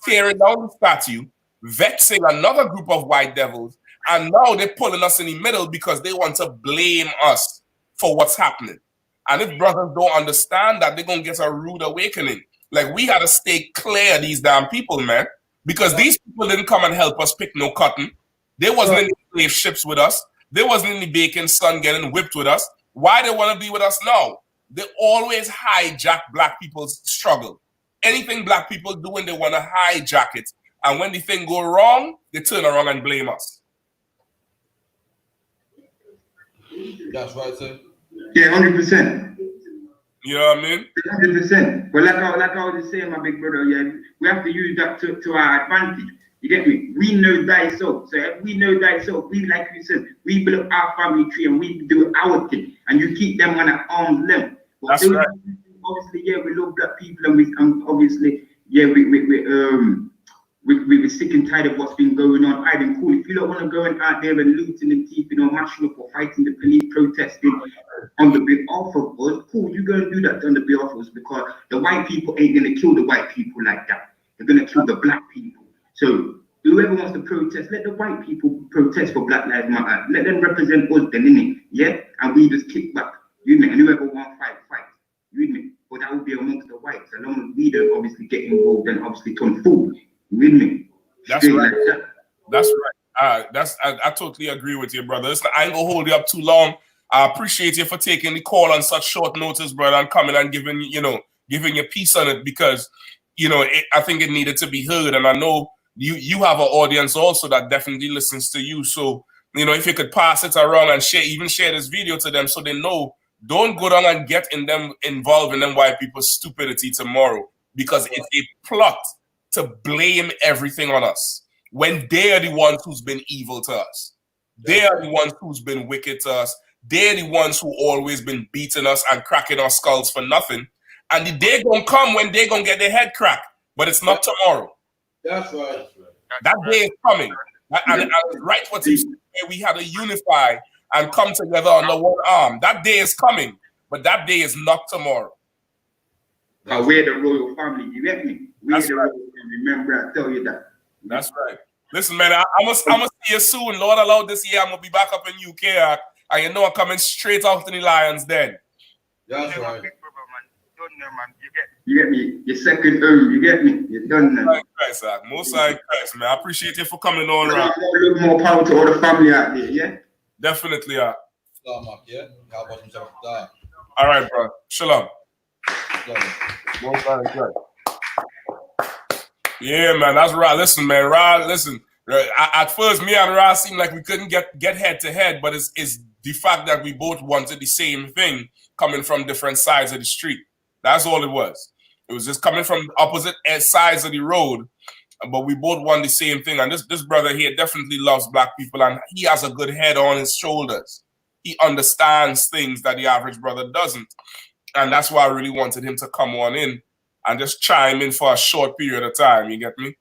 tearing down the statue, vexing another group of white devils, and now they're pulling us in the middle because they want to blame us for what's happening. And if brothers don't understand that, they're going to get a rude awakening. Like, we got to stay clear of these damn people, man, because these people didn't come and help us pick no cotton. They wasn't in the slave ships with us. They wasn't in the baking sun getting whipped with us. Why they want to be with us now? They always hijack black people's struggle. Anything black people do, and they want to hijack it. And when the thing go wrong, they turn around and blame us. That's right, sir. Yeah, 100%. You know what I mean? 100%. But like I was just saying, my big brother, yeah, we have to use that to our advantage. You get me? We know thyself. So if we know thyself, we, like you said, we build our family tree and we do our thing. And you keep them on an arm's length. But that's right. Obviously, yeah, we love black people, and obviously, yeah, we're sick and tired of what's been going on. I didn't cool. If you don't want to go out there and looting and keeping or mashing up or fighting the police, protesting on the behalf of us, cool, you go and do that on the behalf of us, because the white people ain't gonna kill the white people like that. They're gonna kill the black people. So whoever wants to protest, let the white people protest for Black Lives Matter. Let them represent us then, innit? Yeah? And we just kick back. You know, and whoever wants fight. You know? But that will be amongst the whites. As long as we don't obviously get involved and obviously turn fool. You know? That's right. Like that's right. I totally agree with you, brother. Listen, I ain't gonna hold you up too long. I appreciate you for taking the call on such short notice, brother, and coming and giving your piece on it, because I think it needed to be heard. And I know you have an audience also that definitely listens to you. So, if you could pass it around and share this video to them, so they know, don't go down and get involved in them white people's stupidity tomorrow, because it's a plot to blame everything on us when they are the ones who's been evil to us. They are the ones who's been wicked to us. They're the ones who always been beating us and cracking our skulls for nothing. And the day gonna come when they gonna get their head cracked, but it's not tomorrow. That's right. That day is coming. And right what you said, we had to unify and come together under one arm. That day is coming, but that day is not tomorrow. We're the royal family, you get me? We're the royal family. Remember, I tell you that. That's right. Listen, man, I'm gonna see you soon. Lord allow this year, I'm gonna be back up in UK. And I'm coming straight off to the Lions then. That's right. You get me? Your second home, you get me? You're done now. Most High Christ, man. I appreciate you for coming on. A little more power to all the family out there, yeah? Definitely, yeah. All right, bro. Shalom. Yeah, man, that's right. Listen, man, Ra, listen. At first, me and Ra seemed like we couldn't get head to head, but it's the fact that we both wanted the same thing, coming from different sides of the street. That's all it was. It was just coming from opposite sides of the road, but we both want the same thing. And this brother here definitely loves black people, and he has a good head on his shoulders. He understands things that the average brother doesn't. And that's why I really wanted him to come on in and just chime in for a short period of time. You get me?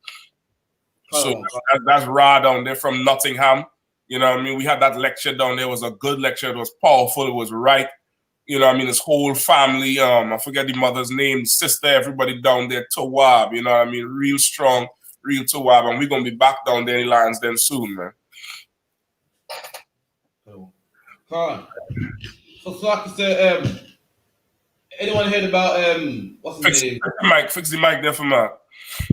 So that's Ra down there from Nottingham. You know what I mean? We had that lecture down there. It was a good lecture. It was powerful. It was right. You know what I mean? His whole family, I forget the mother's name, sister, everybody down there, Tawab, you know what I mean? Real strong, real Tawab. And we're going to be back down there in Lions then soon, man. So like I said, anyone heard about, what's his name? Fix the mic there for me.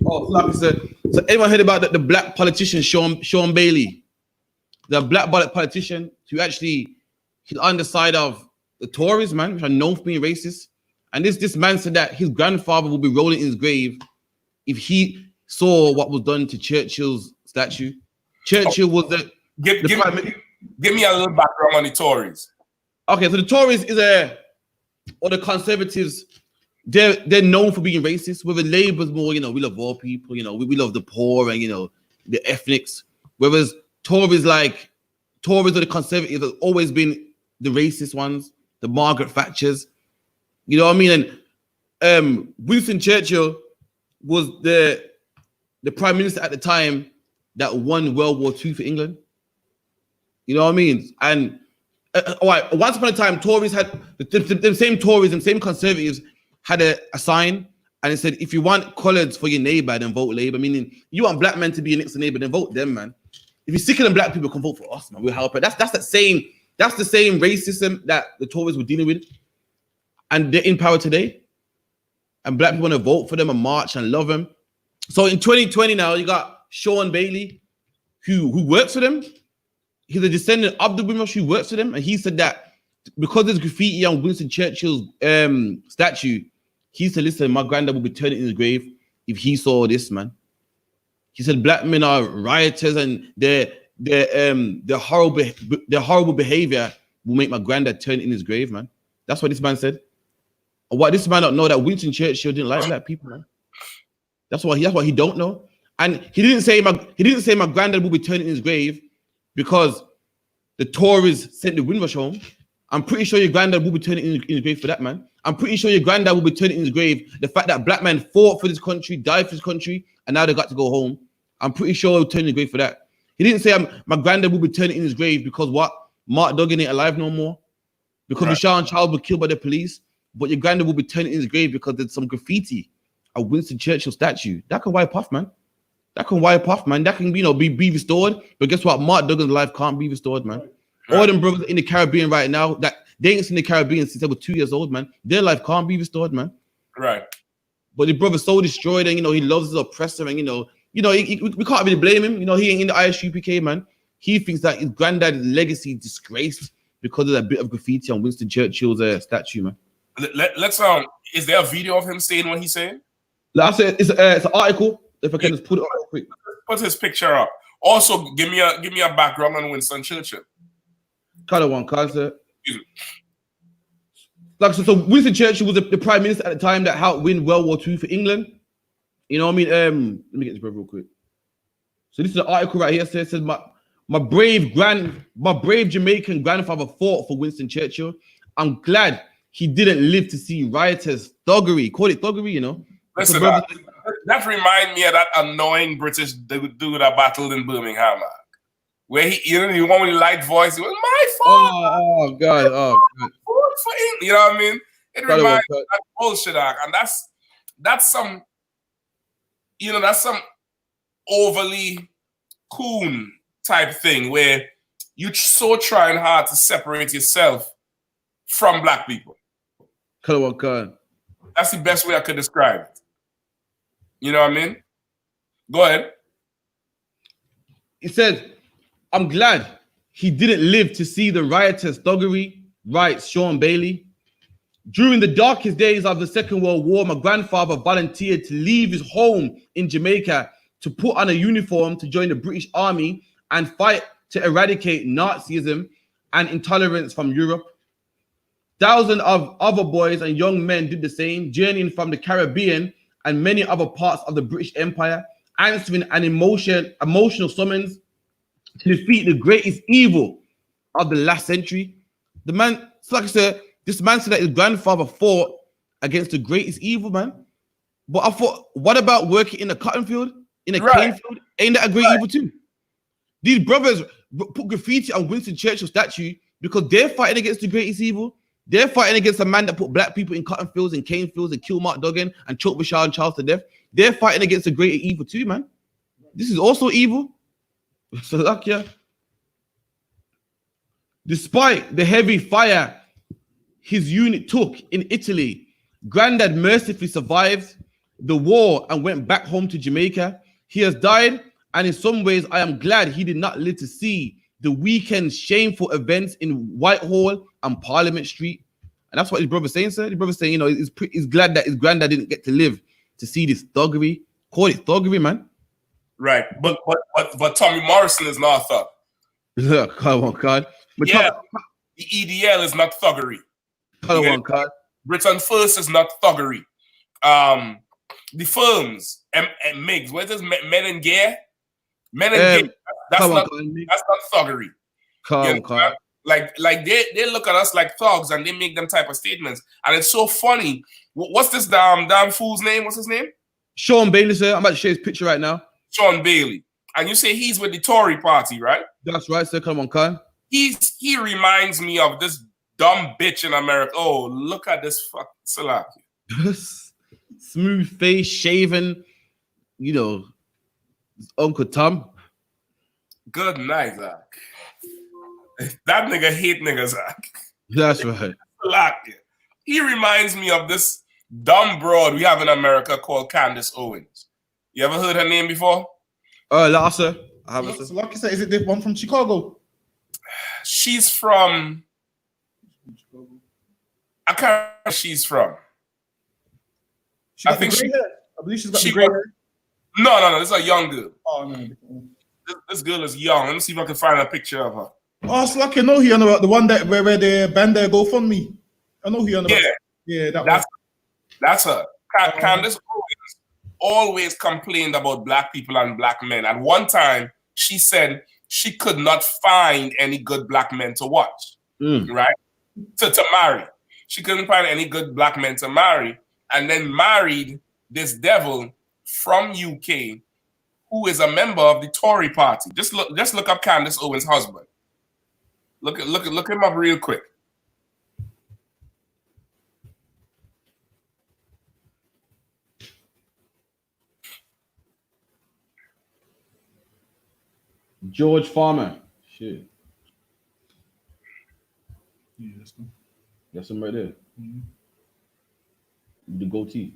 Oh, like I said, so anyone heard about the black politician, Sean Bailey? The black politician who actually, he's on the side of the Tories, man, which are known for being racist. And this man said that his grandfather will be rolling in his grave if he saw what was done to Churchill's statue. Churchill was give me a little background on the Tories. Okay, so the Tories or the Conservatives, they're known for being racist. Whether Labour's more, we love all people, we love the poor and, the ethnics. Whereas Tories or the Conservatives have always been the racist ones, the Margaret Thatchers. You know what I mean? And Winston Churchill was the prime minister at the time that won World War II for England. You know what I mean? And once upon a time, Tories had the same Tories and same Conservatives had a sign, And it said, if you want colours for your neighbour, then vote Labour. Meaning, you want black men to be your next neighbour, then vote them, man. If you're sicker than black people, come vote for us, man. We'll help it. That's the same racism that the Tories were dealing with, and they're in power today. And black people want to vote for them and march and love them. So in 2020 now, you got Sean Bailey, who works for them. He's a descendant of the Windrush who works for them, and he said that because there's graffiti on Winston Churchill's statue, he said, listen, my granddad would be turning in his grave if he saw this, man. He said black men are rioters and their horrible behavior will make my granddad turn in his grave, man. That's what this man said. And what this man don't know, that Winston Churchill didn't like black people, man. That's what he don't know. And he didn't say my granddad will be turning in his grave because the Tories sent the Windrush home. I'm pretty sure your granddad will be turning in his grave for that, man. I'm pretty sure your granddad will be turning in his grave. The fact that black men fought for this country, died for this country, and now they got to go home. I'm pretty sure he'll turn in his grave for that. He didn't say my granddad will be turning in his grave because what? Mark Duggan ain't alive no more. Because Michelle and Charles were killed by the police. But your granddad will be turning in his grave because there's some graffiti at Winston Churchill statue. That can wipe off, man. That can wipe off, man. That can, be restored. But guess what? Mark Duggan's life can't be restored, man. All them brothers in the Caribbean right now, that they ain't seen the Caribbean since they were 2 years old, man. Their life can't be restored, man. Right. But the brother's so destroyed, and he loves his oppressor, and we can't really blame him. He ain't in the I.S.U.P.K, man. He thinks that his granddad's legacy is disgraced because of that bit of graffiti on Winston Churchill's statue, man. Let's is there a video of him saying what he's saying? Like I said, it's an article. If I can just put it up real quick. Put his picture up. Also, give me a background on Winston Churchill. Kind of one concept. Like so Winston Churchill was the prime minister at the time that helped win World War II for England. You know what I mean? Let me get this real quick. So this is an article right here. It says my brave Jamaican grandfather fought for Winston Churchill. I'm glad he didn't live to see rioters, thuggery. Call it thuggery, Listen, that reminds me of that annoying British dude that battled in Birmingham, man. Where he one with a light voice, it was my fault. Oh God. For him. You know what I mean? It reminds me of that bullshit, and that's some overly coon type thing where you're so trying hard to separate yourself from black people. That's the best way I could describe it. You know what I mean? Go ahead. He said, I'm glad he didn't live to see the riotous thuggery, writes Sean Bailey. During the darkest days of the Second World War, my grandfather volunteered to leave his home in Jamaica to put on a uniform to join the British Army and fight to eradicate Nazism and intolerance from Europe. Thousands of other boys and young men did the same, journeying from the Caribbean and many other parts of the British Empire, answering an emotional summons to defeat the greatest evil of the last century. The man, like I said, this man said that his grandfather fought against the greatest evil, man. But I thought, what about working in a cotton field, in a cane field? Ain't that a great evil too? These brothers put graffiti on Winston Churchill statue because they're fighting against the greatest evil. They're fighting against a man that put black people in cotton fields and cane fields and killed Mark Duggan and choked Bashar and Charles to death. They're fighting against the greater evil too, man. This is also evil. So like, yeah. Despite the heavy fire his unit took in Italy, Granddad mercifully survived the war and went back home to Jamaica. He has died, and in some ways, I am glad he did not live to see the weekend's shameful events in Whitehall and Parliament Street. And that's what his brother's saying, sir. His brother's saying, he's glad that his granddad didn't get to live to see this thuggery. Call it thuggery, man. Right, but Tommy Morrison is not a thug. Look, come on, God. But yeah, the EDL is not thuggery. Come on, God. Britain First is not thuggery. The firms, MIGs, what is this? Men and Gear? Men and Gear. That's not thuggery. Come on, like they look at us like thugs and they make them type of statements. And it's so funny. What's this damn fool's name? What's his name? Sean Bailey, sir. I'm about to share his picture right now. Sean Bailey. And you say he's with the Tory party, right? That's right, sir. Come on, Khan. He reminds me of this dumb bitch in America. Oh, look at this fucking Salaki. smooth face, shaven, you know, Uncle Tom. Good night, Zach. That nigga hate niggas, Zach. That's right. Like, he reminds me of this dumb broad we have in America called Candace Owens. You ever heard her name before? Lassa. I haven't. So like I said, is it the one from Chicago? She's from. I can't remember where she's from. I think she. I believe she's got the gray hair. No. This is a young girl. Oh no. This girl is young. Let me see if I can find a picture of her. Oh, it's like I know he on about the one that where the band there GoFundMe. I know he on about. Yeah, that's her. Candace Owens always complained about black people and black men. And one time she said she could not find any good black men to watch, right? To marry. She couldn't find any good black men to marry, and then married this devil from UK who is a member of the Tory party. Just look up Candace Owens' husband. Look him up real quick. George Farmer. Shit. Yeah, that's good. That's him right there. The goatee.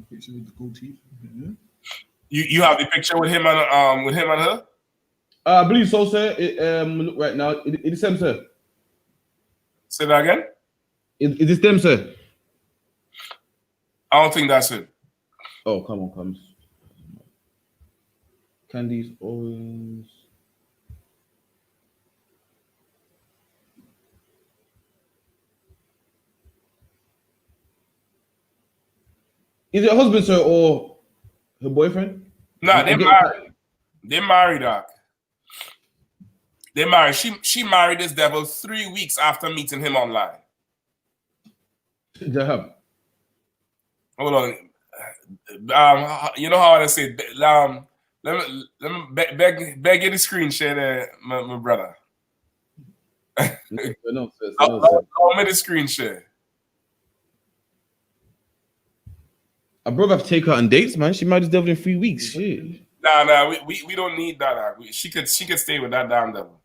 Picture with the goatee. Yeah. You have the picture with him and her? I believe so, sir. Look right now. It is them, sir. Say that again? It is them, sir. I don't think that's it. Oh, come on. Candice Owens. Is it her husband, sir, or her boyfriend? No, they married. They married, Doc. They married. She married this devil 3 weeks after meeting him online. Damn. Hold on. You know how I say? Let me beg you the screen share there, my brother. No, sir. I'll make the screen share. I brother have to take her on dates, man. She married this devil in 3 weeks. Shit. Nah, we don't need that. She could stay with that damn devil.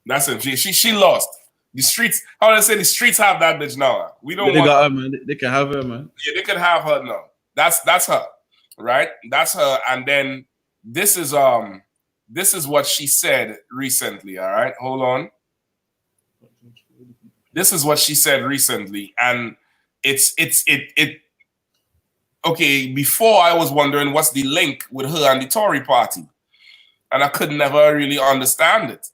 That's it. She lost. The streets, how do I say, the streets have that bitch now. We don't want got her, man. They can have her, man. Yeah, they can have her now. That's her, right? That's her. And then this is what she said recently. All right, hold on. This is what she said recently, and it. Okay, before I was wondering what's the link with her and the Tory party, and I could never really understand it.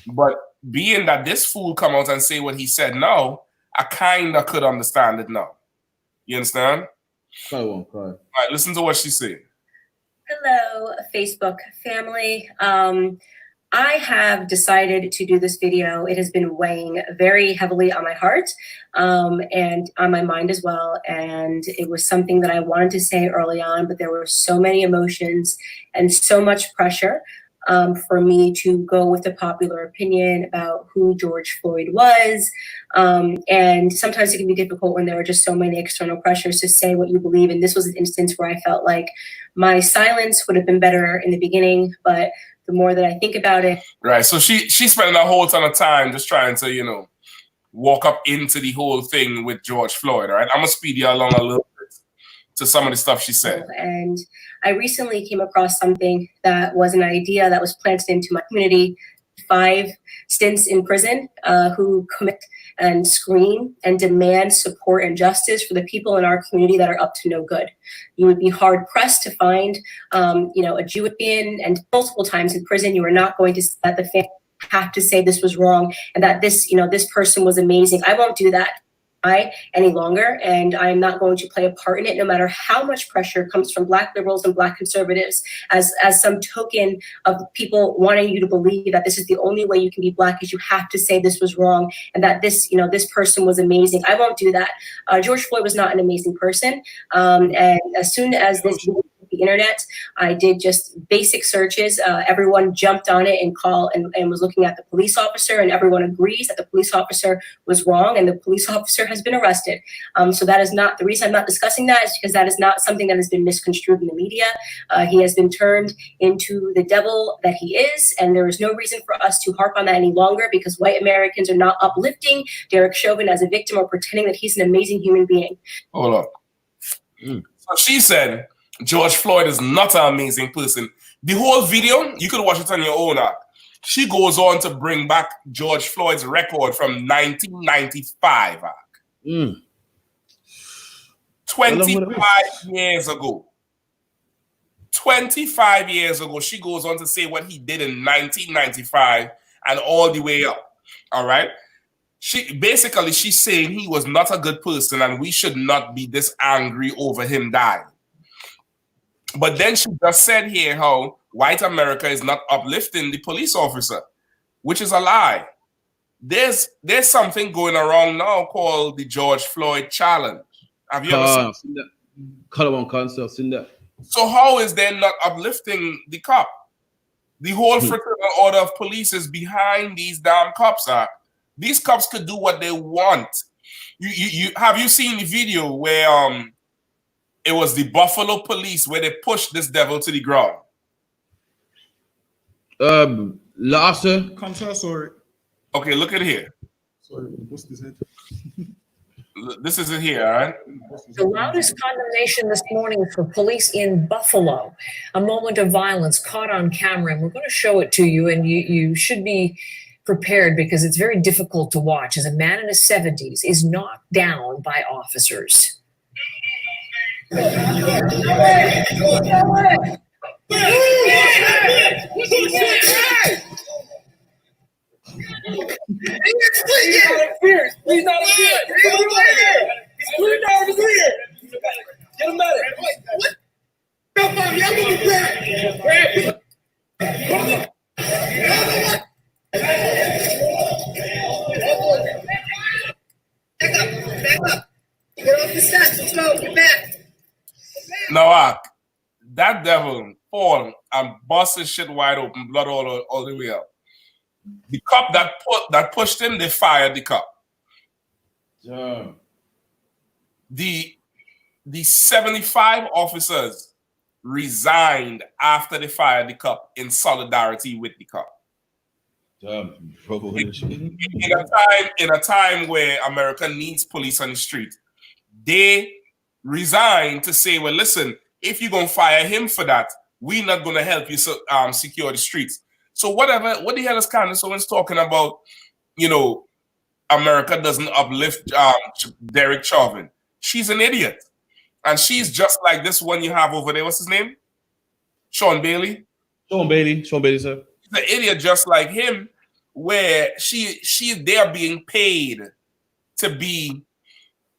But being that this fool come out and say what he said now, I kind of could understand it now. You understand? All right, listen to what she said. Hello, Facebook family. I have decided to do this video. It has been weighing very heavily on my heart and on my mind as well. And it was something that I wanted to say early on, but there were so many emotions and so much pressure for me to go with the popular opinion about who George Floyd was. And sometimes it can be difficult when there are just so many external pressures to say what you believe. And this was an instance where I felt like my silence would have been better in the beginning, but the more that I think about it. Right. So she spent a whole ton of time just trying to, walk up into the whole thing with George Floyd. All right. I'm going to speed you along a little bit to some of the stuff she said. And I recently came across something that was an idea that was planted into my community. 5 stints in prison who commit and scream and demand support and justice for the people in our community that are up to no good. You would be hard pressed to find, a Jewish and multiple times in prison. You are not going to let the family have to say this was wrong and that this person was amazing. I won't do that any longer, and I'm not going to play a part in it, no matter how much pressure comes from Black liberals and Black conservatives as some token of people wanting you to believe that this is the only way you can be Black, is you have to say this was wrong and that this person was amazing. I won't do that. George Floyd was not an amazing person, and as soon as this the internet. I did just basic searches. Everyone jumped on it and was looking at the police officer, and everyone agrees that the police officer was wrong and the police officer has been arrested. So that is not the reason I'm not discussing that, is because that is not something that has been misconstrued in the media. He has been turned into the devil that he is, and there is no reason for us to harp on that any longer, because white Americans are not uplifting Derek Chauvin as a victim or pretending that he's an amazing human being. Hold on. So she said George Floyd is not an amazing person. The whole video, you could watch it on your own. She goes on to bring back George Floyd's record from 1995. 25 years ago. 25 years ago, she goes on to say what he did in 1995 and all the way up. All right. She's saying he was not a good person and we should not be this angry over him dying. But then she just said here how white America is not uplifting the police officer, which is a lie. There's something going around now called the George Floyd Challenge. Have you ever seen that? Color one concept, seen that. So how is there not uplifting the cop? The whole fraternal order of police is behind these damn cops. These cops could do what they want. You have you seen the video where it was the Buffalo police where they pushed this devil to the ground? Last sorry. Okay, look at here. Sorry, what's this head? This is it here, all right? The loudest condemnation this morning for police in Buffalo. A moment of violence caught on camera, and we're going to show it to you, and you should be prepared because it's very difficult to watch as a man in his 70s is knocked down by officers. He's not a fear. He's clear down the clear. Get him better. Back up. Get off the steps. Let's go. Get back. Now, that devil fall and bust his shit wide open, blood all the way up. The cop that pushed him, they fired the cop. Yeah. The 75 officers resigned after they fired the cop in solidarity with the cop. In a time where America needs police on the street, they resigned to say, well, listen, if you're gonna fire him for that, we're not gonna help you secure the streets. So what the hell is Candace Owens talking about? You know, America doesn't uplift Derek Chauvin. She's an idiot. And she's just like this one you have over there. What's his name? Sean Bailey? Sean Bailey, sir. She's an idiot just like him, where they are being paid to be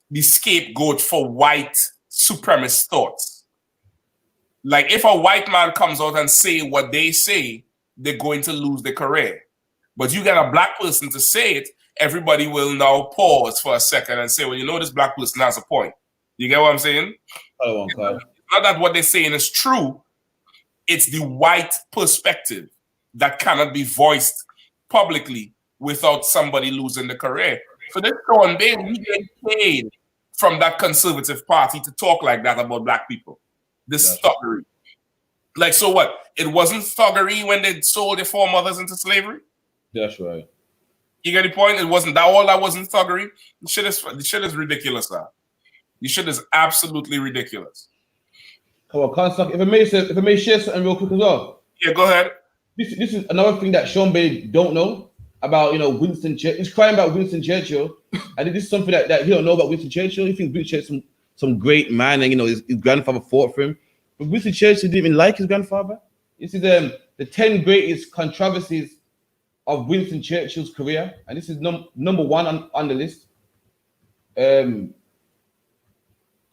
the scapegoat for white supremacist thoughts. Like if a white man comes out and say what they say, they're going to lose their career. But you get a black person to say it, everybody will now pause for a second and say, well, you know, this black person has a point. You get what I'm saying? It's not that what they're saying is true. It's the white perspective that cannot be voiced publicly without somebody losing their career. So this Sean Bailey, he gets paid from that conservative party to talk like that about black people. This thuggery. Like, so what? It wasn't thuggery when they sold their foremothers into slavery? That's right. You get the point? It wasn't that all that wasn't thuggery. The shit is ridiculous now. The shit is absolutely ridiculous. Come on, can't if I may share something real quick as well. Yeah, go ahead. This is another thing that Sean Bailey don't know about, Winston Churchill. He's crying about Winston Churchill. I think this is something that he don't know about Winston Churchill. He thinks Winston Churchill some great man and his grandfather fought for him. But Winston Churchill didn't even like his grandfather. This is the 10 greatest controversies of Winston Churchill's career, and this is number one on the list. So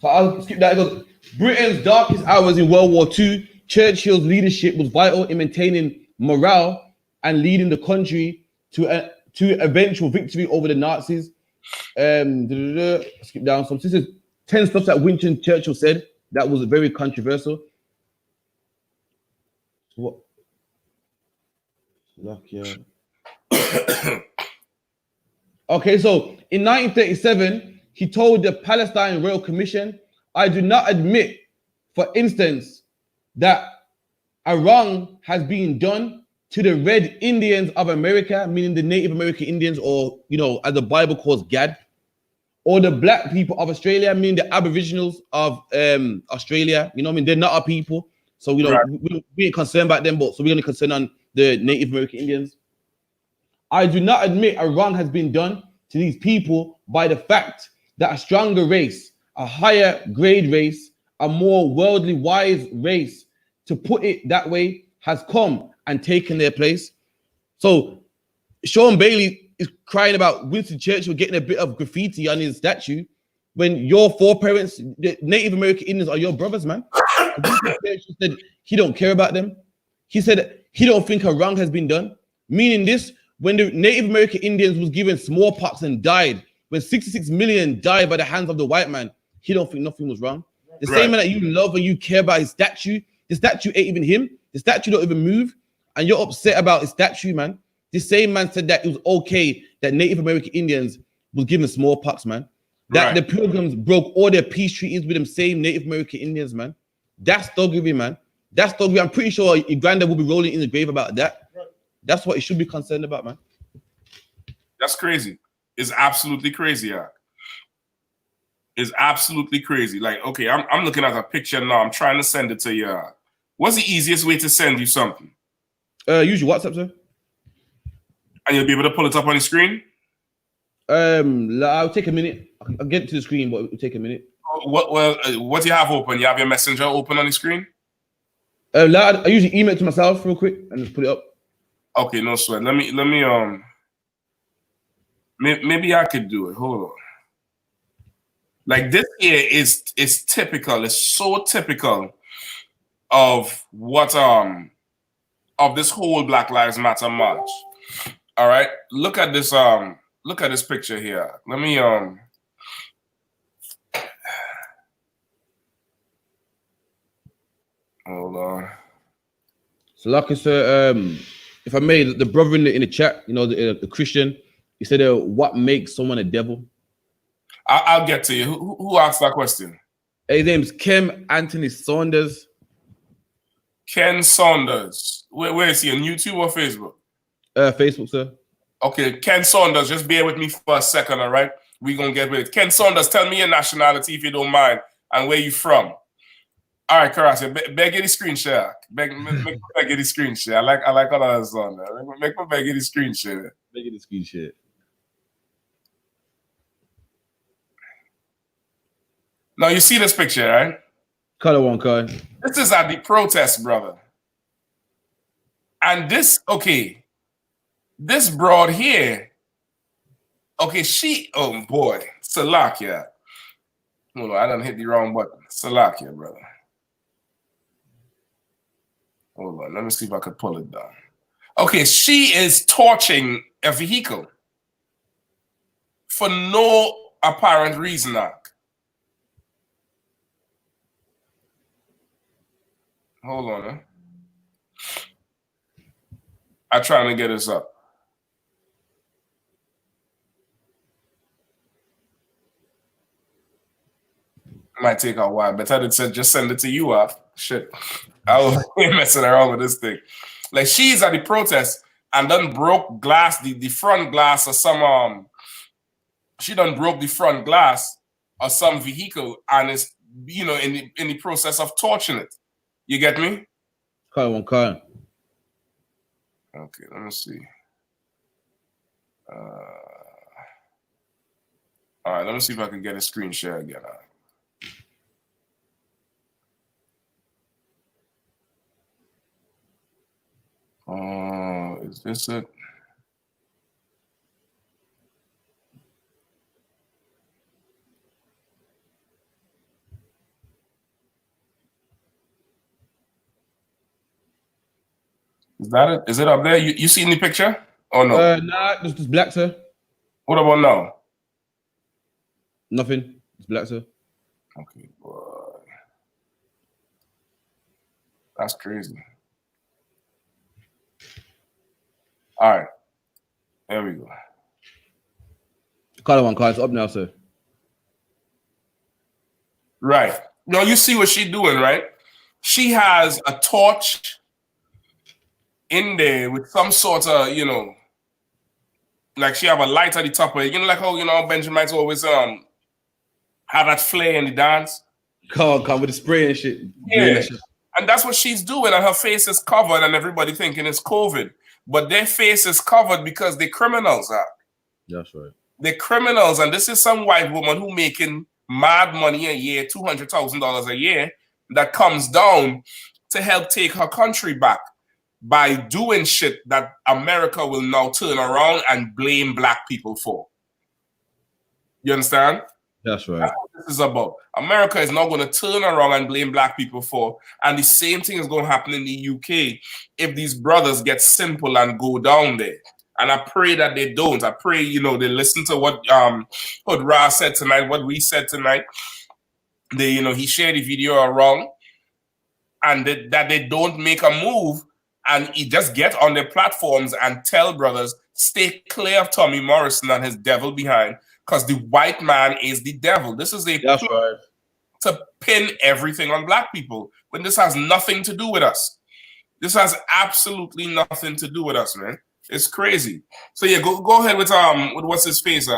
I'll skip that. It goes, Britain's darkest hours in World War II, Churchill's leadership was vital in maintaining morale and leading the country to eventual victory over the Nazis. Skip down some. This is 10 stuff that Winston Churchill said that was very controversial. What? Look, yeah. Okay, so in 1937, he told the Palestine Royal Commission, I do not admit, for instance, that a wrong has been done to the Red Indians of America, meaning the Native American Indians, or, you know, as the Bible calls Gad, or the black people of Australia, meaning the Aboriginals of Australia. You know what I mean? They're not our people. So, you know, Right. we ain't concerned about them, but so we're going to concern on the Native American Indians. I do not admit a wrong has been done to these people by the fact that a stronger race, a higher grade race, a more worldly wise race, to put it that way, has come and taken their place. So Sean Bailey is crying about Winston Churchill getting a bit of graffiti on his statue when your foreparents, the Native American Indians, are your brothers, man. Winston Churchill said he don't care about them. He said he don't think a wrong has been done. Meaning this, when the Native American Indians was given smallpox and died, when 66 million died by the hands of the white man, he don't think nothing was wrong. The same man that you love and you care about his statue, the statue ain't even him. The statue don't even move, and you're upset about his statue, man. The same man said that it was okay that Native American Indians was given smallpox, man. That the Pilgrims broke all their peace treaties with them same Native American Indians, man. That's thuggery, man. That's thuggery. I'm pretty sure your granddad will be rolling in the grave about that. That's what he should be concerned about, man. That's crazy. It's absolutely crazy, yeah. It's absolutely crazy. Like, okay, I'm looking at a picture now. I'm trying to send it to you. What's the easiest way to send you something? Use your WhatsApp, sir. And you'll be able to pull it up on the screen? I'll take a minute. I'll get to the screen, but it'll take a minute. What do you have open? You have your messenger open on the screen? I usually email it to myself real quick and just put it up. Okay, no sweat. Let me maybe I could do it. Hold on. Like this here is typical. It's so typical of what of this whole Black Lives Matter march. All right. Look at this picture here. Let me hold on. So like I said, if I may, the brother in the chat, you know, the Christian, he said, what makes someone a devil? I'll get to you. Who asked that question? His name's Ken Anthony Saunders. Ken Saunders. Where is he? On YouTube or Facebook? Facebook, sir. Okay, Ken Saunders, just bear with me for a second, all right? We're going to get with it. Ken Saunders, tell me your nationality if you don't mind and where you from. All right, Karasi, beg you the screen share. Make me beg you the screen share. I like all of that on there. Make me beg you the screen share. Beg you the screen share. Now, you see this picture, right? Color one, card. This is at the protest, brother. And this, okay, this broad here, okay, oh boy, Salakia. Hold on, I done hit the wrong button. Salakia, brother. Hold on, let me see if I can pull it down. Okay, she is torching a vehicle for no apparent reason now. Hold on, huh? I'm trying to get this up. Might take a while, but I did say just send it to you off. Shit. I was messing around with this thing. Like she's at the protest and then broke glass, the front glass of some she done broke the front glass of some vehicle and is, you know, in the process of torching it. You get me? Color one, card. Okay, let me see. All right, let me see if I can get a screen share again. Is this it? Is that it? Is it up there? You see any picture? Oh no. Nah, just black, sir. What about now? Nothing. It's black, sir. Okay, boy. That's crazy. All right. There we go. Call one, call. It's up now, sir. Right. Now you see what she's doing, right? She has a torch in there with some sort of, you know, like she have a light at the top of it. You know, like how, you know, Benjaminites always have that flare in the dance. Come with the spray and shit. Yeah. And that's what she's doing, and her face is covered, and everybody thinking it's COVID. But their face is covered because they're criminals. That's right. They're criminals, and this is some white woman who making mad money a year, $200,000 a year, that comes down to help take her country back by doing shit that America will now turn around and blame black people for. You understand? That's right. That's what this is about. America is not going to turn around and blame black people for, and the same thing is going to happen in the UK if these brothers get simple and go down there. And I pray that they don't. I pray, you know, they listen to what Ra said tonight, what we said tonight. They, you know, he shared the video around, and that they don't make a move, and he just get on their platforms and tell brothers, stay clear of Tommy Morrison and his devil behind, because the white man is the devil. This is a That's right. to pin everything on black people when this has nothing to do with us. This has absolutely nothing to do with us, man. It's crazy. So yeah, go ahead with what's his face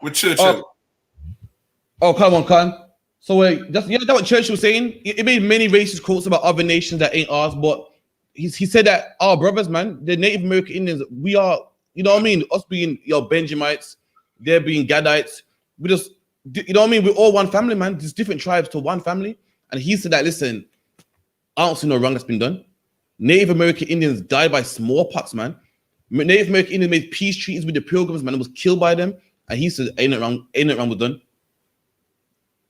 with Churchill. Oh, come on, Khan. So that's what Churchill was saying. He made many racist quotes about other nations that ain't ours, but he said that our brothers, man, the Native American Indians, we are, you know what I mean? Us being Benjamites, they're being Gadites. We just, you know what I mean? We're all one family, man. There's different tribes to one family. And he said that, listen, I don't see no wrong that's been done. Native American Indians died by smallpox, man. Native American Indians made peace treaties with the Pilgrims, man, and was killed by them. And he said, ain't it wrong with done.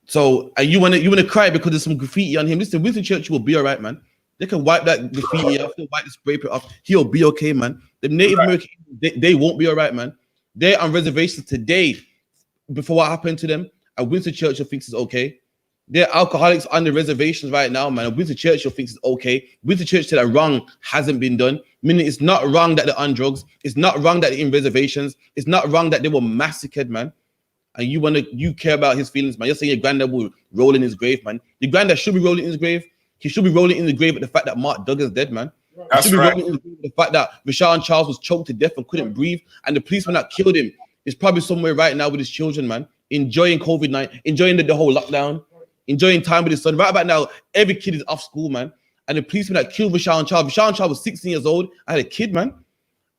So, and you wanna cry because there's some graffiti on him. Listen, Winston Churchill will be all right, man. They can wipe that graffiti off, they'll wipe the spray paint off. He'll be okay, man. The Native American, they won't be all right, man. They're on reservations today before what happened to them. And Winston Churchill thinks it's okay. They're alcoholics on the reservations right now, man. And Winston Churchill thinks it's okay. Winston Churchill said that wrong hasn't been done. Meaning it's not wrong that they're on drugs. It's not wrong that they're in reservations. It's not wrong that they were massacred, man. And you care about his feelings, man. You're saying your granddad will roll in his grave, man. Your granddad should be rolling in his grave. He should be rolling in the grave at the fact that Mark Duggan's dead, man. He should be rolling in the grave at the fact that Rashawn Charles was choked to death and couldn't breathe. And the policeman that killed him is probably somewhere right now with his children, man. Enjoying COVID-19, enjoying the whole lockdown, enjoying time with his son. Right about now, every kid is off school, man. And the policeman that killed Rashawn Charles was 16 years old. I had a kid, man.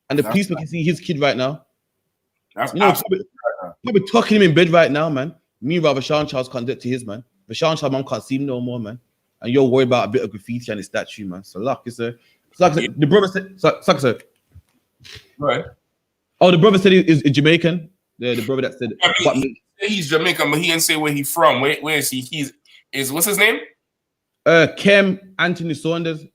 And the policeman can see his kid right now. That's probably tucking him in bed right now, man. Meanwhile, Rashawn Charles can't get to his, man. Rashawn Charles' mom can't see him no more, man. And you're worried about a bit of graffiti on his statue, man. So luck is the brother said, right. Oh, the brother said he's Jamaican. The brother that said he's Jamaican, but he didn't say where he's from. Where is he? He's what's his name? Kem Anthony Saunders.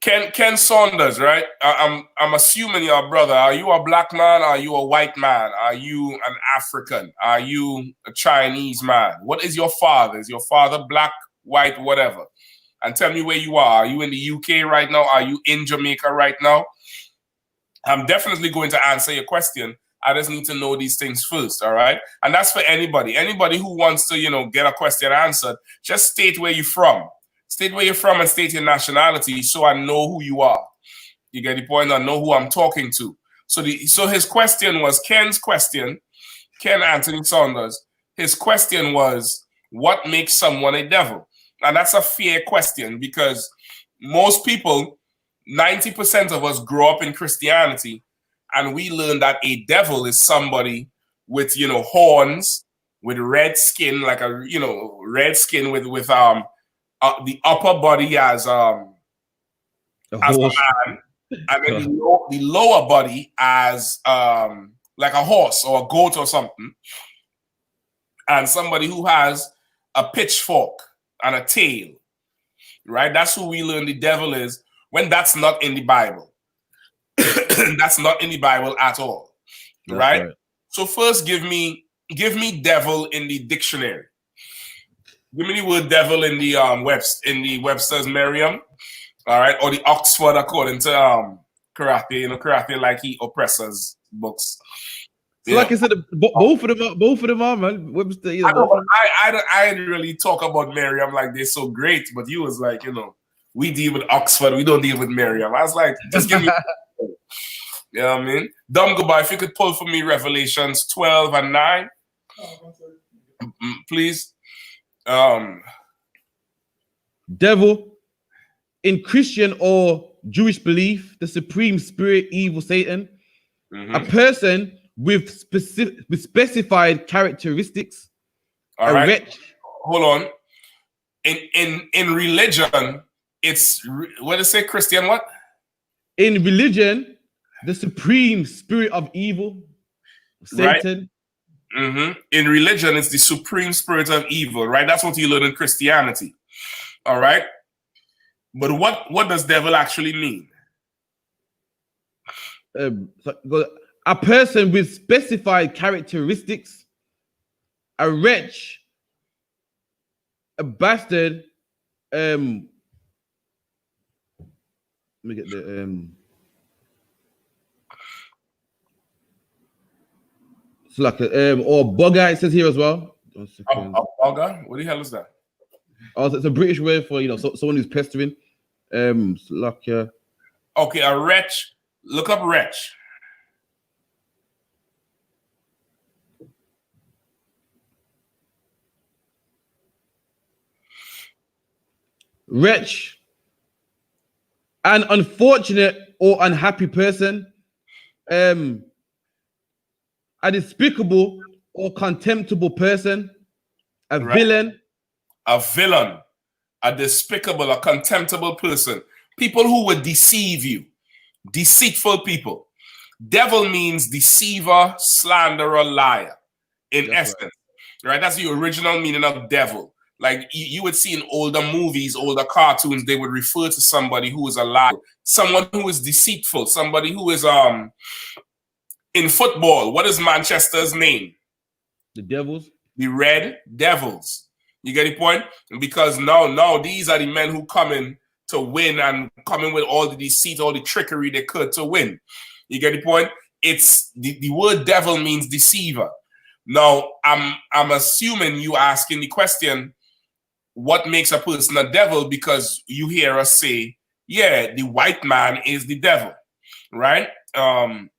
Ken Saunders, right? I'm assuming you're a brother. Are you a black man? Are you a white man? Are you an African? Are you a Chinese man? What is your father? Is your father black, white, whatever? And tell me where you are. Are you in the UK right now? Are you in Jamaica right now? I'm definitely going to answer your question. I just need to know these things first, all right? And that's for anybody. Anybody who wants to, you know, get a question answered, just state where you're from. State where you're from and state your nationality so I know who you are. You get the point? I know who I'm talking to. So his question was, Ken's question, Ken Anthony Saunders, his question was, what makes someone a devil? And that's a fair question because most people, 90% of us grow up in Christianity and we learn that a devil is somebody with, you know, horns, with red skin, like a, you know, red skin with the upper body as a man, and then the lower body as like a horse or a goat or something, and somebody who has a pitchfork and a tail, right? That's who we learn the devil is when that's not in the Bible. That's not in the Bible at all, right? So first, give me devil in the dictionary. Give me the word devil in the Webster's Merriam, all right, or the Oxford according to karate. You know, karate like he oppressors books. So like I said, both of them are, man. Webster, you know, I didn't really talk about Miriam like they're so great, but you was like, you know, we deal with Oxford, we don't deal with Miriam. I was like, just give me. You know what I mean? Dumb goodbye. If you could pull for me Revelations 12 and 9, please. Devil, in Christian or Jewish belief, the supreme spirit, evil Satan, a person with specified characteristics. All a right. wretch. Hold on. In religion, it's what does it say? Christian what? In religion, the supreme spirit of evil, Satan. Right? In religion, it's the supreme spirit of evil, right? That's what you learn in Christianity. All right. But what does devil actually mean? A person with specified characteristics, a wretch, a bastard. Let me get the it's like a or bugger. It says here as well. A bugger? What the hell is that? Oh, it's a British word for, you know, someone who's pestering. It's like okay, a wretch. Look up wretch. Wretch, an unfortunate or unhappy person, a despicable or contemptible person, a villain. A villain, a despicable, a contemptible person. People who would deceive you. Deceitful people. Devil means deceiver, slanderer, liar. In essence, right? That's the original meaning of devil. Like you would see in older movies, older cartoons, they would refer to somebody who is a liar, someone who is deceitful, somebody who is in football. What is Manchester's name? The Devils. The Red Devils. You get the point? Because now these are the men who come in to win and come in with all the deceit, all the trickery they could to win. You get the point? It's the word devil means deceiver. Now I'm assuming you asking the question, what makes a person a devil? Because you hear us say, yeah, the white man is the devil, right? I'm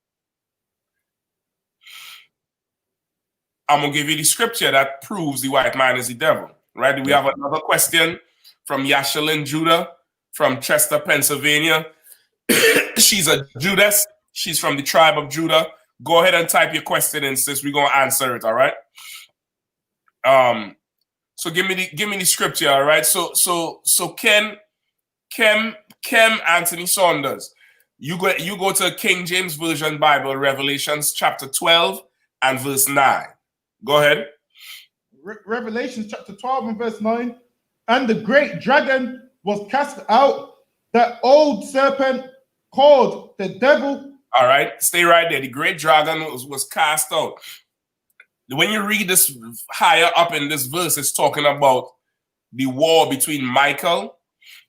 gonna give you the scripture that proves the white man is the devil, right? We have another question from Yashalyn Judah from Chester, Pennsylvania. She's a Judas. She's from the tribe of Judah. Go ahead and type your question in, sis. We're gonna answer it. All right. So give me the scripture. All right. So Kem Anthony Saunders. You go to King James Version Bible, Revelations chapter 12 and verse 9. Go ahead. Revelations chapter 12 and verse 9. And the great dragon was cast out, that old serpent called the devil. All right, stay right there. The great dragon was cast out. When you read this higher up in this verse, it's talking about the war between Michael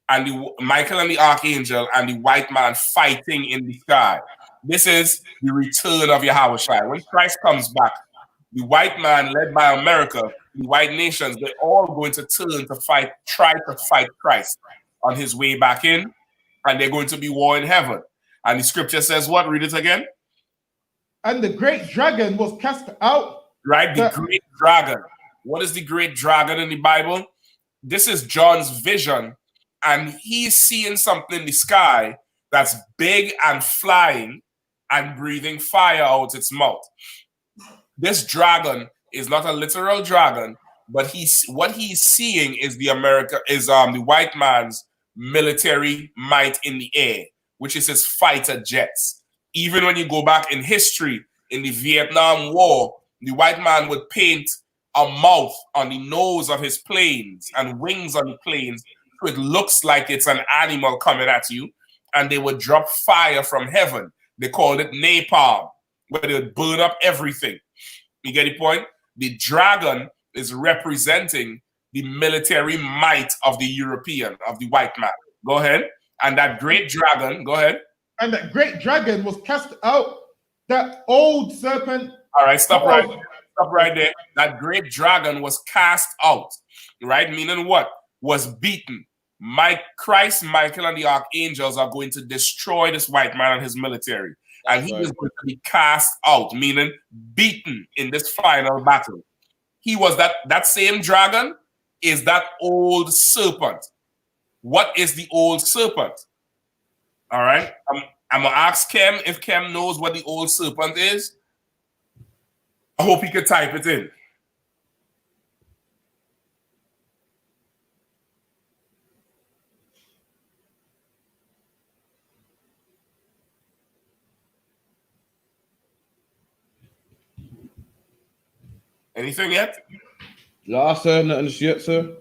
and the archangel and the white man fighting in the sky. This is the return of Yahushua. When Christ comes back, the white man led by America, the white nations, they're all going to turn to fight, try to fight Christ on his way back in, and they're going to be war in heaven. And the scripture says what? Read it again. And the great dragon was cast out. Right, the great dragon. What is the great dragon in the Bible? This is John's vision, and he's seeing something in the sky that's big and flying and breathing fire out its mouth. This dragon is not a literal dragon, but what he's seeing is the white man's military might in the air, which is his fighter jets. Even when you go back in history, in the Vietnam War, the white man would paint a mouth on the nose of his planes and wings on the planes, so it looks like it's an animal coming at you, and they would drop fire from heaven. They called it napalm, where they would burn up everything. You get the point? The dragon is representing the military might of the European, of the white man. Go ahead. And that great dragon, go ahead. And that great dragon was cast out, that old serpent. All right, stop right there. That great dragon was cast out, right? Meaning what? Was beaten. Christ, Michael, and the archangels are going to destroy this white man and his military. And he is going to be cast out, meaning beaten in this final battle. He was that same dragon is that old serpent. What is the old serpent? All right. I'm going to ask Kem if Kem knows what the old serpent is. I hope he could type it in. Anything yet? Last, sir, nothing just yet, sir.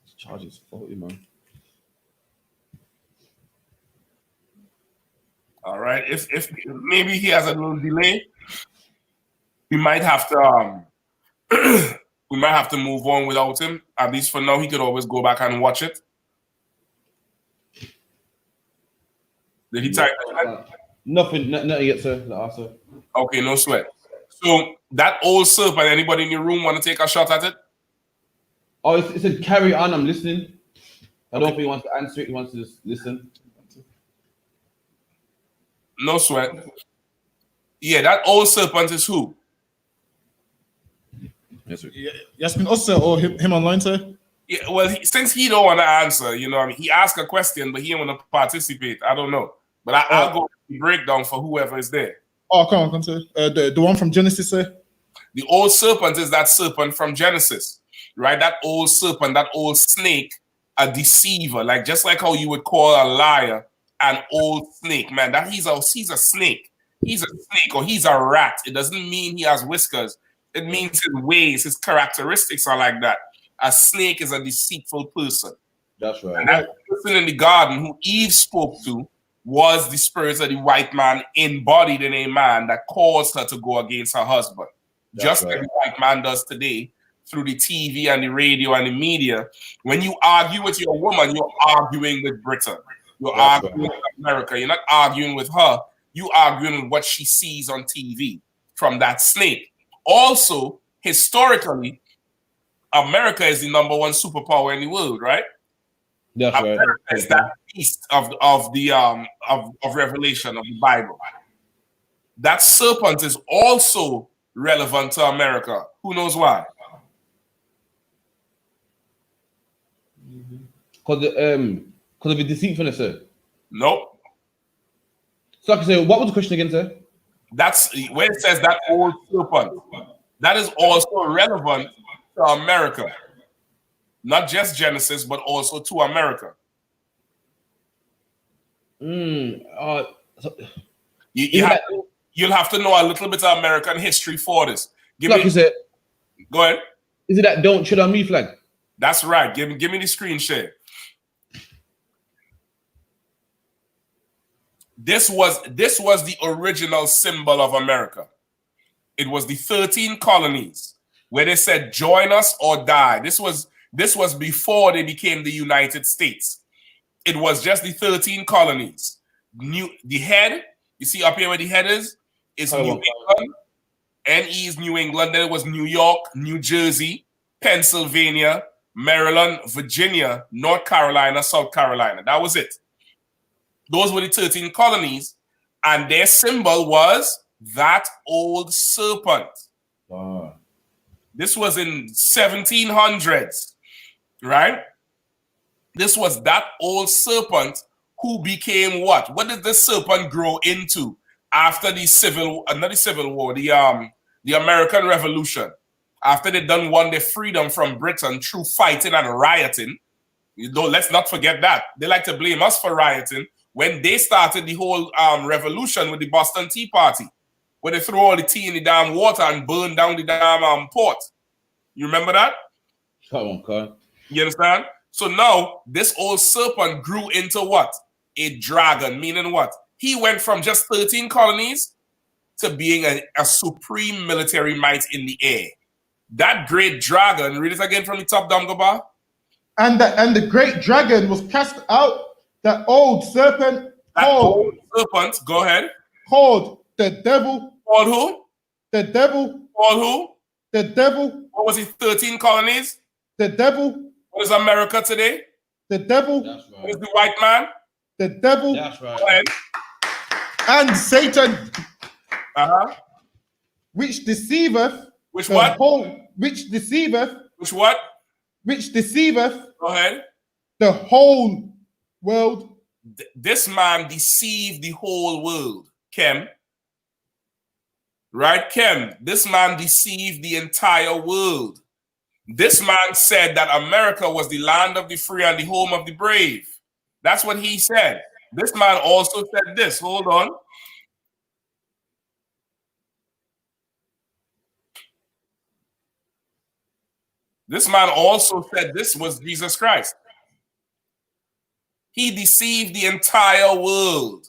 This charge is faulty, man. All right. If maybe he has a little delay, we might have to we might have to move on without him. At least for now, he could always go back and watch it. Did he type that? Nothing yet, sir. Last, sir. Okay, no sweat. So that old serpent, anybody in your room want to take a shot at it? Oh, it said carry on. I'm listening. I don't think he wants to answer it. He wants to just listen. No sweat. Yeah, that old serpent is who? Yes, sir. You asking us, sir, or him online, sir? Yeah, well, since he don't want to answer, you know, I mean, he asked a question, but he don't want to participate. I don't know, but I'll go with the breakdown for whoever is there. Oh, come on, sir. The one from Genesis, sir. The old serpent is that serpent from Genesis, right? That old serpent, that old snake, a deceiver, like just like how you would call a liar an old snake, man. That he's a snake. He's a snake or he's a rat. It doesn't mean he has whiskers. It means his ways, his characteristics are like that. A snake is a deceitful person. That's right. And that person in the garden who Eve spoke to was the spirit of the white man embodied in a man that caused her to go against her husband. Just like the white man does today through the TV and the radio and the media. When you argue with your woman, you're arguing with Britain. You're arguing with America. You're not arguing with her. You're arguing with what she sees on TV from that snake. Also, historically, America is the #1 superpower in the world, right? That's America right. is that beast of Revelation of the Bible. That serpent is also relevant to America. Who knows why? Because of the deceitfulness, sir. Nope. So, like I say, what was the question again, sir? That's when it says that old serpent. That is also relevant to America. Not just Genesis, but also to America. You'll have to know a little bit of American history for this. Go ahead. Is it that don't tread on me flag? That's right. Give me the screen share. This was the original symbol of America. It was the 13 colonies where they said, join us or die. This was before they became the United States. It was just the 13 colonies. The head, you see up here where the head is New England. NE is New England. Then it was New York, New Jersey, Pennsylvania, Maryland, Virginia, North Carolina, South Carolina. That was it. Those were the 13 colonies. And their symbol was that old serpent. This was in 1700s, right? This was that old serpent who became what? What did this serpent grow into after the American Revolution? After they won their freedom from Britain through fighting and rioting. Let's not forget that. They like to blame us for rioting when they started the whole revolution with the Boston Tea Party, where they threw all the tea in the damn water and burned down the damn port. You remember that? Come on, Carl. You understand? So now this old serpent grew into what? A dragon, meaning what? He went from just 13 colonies to being a supreme military might in the air. That great dragon, read it again from the top, Damgaba. And the great dragon was cast out, That old serpent old serpent, go ahead. Called the devil. Called who? The devil. Called who? The devil. What was it, 13 colonies? The devil. What is America today? The devil. That's right. What is the white man? The devil. That's right. Go ahead. And Satan. Uh-huh. Which deceiveth. Which what? Which deceiveth. Which what? Which deceiveth. Go ahead. The whole world. This man deceived the whole world, Kem. Right, Kem? This man deceived the entire world. This man said that America was the land of the free and the home of the brave. That's what he said. This man also said this. Hold on. This man also said this was Jesus Christ. He deceived the entire world.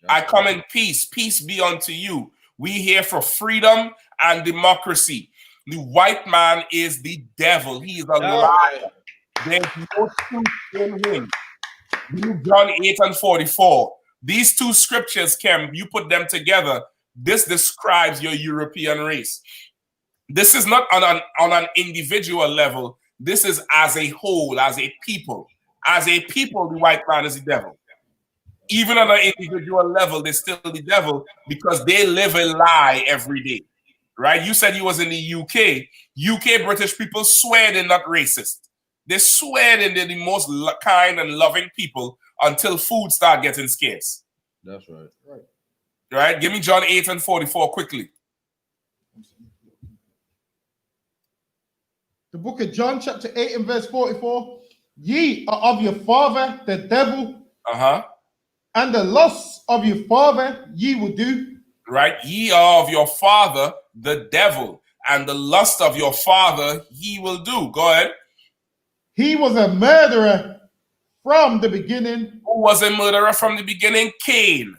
I come in peace. Peace be unto you. We here for freedom and democracy. The white man is the devil. He is a liar. There's no truth in him. Read John 8 and 44. These two scriptures, Kem, you put them together. This describes your European race. This is not on an individual level. This is as a whole, as a people. As a people, the white man is the devil. Even on an individual level, they're still the devil because they live a lie every day. Right? You said you was in the UK. UK British people swear they're not racist. They swear that they're the most kind and loving people until food start getting scarce. That's right. Right? Give me John 8 and 44 quickly. The book of John, chapter 8 and verse 44. Ye are of your father, the devil. Uh-huh. And the lusts of your father ye will do. Right? Ye are of your father, the devil. And the lust of your father he will do. Go ahead. He was a murderer from the beginning. Who was a murderer from the beginning? Cain.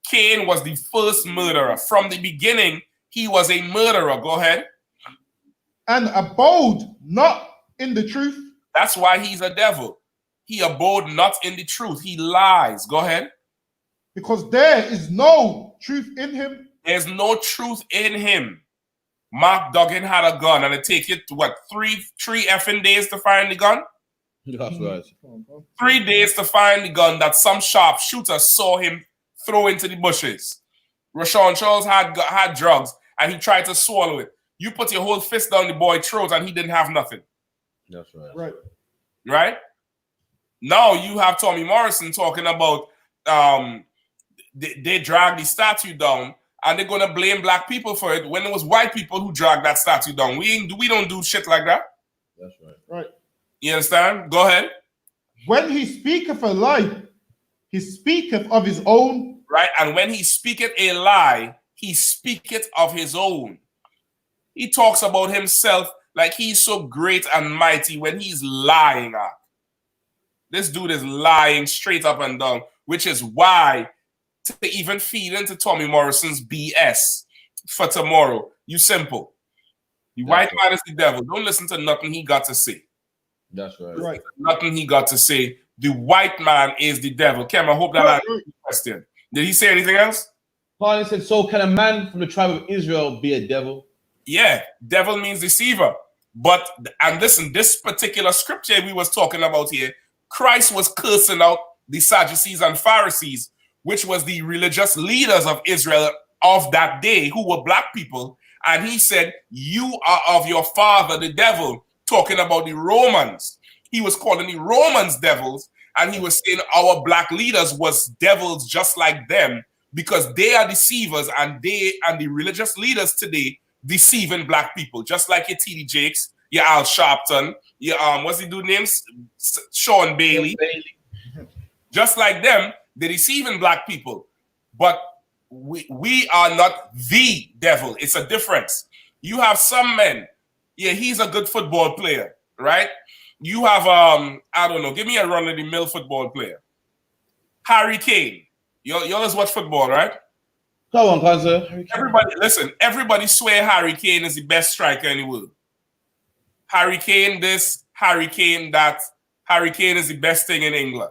Cain was the first murderer. From the beginning, he was a murderer. Go ahead. And abode not in the truth. That's why he's a devil. He abode not in the truth. He lies. Go ahead. Because there is no truth in him. There's no truth in him. Mark Duggan had a gun, and it take it what three effing days to find the gun. That's right. 3 days to find the gun that some sharpshooter saw him throw into the bushes. Rashawn Charles had drugs, and he tried to swallow it. You put your whole fist down the boy's throat, and he didn't have nothing. That's right. Right. Right. Now you have Tommy Morrison talking about they dragged the statue down. And they're gonna blame black people for it when it was white people who dragged that statue down. We don't do shit like that. That's right. Right. You understand? Go ahead. When he speaketh a lie, he speaketh of his own. Right. And when he speaketh a lie, he speaketh of his own. He talks about himself like he's so great and mighty when he's lying. This dude is lying straight up and down, which is why to even feed into Tommy Morrison's BS for tomorrow. You simple. The white man is the devil. Don't listen to nothing he got to say. That's right. Right. Nothing he got to say. The white man is the devil. Kem, I hope that answers your question. Did he say anything else? Paul said, so can a man from the tribe of Israel be a devil? Yeah, devil means deceiver. But, and listen, this particular scripture we was talking about here, Christ was cursing out the Sadducees and Pharisees, which was the religious leaders of Israel of that day, who were black people. And he said, you are of your father, the devil, talking about the Romans. He was calling the Romans devils, and he was saying our black leaders was devils just like them, because they are deceivers, and the religious leaders today deceiving black people, just like your T.D. Jakes, your Al Sharpton, your what's the dude names? Sean Bailey. Just like them, they're deceiving black people. But we are not the devil. It's a difference. You have some men, yeah, he's a good football player, right? You have I don't know, give me a run-of-the-mill football player. Harry Kane. Y'all just watch football, right? Come on, cousin. Everybody, listen, everybody swear Harry Kane is the best striker in the world. Harry Kane this, Harry Kane that. Harry Kane is the best thing in England.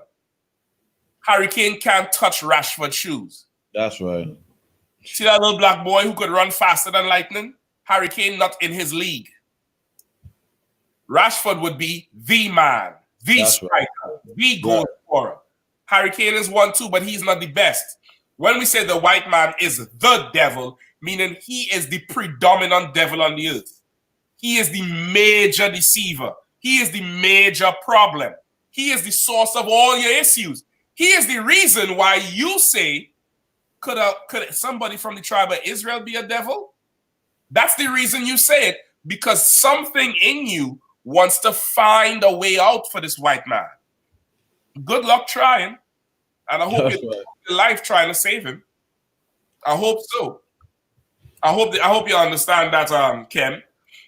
Harry Kane can't touch Rashford's shoes. That's right. See that little black boy who could run faster than lightning? Harry Kane not in his league. Rashford would be the man, the That's striker, right. the goal scorer. Harry Kane is one too, but he's not the best. When we say the white man is the devil, meaning he is the predominant devil on the earth. He is the major deceiver. He is the major problem. He is the source of all your issues. He is the reason why you say, could somebody from the tribe of Israel be a devil? That's the reason you say it, because something in you wants to find a way out for this white man. Good luck trying. And I hope you live your life trying to save him. I hope so. I hope you understand that, Ken.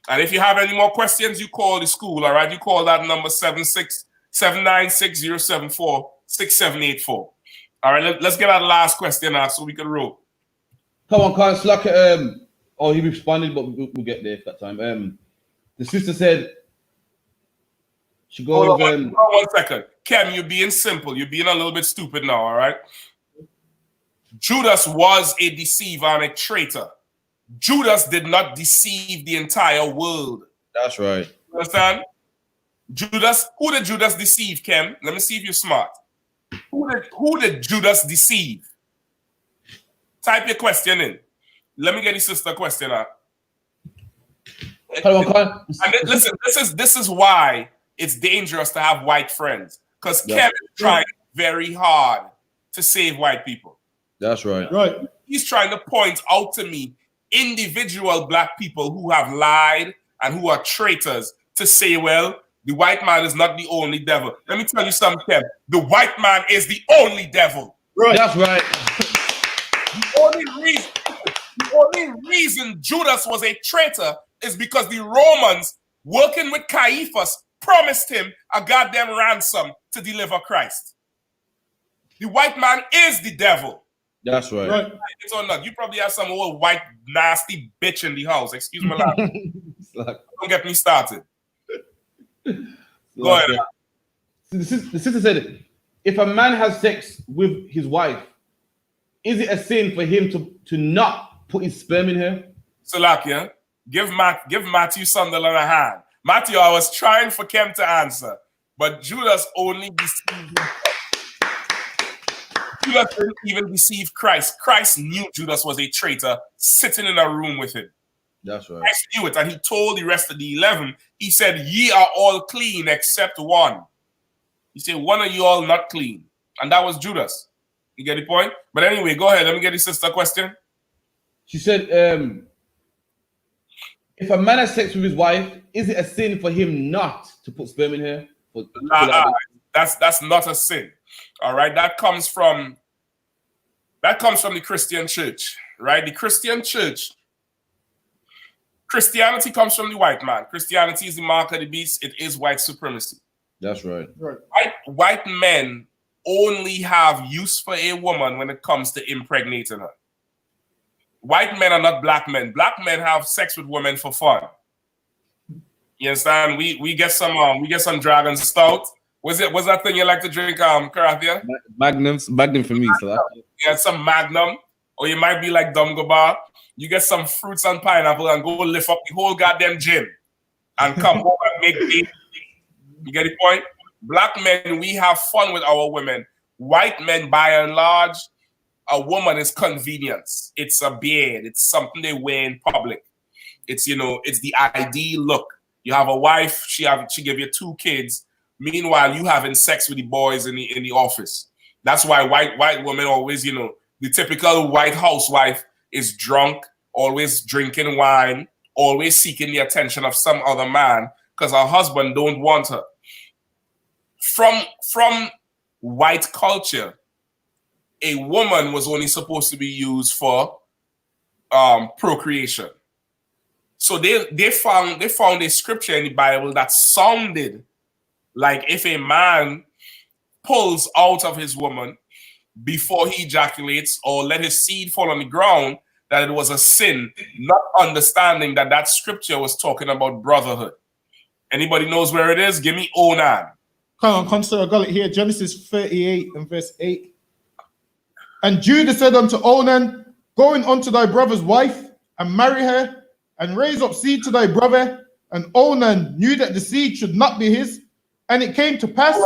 And if you have any more questions, you call the school, all right? You call that number 796-074-6784. All right, let's get our last question out so we can roll. Come on, Carl. It's like, oh, he responded, but we'll get there at that time. The sister said, she goes, hold on 1 second. Ken, you're being simple. You're being a little bit stupid now, all right? Judas was a deceiver and a traitor. Judas did not deceive the entire world. That's right. You understand? Judas, who did Judas deceive, Ken? Let me see if you're smart. Who did Judas deceive? Type your question in. Let me get the sister question out. And listen, this is why it's dangerous to have white friends. Because Ken is trying very hard to save white people. That's right. Right. He's trying to point out to me individual black people who have lied and who are traitors to say, well, the white man is not the only devil. Let me tell you something, Ken. The white man is the only devil. Right. That's right. The only reason Judas was a traitor is because the Romans, working with Caiaphas, promised him a goddamn ransom to deliver Christ. The white man is the devil. That's right. Right. It's or not. You probably have some old white nasty bitch in the house. Excuse me, don't get me started. Go ahead. The sister said, if a man has sex with his wife, is it a sin for him to not put his sperm in her? Salakia, give Matthew Sunderland a hand. Matthew, I was trying for Kem to answer, but Judas only deceived him. Judas didn't even deceive Christ. Christ knew Judas was a traitor sitting in a room with him. That's right. Christ knew it, and he told the rest of the 11, he said, ye are all clean except one. He said, one of you all not clean. And that was Judas. You get the point? But anyway, go ahead. Let me get the sister question. She said, if a man has sex with his wife, is it a sin for him not to put sperm in her? That's not a sin. All right, that comes from the Christian church, right? The Christian church. Christianity comes from the white man. Christianity is the mark of the beast. It is white supremacy. That's right. White men only have use for a woman when it comes to impregnating her. White men are not black men. Black men have sex with women for fun. You understand? We get some dragon stout. What's that thing you like to drink, Karathia? Magnum for me. So that. You get some Magnum, or you might be like Dumgobar. You get some fruits and pineapple and go lift up the whole goddamn gym and come home and make baby. You get the point? Black men, we have fun with our women. White men, by and large, a woman is convenience. It's a beard. It's something they wear in public. It's, it's the ideal look. You have a wife, she give you 2 kids. Meanwhile, you having sex with the boys in the office. That's why white women always, the typical white housewife is drunk, always drinking wine, always seeking the attention of some other man because her husband don't want her. From white culture, a woman was only supposed to be used for procreation. So they found a scripture in the Bible that sounded like if a man pulls out of his woman before he ejaculates or let his seed fall on the ground, that it was a sin, not understanding that scripture was talking about brotherhood. Anybody knows where it is? Give me Onan. Come on, sir, I got it here. Genesis 38 and verse 8. And Judah said unto Onan, go in unto thy brother's wife, and marry her, and raise up seed to thy brother. And Onan knew that the seed should not be his. And it came to pass.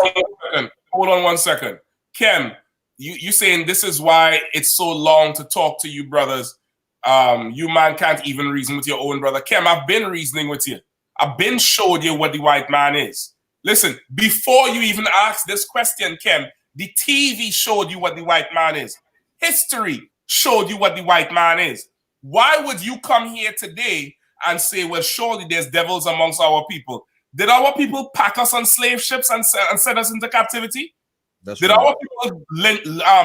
Hold on 1 second. Ken, you saying this is why it's so long to talk to you brothers. You man can't even reason with your own brother. Ken, I've been reasoning with you. I've been showed you what the white man is. Listen, before you even ask this question, Ken, the TV showed you what the white man is. History showed you what the white man is. Why would you come here today and say, well, surely there's devils amongst our people? Did our people pack us on slave ships and send us into captivity? Did our people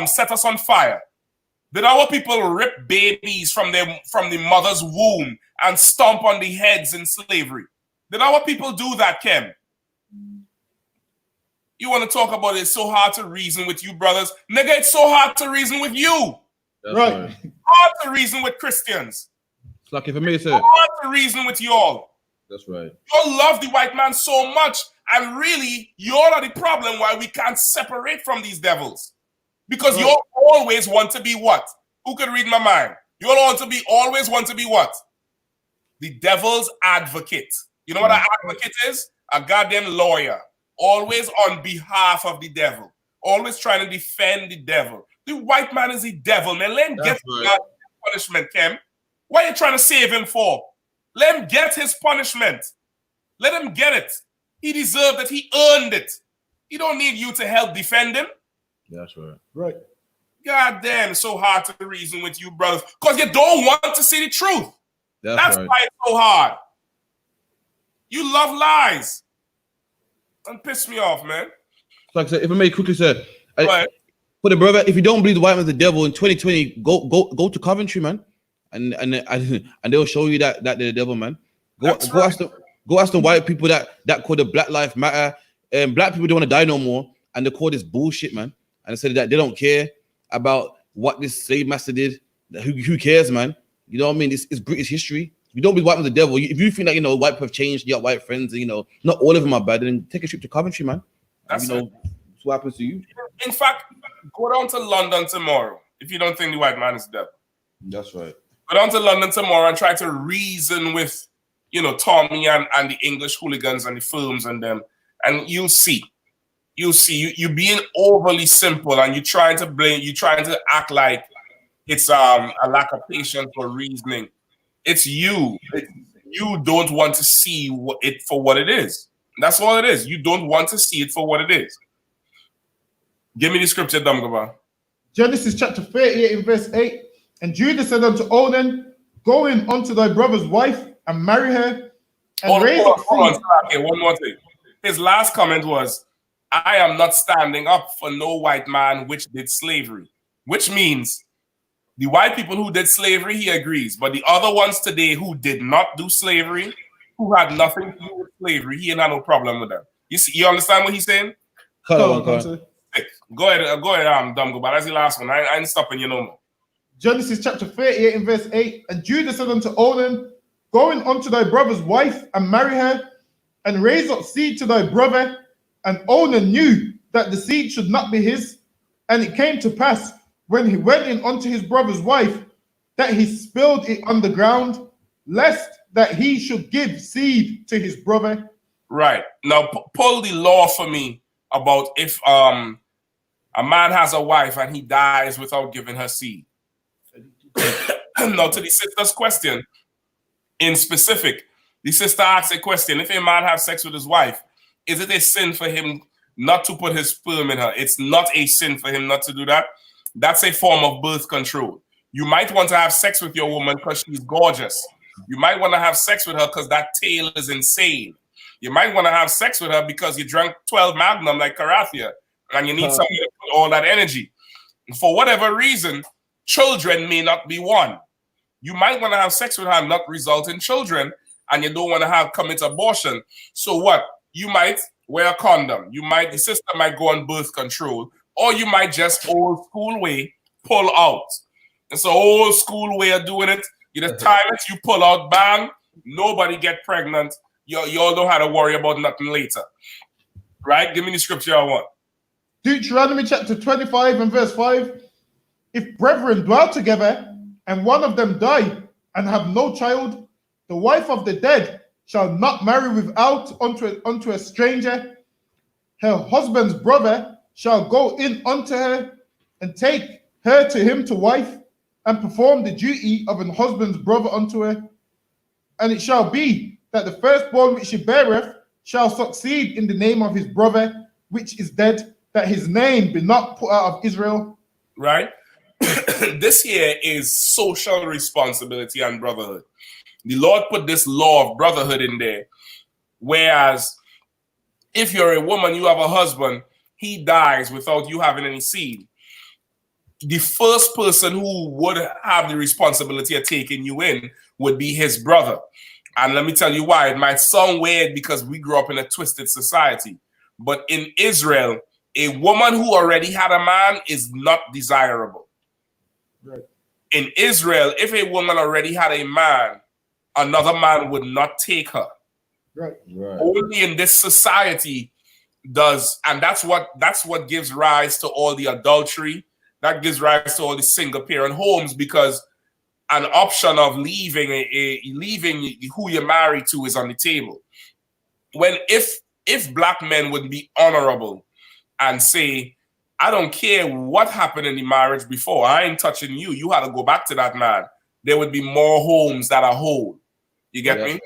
set us on fire? Did our people rip babies from the mother's womb and stomp on the heads in slavery? Did our people do that, Ken? You want to talk about it's so hard to reason with you, brothers? Nigga, it's so hard to reason with you. That's right. Hard to reason with Christians. It's like if it makes Hard to reason with y'all. That's right. You love the white man so much, and really, y'all are the problem why we can't separate from these devils. Because y'all always want to be what? Who could read my mind? You always want to be what? The devil's advocate. You know what an advocate is? A goddamn lawyer. Always on behalf of the devil. Always trying to defend the devil. The white man is the devil, man. Let him get his punishment, Kem. What are you trying to save him for? Let him get his punishment. Let him get it. He deserved it. He earned it. He don't need you to help defend him. That's right. Right. God damn, it's so hard to reason with you, brothers, because you don't want to see the truth. That's right. why it's so hard. You love lies. Don't piss me off, man. Like I said, if I may quickly say, for the brother, if you don't believe the white man's the devil in 2020, go to Coventry, man, and they'll show you that they're the devil, man. Go ask the white people that call the Black Lives Matter, and black people don't want to die no more, and they call this bullshit, man. And they said that they don't care about what this slave master did. Who cares, man? You know what I mean? It's British history. You don't believe white man's the devil. If you think that white people have changed, you got white friends, and not all of them are bad, then take a trip to Coventry, man. That's what happens to you. In fact, go down to London tomorrow if you don't think the white man is the devil. That's right. Go down to London tomorrow and try to reason with, Tommy and the English hooligans and the films and them, and you'll see. You're being overly simple, and you're trying to act like it's a lack of patience or reasoning. It's you. You don't want to see it for what it is. That's all it is. You don't want to see it for what it is. Give me the scripture, Damgaba. Genesis chapter 38 and verse 8. And Judah said unto Onan, go in unto thy brother's wife and marry her, and raise up seed. Okay, one more thing. His last comment was, I am not standing up for no white man which did slavery, which means the white people who did slavery, he agrees. But the other ones today who did not do slavery, who had nothing to do with slavery, he ain't had no problem with them. You understand what he's saying? Go ahead, Dumgo, but that's the last one. I ain't stopping you no more. Genesis chapter 38 and verse 8. And Judah said unto Onan, go in unto thy brother's wife and marry her, and raise up seed to thy brother. And Onan knew that the seed should not be his. And it came to pass, when he went in unto his brother's wife, that he spilled it on the ground, lest that he should give seed to his brother. Right. Now, pull the law for me about if a man has a wife and he dies without giving her seed. Now, to the sister's question, in specific, the sister asks a question. If a man has sex with his wife, is it a sin for him not to put his sperm in her? It's not a sin for him not to do that. That's a form of birth control. You might want to have sex with your woman because she's gorgeous. You might want to have sex with her because that tail is insane. You might want to have sex with her because you drank 12 Magnum like Carathea and you need somebody to put all that energy. And for whatever reason, children may not be one. You might want to have sex with her and not result in children, and you don't want to commit abortion. So what? You might wear a condom. The sister might go on birth control, or you might just old school way pull out. It's an old school way of doing it. You just time it, you pull out, bang, nobody get pregnant. You all don't have to worry about nothing later. Right? Give me the scripture I want. Deuteronomy chapter 25 and verse 5. If brethren dwell together, and one of them die and have no child, the wife of the dead shall not marry without unto a stranger. Her husband's brother shall go in unto her and take her to him to wife, and perform the duty of an husband's brother unto her. And it shall be that the firstborn which she beareth shall succeed in the name of his brother which is dead, that his name be not put out of Israel. Right? This here is social responsibility and brotherhood. The Lord put this law of brotherhood in there. Whereas if you're a woman, you have a husband, he dies without you having any seed. The first person who would have the responsibility of taking you in would be his brother. And let me tell you why. It might sound weird because we grew up in a twisted society. But in Israel, a woman who already had a man is not desirable. Right. In Israel, if a woman already had a man, another man would not take her. Right. Only in this society does, and that's what gives rise to all the adultery. That gives rise to all the single parent homes, because an option of leaving leaving who you're married to is on the table. When if black men would be honorable and say, I don't care what happened in the marriage before, I ain't touching you. You had to go back to that man. There would be more homes that are whole. You get me?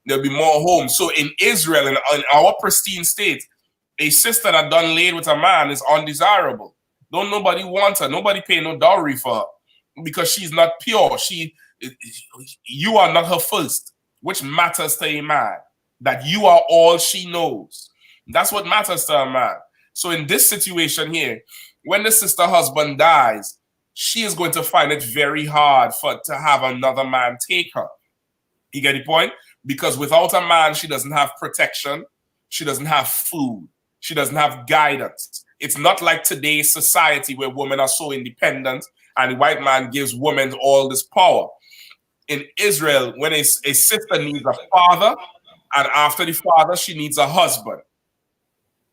There'll be more homes. So in Israel, in our pristine state, a sister that done laid with a man is undesirable. Don't nobody want her. Nobody pay no dowry for her because she's not pure. You are not her first, which matters to a man. That you are all she knows. That's what matters to a man. So in this situation here, when the sister husband dies, she is going to find it very hard to have another man take her. You get the point? Because without a man, she doesn't have protection. She doesn't have food. She doesn't have guidance. It's not like today's society where women are so independent and the white man gives women all this power. In Israel, when a sister needs a father, and after the father, she needs a husband.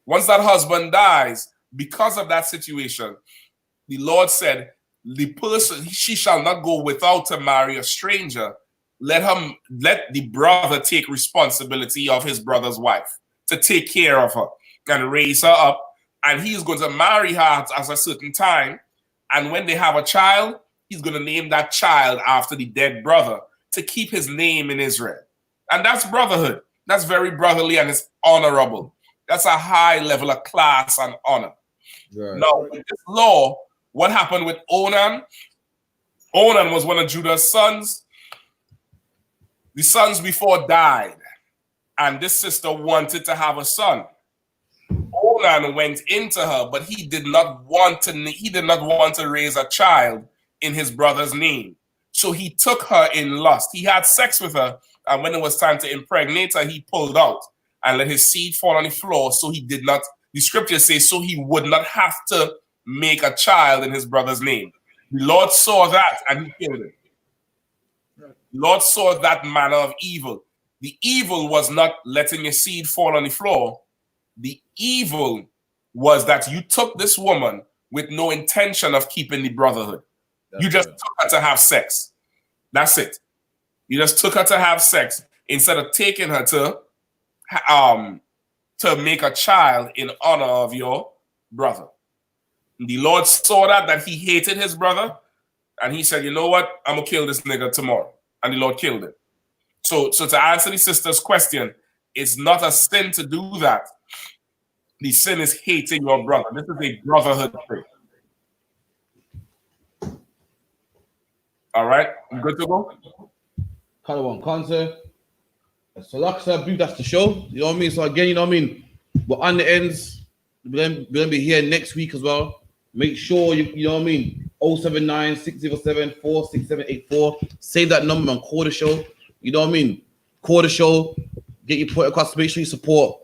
Once that husband dies, because of that situation, the Lord said, the person, she shall not go without to marry a stranger. Let the brother take responsibility of his brother's wife to take care of her and raise her up. And he's going to marry her at a certain time. And when they have a child, he's going to name that child after the dead brother to keep his name in Israel. And that's brotherhood. That's very brotherly and it's honorable. That's a high level of class and honor. Right. Now, with this law, what happened with Onan? Onan was one of Judah's sons. The sons before died, and this sister wanted to have a son. Onan went into her, but he did not want to raise a child in his brother's name. So he took her in lust. He had sex with her, and when it was time to impregnate her, he pulled out and let his seed fall on the floor. So he did not, the scriptures say, so he would not have to make a child in his brother's name. The Lord saw that and he killed him. The Lord saw that manner of evil. The evil was not letting your seed fall on the floor. The evil was that you took this woman with no intention of keeping the brotherhood. You just took her to have sex. That's it. You just took her to have sex instead of taking her to make a child in honor of your brother. The Lord saw that he hated his brother, and he said, you know what? I'm going to kill this nigga tomorrow. And the Lord killed him. So to answer the sister's question, it's not a sin to do that. The sin is hating your brother. This is a brotherhood thing. All right, I'm good to go. Color one concert. So like I said, I believe that's the show. You know what I mean? So again, you know what I mean? We're on the ends. We're gonna be here next week as well. Make sure you know what I mean. 079-607-46784. Save that number and call the show. You know what I mean? Call the show. Get your point across. Make sure you support.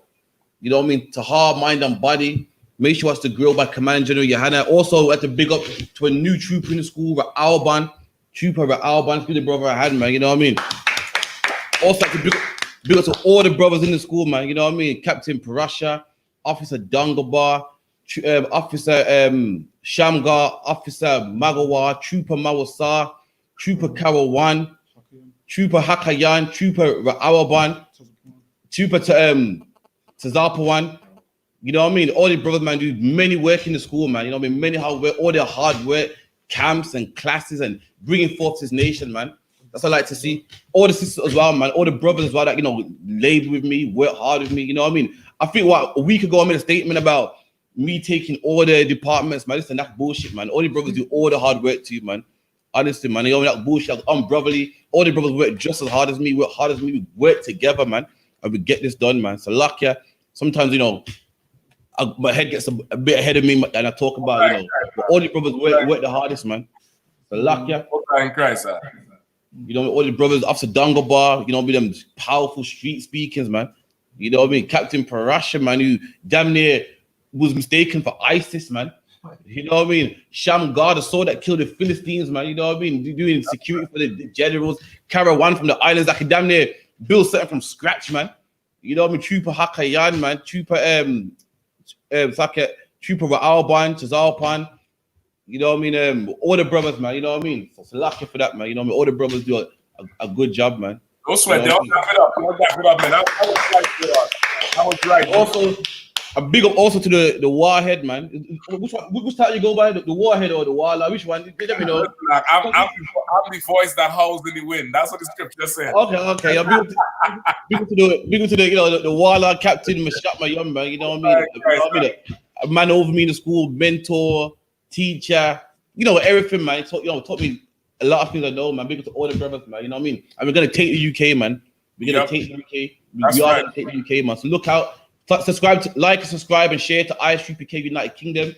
You know what I mean? To heart, mind, and body. Make sure it's the grill by Command General Yohanna. Also, we have to big up to a new trooper in the school, Ra'alban. Trooper Ra'alban. Good brother I had, man. You know what I mean? Also, have to big up to all the brothers in the school, man. You know what I mean? Captain Parasha, Officer Dungabar, Officer Shamgar, Officer Magawa, Trooper Mawasa, Trooper Karawan, Trooper Hakayan, Trooper Ra'awaban, Trooper Tazapawan. You know what I mean? All the brothers, man, do many work in the school, man. You know what I mean? Many hard work, all their hard work, camps and classes and bringing forth this nation, man. That's what I like to see. All the sisters as well, man. All the brothers as well that, you know, labor with me, work hard with me. You know what I mean? I think a week ago I made a statement about me taking all the departments, man. Listen, that's bullshit, man. All the brothers do all the hard work too, man. Honestly, man. You know, that bullshit, I'm brotherly. All the brothers work just as hard as me, work hard as me. We work together, man. And we get this done, man. So luck, yeah. Sometimes, you know, my head gets a bit ahead of me, and I talk about, you know, but all the brothers work the hardest, man. So luck, yeah. You know, all the brothers, Officer Dungabar, you know, with them powerful street speakings, man. You know what I mean? Captain Parasha, man, who damn near was mistaken for ISIS, man. You know what I mean? Shamgar, the sword that killed the Philistines, man. You know what I mean? Doing security for the generals. Karawan from the islands that could damn near build something from scratch, man. You know what I mean? Trooper Hakayan, man. Trooper Trooper Ra'alban, Chazalpan. You know what I mean? All the brothers, man. You know what I mean? So it's lucky for that, man. You know what I mean? All the brothers do a good job, man. Don't sweat. Don't wrap it up. Don't wrap it up, man. I was right. Also, a big up also to the Warhead, man. Which time you go by? The Warhead or the Walla? Which one? Let me know. I'm the voice that howls in the wind. That's what the scripture said. Okay. Big up to the you know the Walla captain, my young man. You know what I mean? A man over me in the school, mentor, teacher. You know everything, man. Taught me a lot of things I know, man. Big up to all the brothers, man. You know what I mean? And we're gonna take the UK, man. We're gonna take the UK. We are gonna take the UK, man. So look out. Subscribe, like, subscribe, and share to I.S.U.P.K United Kingdom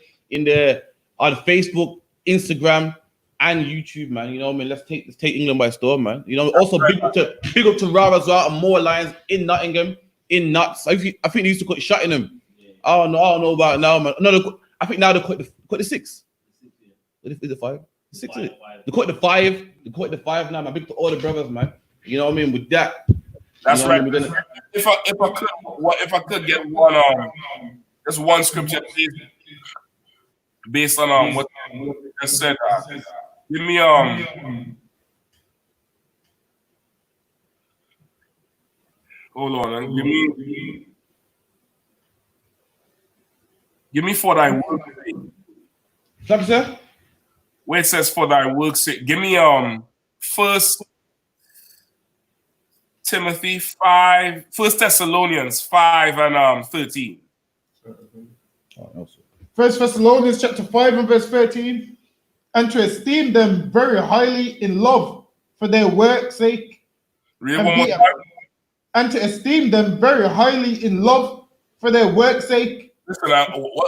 on Facebook, Instagram, and YouTube, man. You know what I mean? Let's take England by storm, man. You know, also big up to Rara as well, and more Lions in Nottingham, in Nuts. I think they used to call it Shottingham. I don't know about it now, man. No, I think now they call it the 6. Is it 5? 6 is it? They call it the 5. They call it the 5 now, man. Big up to all the brothers, man. You know what I mean? With that. That's right. If I could get one just one scripture, please, based on what you just said. Give me hold on, and give me for thy work sake. What's that? Where it says for thy work's sake, give me First Thessalonians 5 and 13. 1 Thessalonians chapter 5 and verse 13. And to esteem them very highly in love for their work's sake. And to esteem them very highly in love for their work's sake. Listen,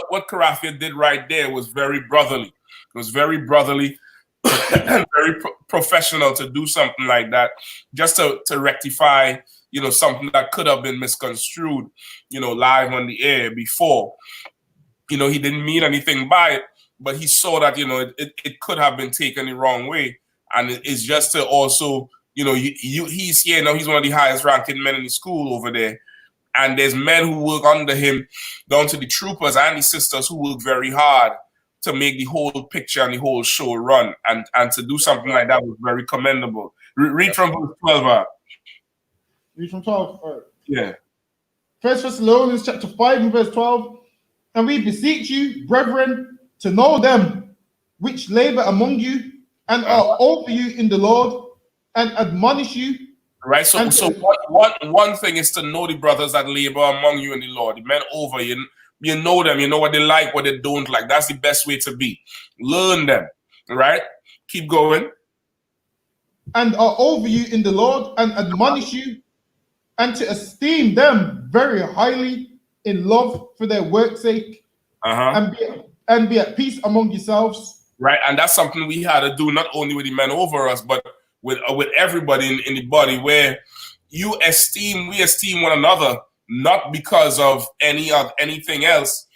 what Karafia did right there was very brotherly. It was very brotherly and very professional to do something like that, just to rectify, you know, something that could have been misconstrued, you know, live on the air before. You know, he didn't mean anything by it, but he saw that, you know, it could have been taken the wrong way. And it's just to also, you know, he's here now, he's one of the highest ranking men in the school over there. And there's men who work under him, down to the troopers and the sisters who work very hard to make the whole picture and the whole show run. And to do something like that was very commendable. Read from verse 12. Read from 12. All right. Yeah. 1 Thessalonians chapter 5 and verse 12. And we beseech you, brethren, to know them which labor among you and are over you in the Lord and admonish you. Right. So one thing is to know the brothers that labor among you in the Lord, the men over you. You know them, you know what they like, what they don't like. That's the best way to be. Learn them, right? Keep going. And are over you in the Lord and admonish you, and to esteem them very highly in love for their work's sake, and be at peace among yourselves. Right, and that's something we had to do not only with the men over us, but with everybody in the body, where we esteem one another, not because of anything else,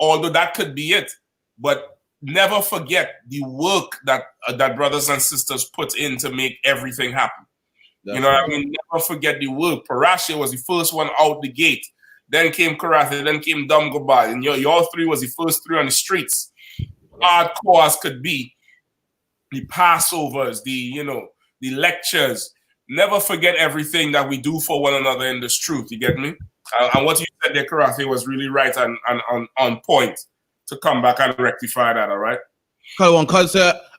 although that could be it. But never forget the work that brothers and sisters put in to make everything happen. You know what I mean? Never forget the work. Parasha was the first one out the gate. then came Karate, then came Dum Gobai. And y'all three was the first three on the streets. Hardcore as could be. The Passovers, the lectures. Never forget everything that we do for one another in this truth. You get me? And what you said there, Karate, was really right and on point to come back and rectify that, all right? Because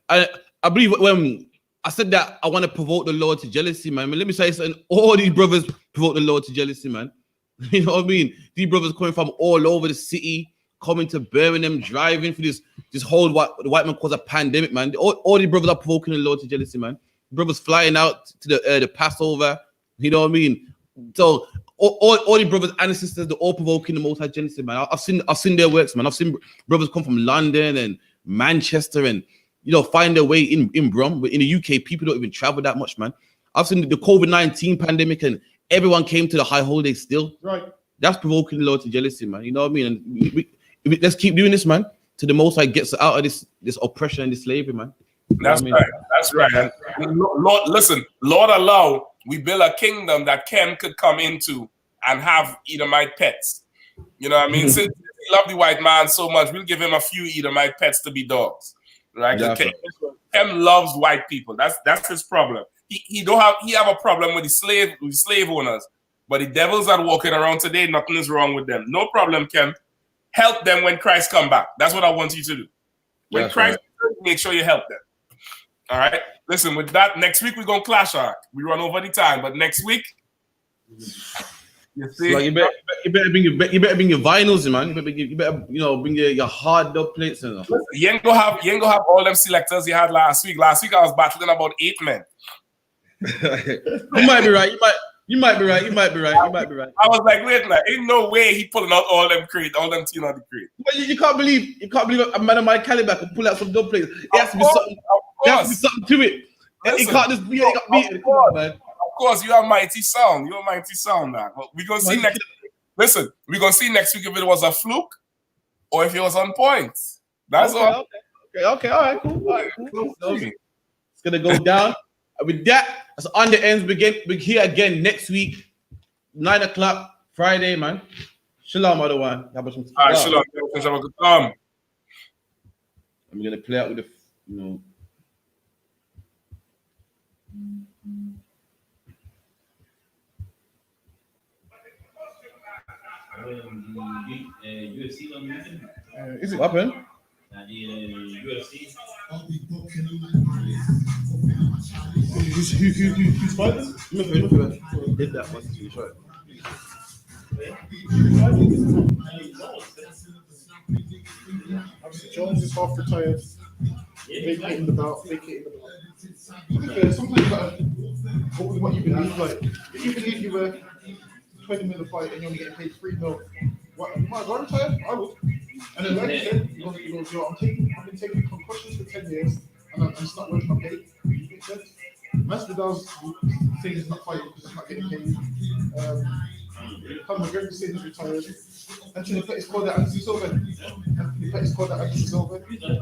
I believe when I said that I want to provoke the Lord to jealousy, man. Let me say something. All these brothers provoke the Lord to jealousy, man. You know what I mean? These brothers coming from all over the city, coming to Birmingham, driving for this whole what the white man calls a pandemic, man. All these brothers are provoking the Lord to jealousy, man. Brothers flying out to the Passover. You know what I mean? So all the brothers and sisters, they're all provoking the Most High jealousy, man. I've seen their works, man. I've seen brothers come from London and Manchester and find their way in Brum. But in the UK, people don't even travel that much, man. I've seen the COVID-19 pandemic and everyone came to the high holidays still. Right. That's provoking the Lord to jealousy, man. You know what I mean? And let's keep doing this, man, till the Most High gets out of this oppression and this slavery, man. That's right. That's right. And Lord, listen, Lord allow we build a kingdom that Ken could come into and have Edomite pets. You know what I mean? Since we love the white man so much, we'll give him a few Edomite pets to be dogs. Right? Ken loves white people. That's his problem. He have a problem with the slave owners, but the devils that are walking around today, nothing is wrong with them. No problem, Ken. Help them when Christ come back. That's what I want you to do. When Christ comes, make sure you help them. All right. Listen, with that, next week we're gonna clash. We run over the time, but next week, you see, so you better bring your vinyls, man. You better bring your hard dub plates and stuff. You ain't gonna have all them selectors you had last week. Last week I was battling about 8 men. You might be right. You might be right. I was like, wait, ain't no way he pulling out all them crate, all them teen on the crate. Well, you can't believe a man of my caliber can pull out some dub plates. It has to be something. There has to be something to it. Listen, it can't just be got beaten. Come on, man. Of course, you have mighty sound. You're a mighty sound, man. But we're gonna see next. Listen, we're gonna see next week if it was a fluke or if it was on point. That's all. Okay. All right, cool. It's gonna go down. With that, that's on the ends. We're here again next week, 9 o'clock Friday, man. Shalom, other one. All right, shalom. I'm gonna play out with the, UFC is it happening? UFC. Who's fighting? Did that once you try. Obviously, Jones is half retired. Vacating the belt. Sometimes you gotta go with what you believe. Like, if you believe you were 20 minute fight and you're only getting paid $3 million, what, you might as well retire? I would. And then, like you said, I've been taking concussions for 10 years and I'm just not working on paid. Masvidal's saying he's not fighting because he's not getting paid. Conor McGregor saying he's retired. Anthony Pettis called that Anderson Silva.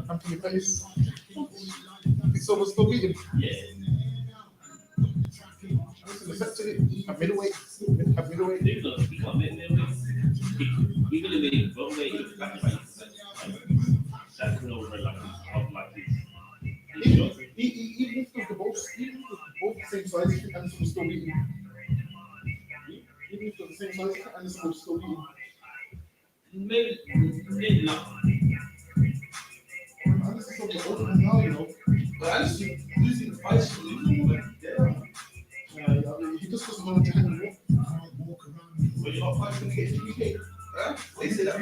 Anthony Pettis. Silva's still beating. At middleweight. Even if they're both the same size, Anderson was still beating. Even if they're the same size, Anderson was still beating. Maybe not. Anderson's on the older now, But Anderson losing the fight, he just doesn't know what to handle. But you're not fighting to get to PK. They say that.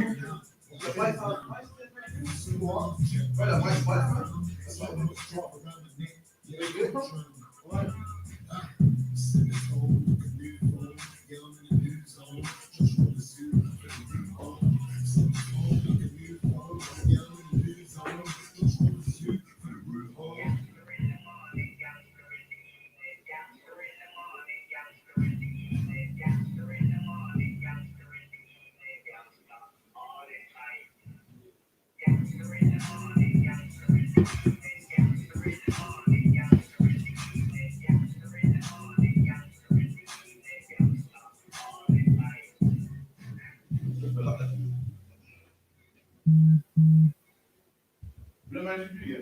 managed to do, yeah.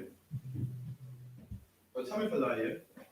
But tell me if I lie, yeah.